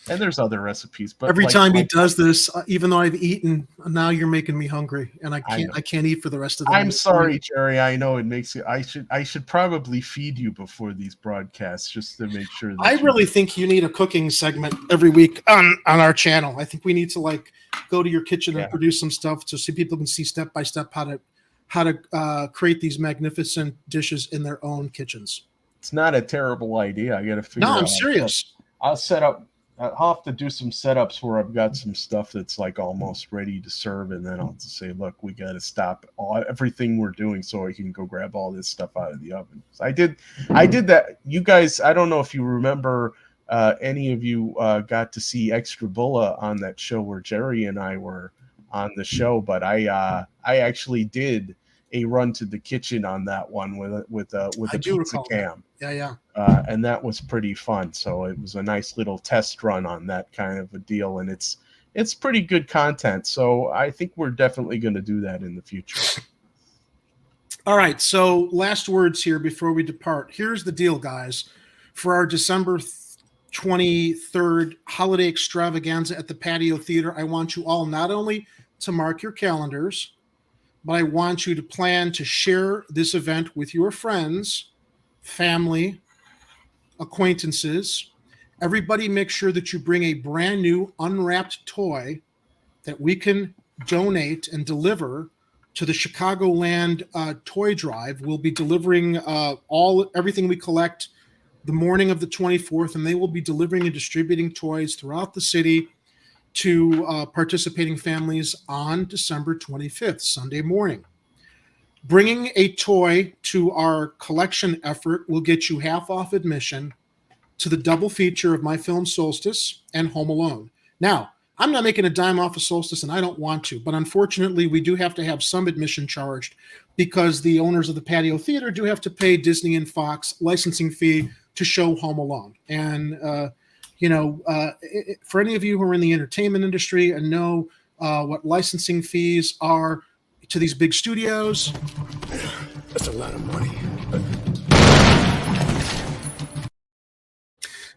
And there's other recipes, but every time he does this, even though I've eaten, now you're making me hungry, and I can't eat for the rest of the day. I'm sorry, Jerry. I know it makes you. I should probably feed you before these broadcasts just to make sure. I really think you need a cooking segment every week on our channel. I think we need to go to your kitchen and produce some stuff so people can see step by step how to create these magnificent dishes in their own kitchens. It's not a terrible idea. I got to figure out. No, I'm serious. I'll set up. I'll have to do some setups where I've got some stuff that's like almost ready to serve, and then I'll just say, look, we got to stop everything we're doing so I can go grab all this stuff out of the oven. So I did that. You guys, I don't know if you remember, any of you got to see Extra Bulla on that show where Jerry and I were on the show, but I actually did a run to the kitchen on that one with a pizza cam. Yeah. And that was pretty fun. So it was a nice little test run on that kind of a deal. And it's pretty good content. So I think we're definitely going to do that in the future. All right. So last words here before we depart. Here's the deal, guys. For our December 23rd holiday extravaganza at the Patio Theater, I want you all not only to mark your calendars, but I want you to plan to share this event with your friends, family, acquaintances. Everybody make sure that you bring a brand new unwrapped toy that we can donate and deliver to the Chicagoland toy drive. We'll be delivering everything we collect the morning of the 24th, and they will be delivering and distributing toys throughout the city to participating families on December 25th, Sunday morning. Bringing a toy to our collection effort will get you half off admission to the double feature of my film Solstice and Home Alone. Now, I'm not making a dime off of Solstice, and I don't want to, but unfortunately, we do have to have some admission charged because the owners of the Patio Theater do have to pay Disney and Fox licensing fee to show Home Alone. And, for any of you who are in the entertainment industry and know what licensing fees are to these big studios, that's a lot of money.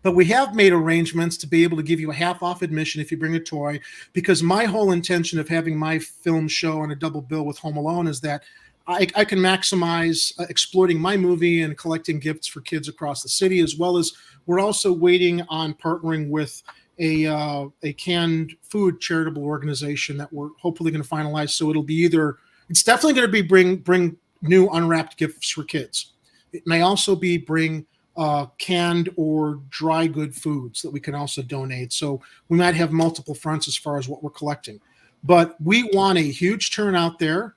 But we have made arrangements to be able to give you a half off admission if you bring a toy, because my whole intention of having my film show on a double bill with Home Alone is that I can maximize exploiting my movie and collecting gifts for kids across the city, as well as we're also waiting on partnering with a canned food charitable organization that we're hopefully going to finalize. So it'll be it's definitely going to be bring new unwrapped gifts for kids. It may also be bring canned or dry good foods that we can also donate. So we might have multiple fronts as far as what we're collecting. But we want a huge turnout there.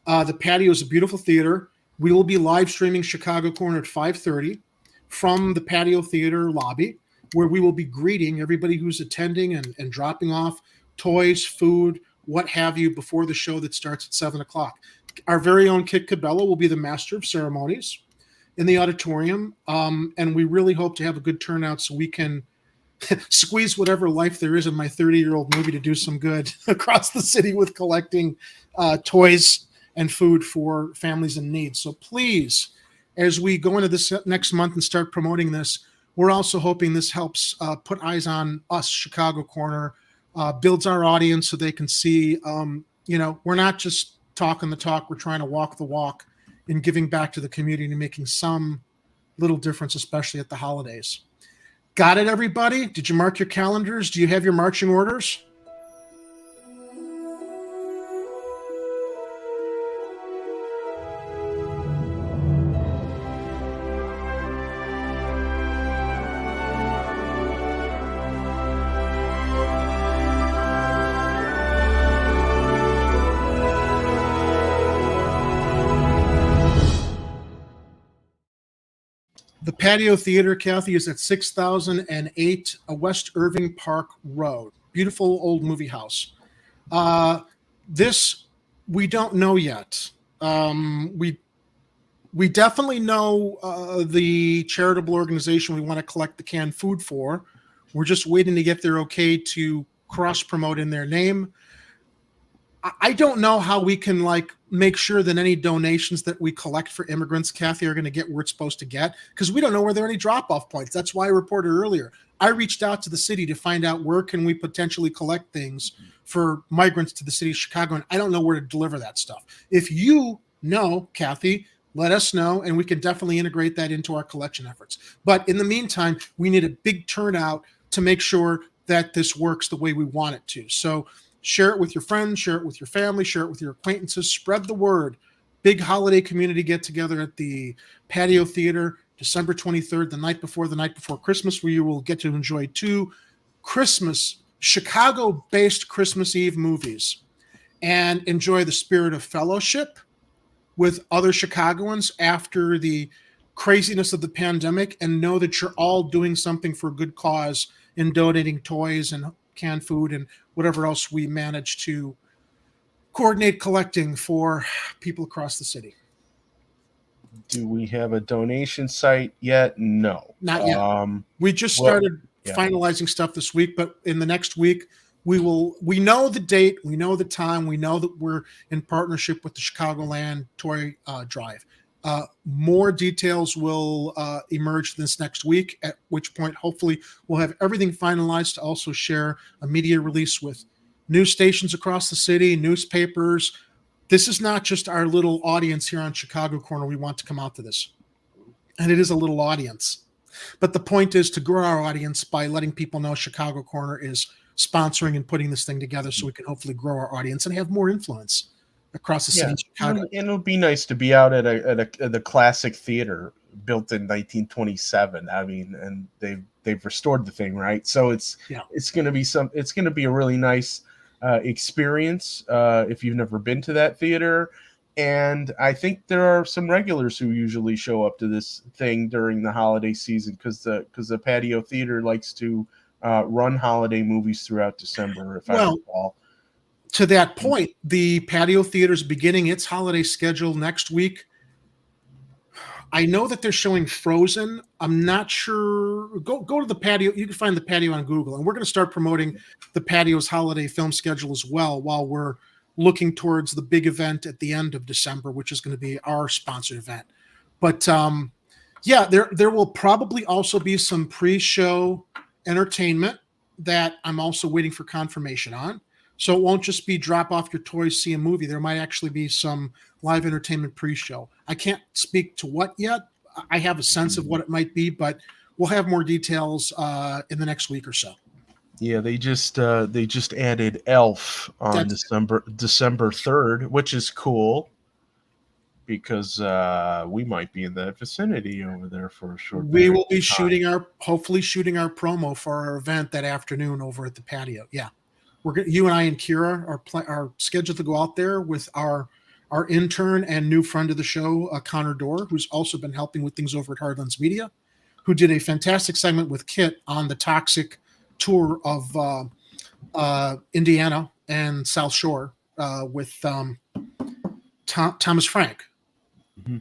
The Patio is a beautiful theater. We will be live streaming Chicago Corner at 5:30 from the Patio Theater lobby, where we will be greeting everybody who's attending and dropping off toys, food, what have you, before the show that starts at 7 o'clock. Our very own Kit Cabello will be the master of ceremonies in the auditorium, and we really hope to have a good turnout so we can squeeze whatever life there is in my 30-year-old movie to do some good across the city with collecting toys and food for families in need. So please, as we go into this next month and start promoting this, we're also hoping this helps put eyes on us, Chicago Corner, builds our audience so they can see, we're not just talking the talk, we're trying to walk the walk in giving back to the community and making some little difference, especially at the holidays. Got it, everybody? Did you mark your calendars? Do you have your marching orders? The Patio Theater, Kathy, is at 6008 West Irving Park Road. Beautiful old movie house. This, we don't know yet. We definitely know the charitable organization we want to collect the canned food for. We're just waiting to get their okay to cross-promote in their name. I don't know how we can make sure that any donations that we collect for immigrants, Kathy, are going to get where it's supposed to get, because we don't know where there are any drop-off points. That's why I reported earlier. I reached out to the city to find out where can we potentially collect things for migrants to the city of Chicago, and I don't know where to deliver that stuff. If you know, Kathy, let us know, and we can definitely integrate that into our collection efforts. But in the meantime, we need a big turnout to make sure that this works the way we want it to. So share it with your friends, share it with your family, share it with your acquaintances, spread the word. Big holiday community get together at the Patio Theater, December 23rd, the night before Christmas, where you will get to enjoy two Chicago-based Christmas Eve movies and enjoy the spirit of fellowship with other Chicagoans after the craziness of the pandemic, and know that you're all doing something for a good cause in donating toys and canned food and whatever else we manage to coordinate collecting for people across the city. Do we have a donation site yet? No. Not yet. We just started finalizing stuff this week, but in the next week, We know the date, we know the time, we know that we're in partnership with the Chicagoland Toy Drive. More details will emerge this next week, at which point hopefully we'll have everything finalized to also share a media release with news stations across the city, newspapers. This is not just our little audience here on Chicago Corner. We want to come out to this. And it is a little audience. But the point is to grow our audience by letting people know Chicago Corner is sponsoring and putting this thing together so we can hopefully grow our audience and have more influence across the city of Chicago. And it'll be nice to be out at a classic theater built in 1927. I mean, and they've restored the thing, right? So it's going to be a really nice experience if you've never been to that theater. And I think there are some regulars who usually show up to this thing during the holiday season because the patio theater likes to run holiday movies throughout December, if I recall. To that point, the patio theater is beginning its holiday schedule next week. I know that they're showing Frozen. I'm not sure. Go to the patio. You can find the patio on Google, and we're going to start promoting the patio's holiday film schedule as well while we're looking towards the big event at the end of December, which is going to be our sponsored event. But there will probably also be some pre-show entertainment that I'm also waiting for confirmation on. So it won't just be drop off your toys, see a movie. There might actually be some live entertainment pre-show. I can't speak to what yet. I have a sense of what it might be, but we'll have more details in the next week or so. Yeah, they just added Elf on December 3rd, which is cool because we might be in that vicinity over there for a short. We will be hopefully shooting our promo for our event that afternoon over at the patio. Yeah, you and I and Kira are scheduled to go out there with our intern and new friend of the show, Connor Dorr, who's also been helping with things over at Hardlands Media, who did a fantastic segment with Kit on the Toxic tour of Indiana and South Shore with Thomas Frank. Mm-hmm.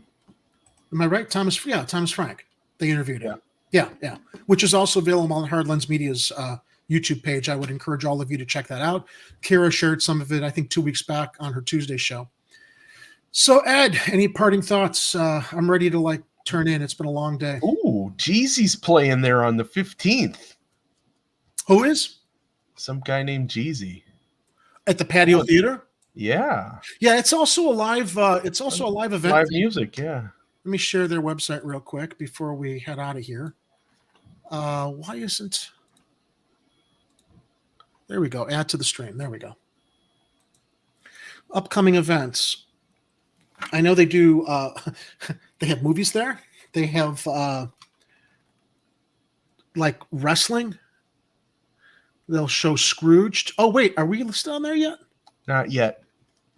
Am I right? Thomas Frank. They interviewed him. Yeah. Which is also available on Hardlands Media's YouTube page. I would encourage all of you to check that out. Kira shared some of it, I think, 2 weeks back on her Tuesday show. So, Ed, any parting thoughts? I'm ready to turn in. It's been a long day. Ooh, Jeezy's playing there on the 15th. Who is? Some guy named Jeezy. At the patio theater? Yeah. Yeah, it's also a live event. Live music, yeah. Let me share their website real quick before we head out of here. Why isn't... There we go. Add to the stream. There we go. Upcoming events. I know they do... they have movies there. They have wrestling. They'll show Scrooged. Oh, wait. Are we still on there yet? Not yet.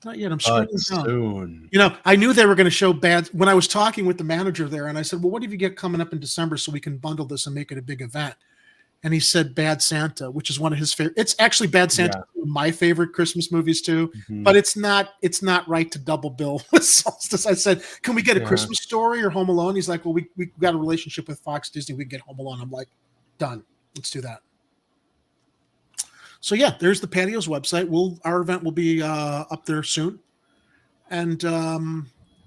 Not yet. I'm scrolling down. Soon. I knew they were going to show Bad... When I was talking with the manager there, and I said, well, what do you get coming up in December so we can bundle this and make it a big event? And he said Bad Santa, which is one of his favorite. It's actually Bad Santa, my favorite Christmas movies too. Mm-hmm. But it's not right to double bill with Solstice. I said, can we get a Christmas Story or Home Alone? He's like, well, we got a relationship with Fox Disney. We can get Home Alone. I'm like, done. Let's do that. So yeah, there's the patio's website. Our event will be up there soon, and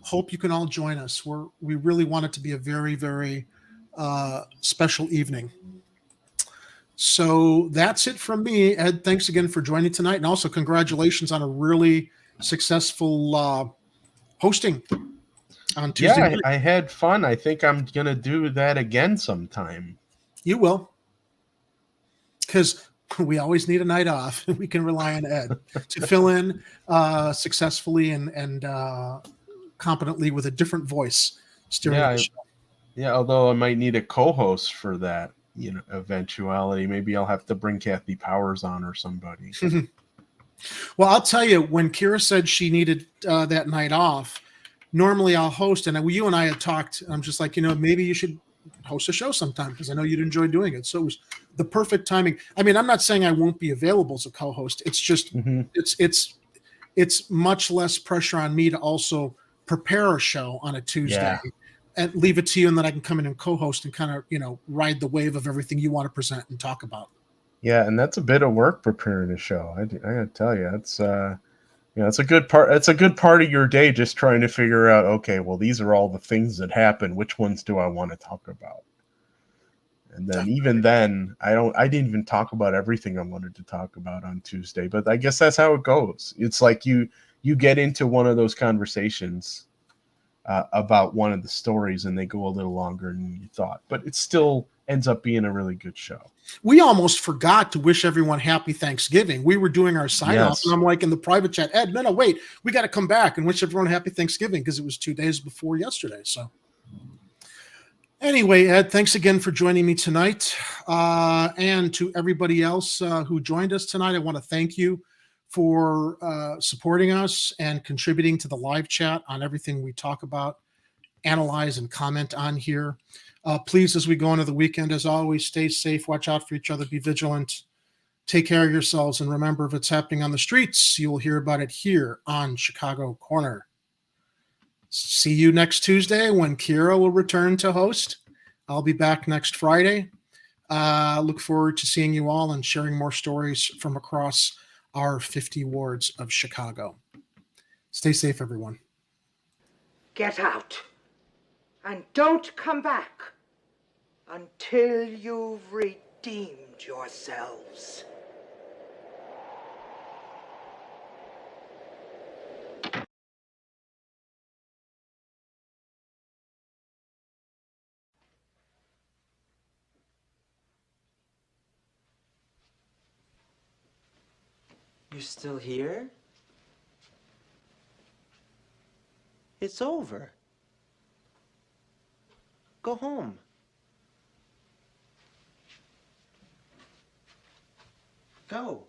hope you can all join us. We really want it to be a very, very special evening. So that's it from me, Ed. Thanks again for joining tonight, and also congratulations on a really successful hosting on Tuesday. Yeah, I had fun. I think I'm gonna do that again sometime. You will, because we always need a night off. We can rely on Ed to fill in successfully and competently with a different voice. The show. Yeah, although I might need a co-host for that, eventuality. Maybe I'll have to bring Kathy Powers on or somebody. Well, I'll tell you, when Kira said she needed that night off, normally I'll host, and you and I had talked. I'm just like, maybe you should host a show sometime because I know you'd enjoy doing it. So it was the perfect timing. I mean, I'm not saying I won't be available as a co-host. It's just it's much less pressure on me to also prepare a show on a Tuesday and leave it to you, and then I can come in and co-host and kind of ride the wave of everything you want to present and talk about. Yeah, and that's a bit of work preparing a show. I gotta tell you, it's it's a good part. It's a good part of your day just trying to figure out. Okay, well, these are all the things that happen. Which ones do I want to talk about? And then even then, I didn't even talk about everything I wanted to talk about on Tuesday. But I guess that's how it goes. It's like you get into one of those conversations about one of the stories, and they go a little longer than you thought. But it still ends up being a really good show. We almost forgot to wish everyone happy Thanksgiving. We were doing our sign off, Yes. and I'm like in the private chat, Ed, no, wait, we got to come back and wish everyone happy Thanksgiving because it was 2 days before yesterday. So anyway, Ed, thanks again for joining me tonight. And to everybody else who joined us tonight, I want to thank you for supporting us and contributing to the live chat on everything we talk about, analyze, and comment on here. Please, as we go into the weekend, as always, stay safe, watch out for each other, be vigilant, take care of yourselves, and remember, if it's happening on the streets, you will hear about it here on Chicago Corner. See you next Tuesday when Kira will return to host. I'll be back next Friday. Look forward to seeing you all and sharing more stories from across our 50 wards of Chicago. Stay safe, everyone. Get out. And don't come back until you've redeemed yourselves. You're still here? It's over. Go home. Go.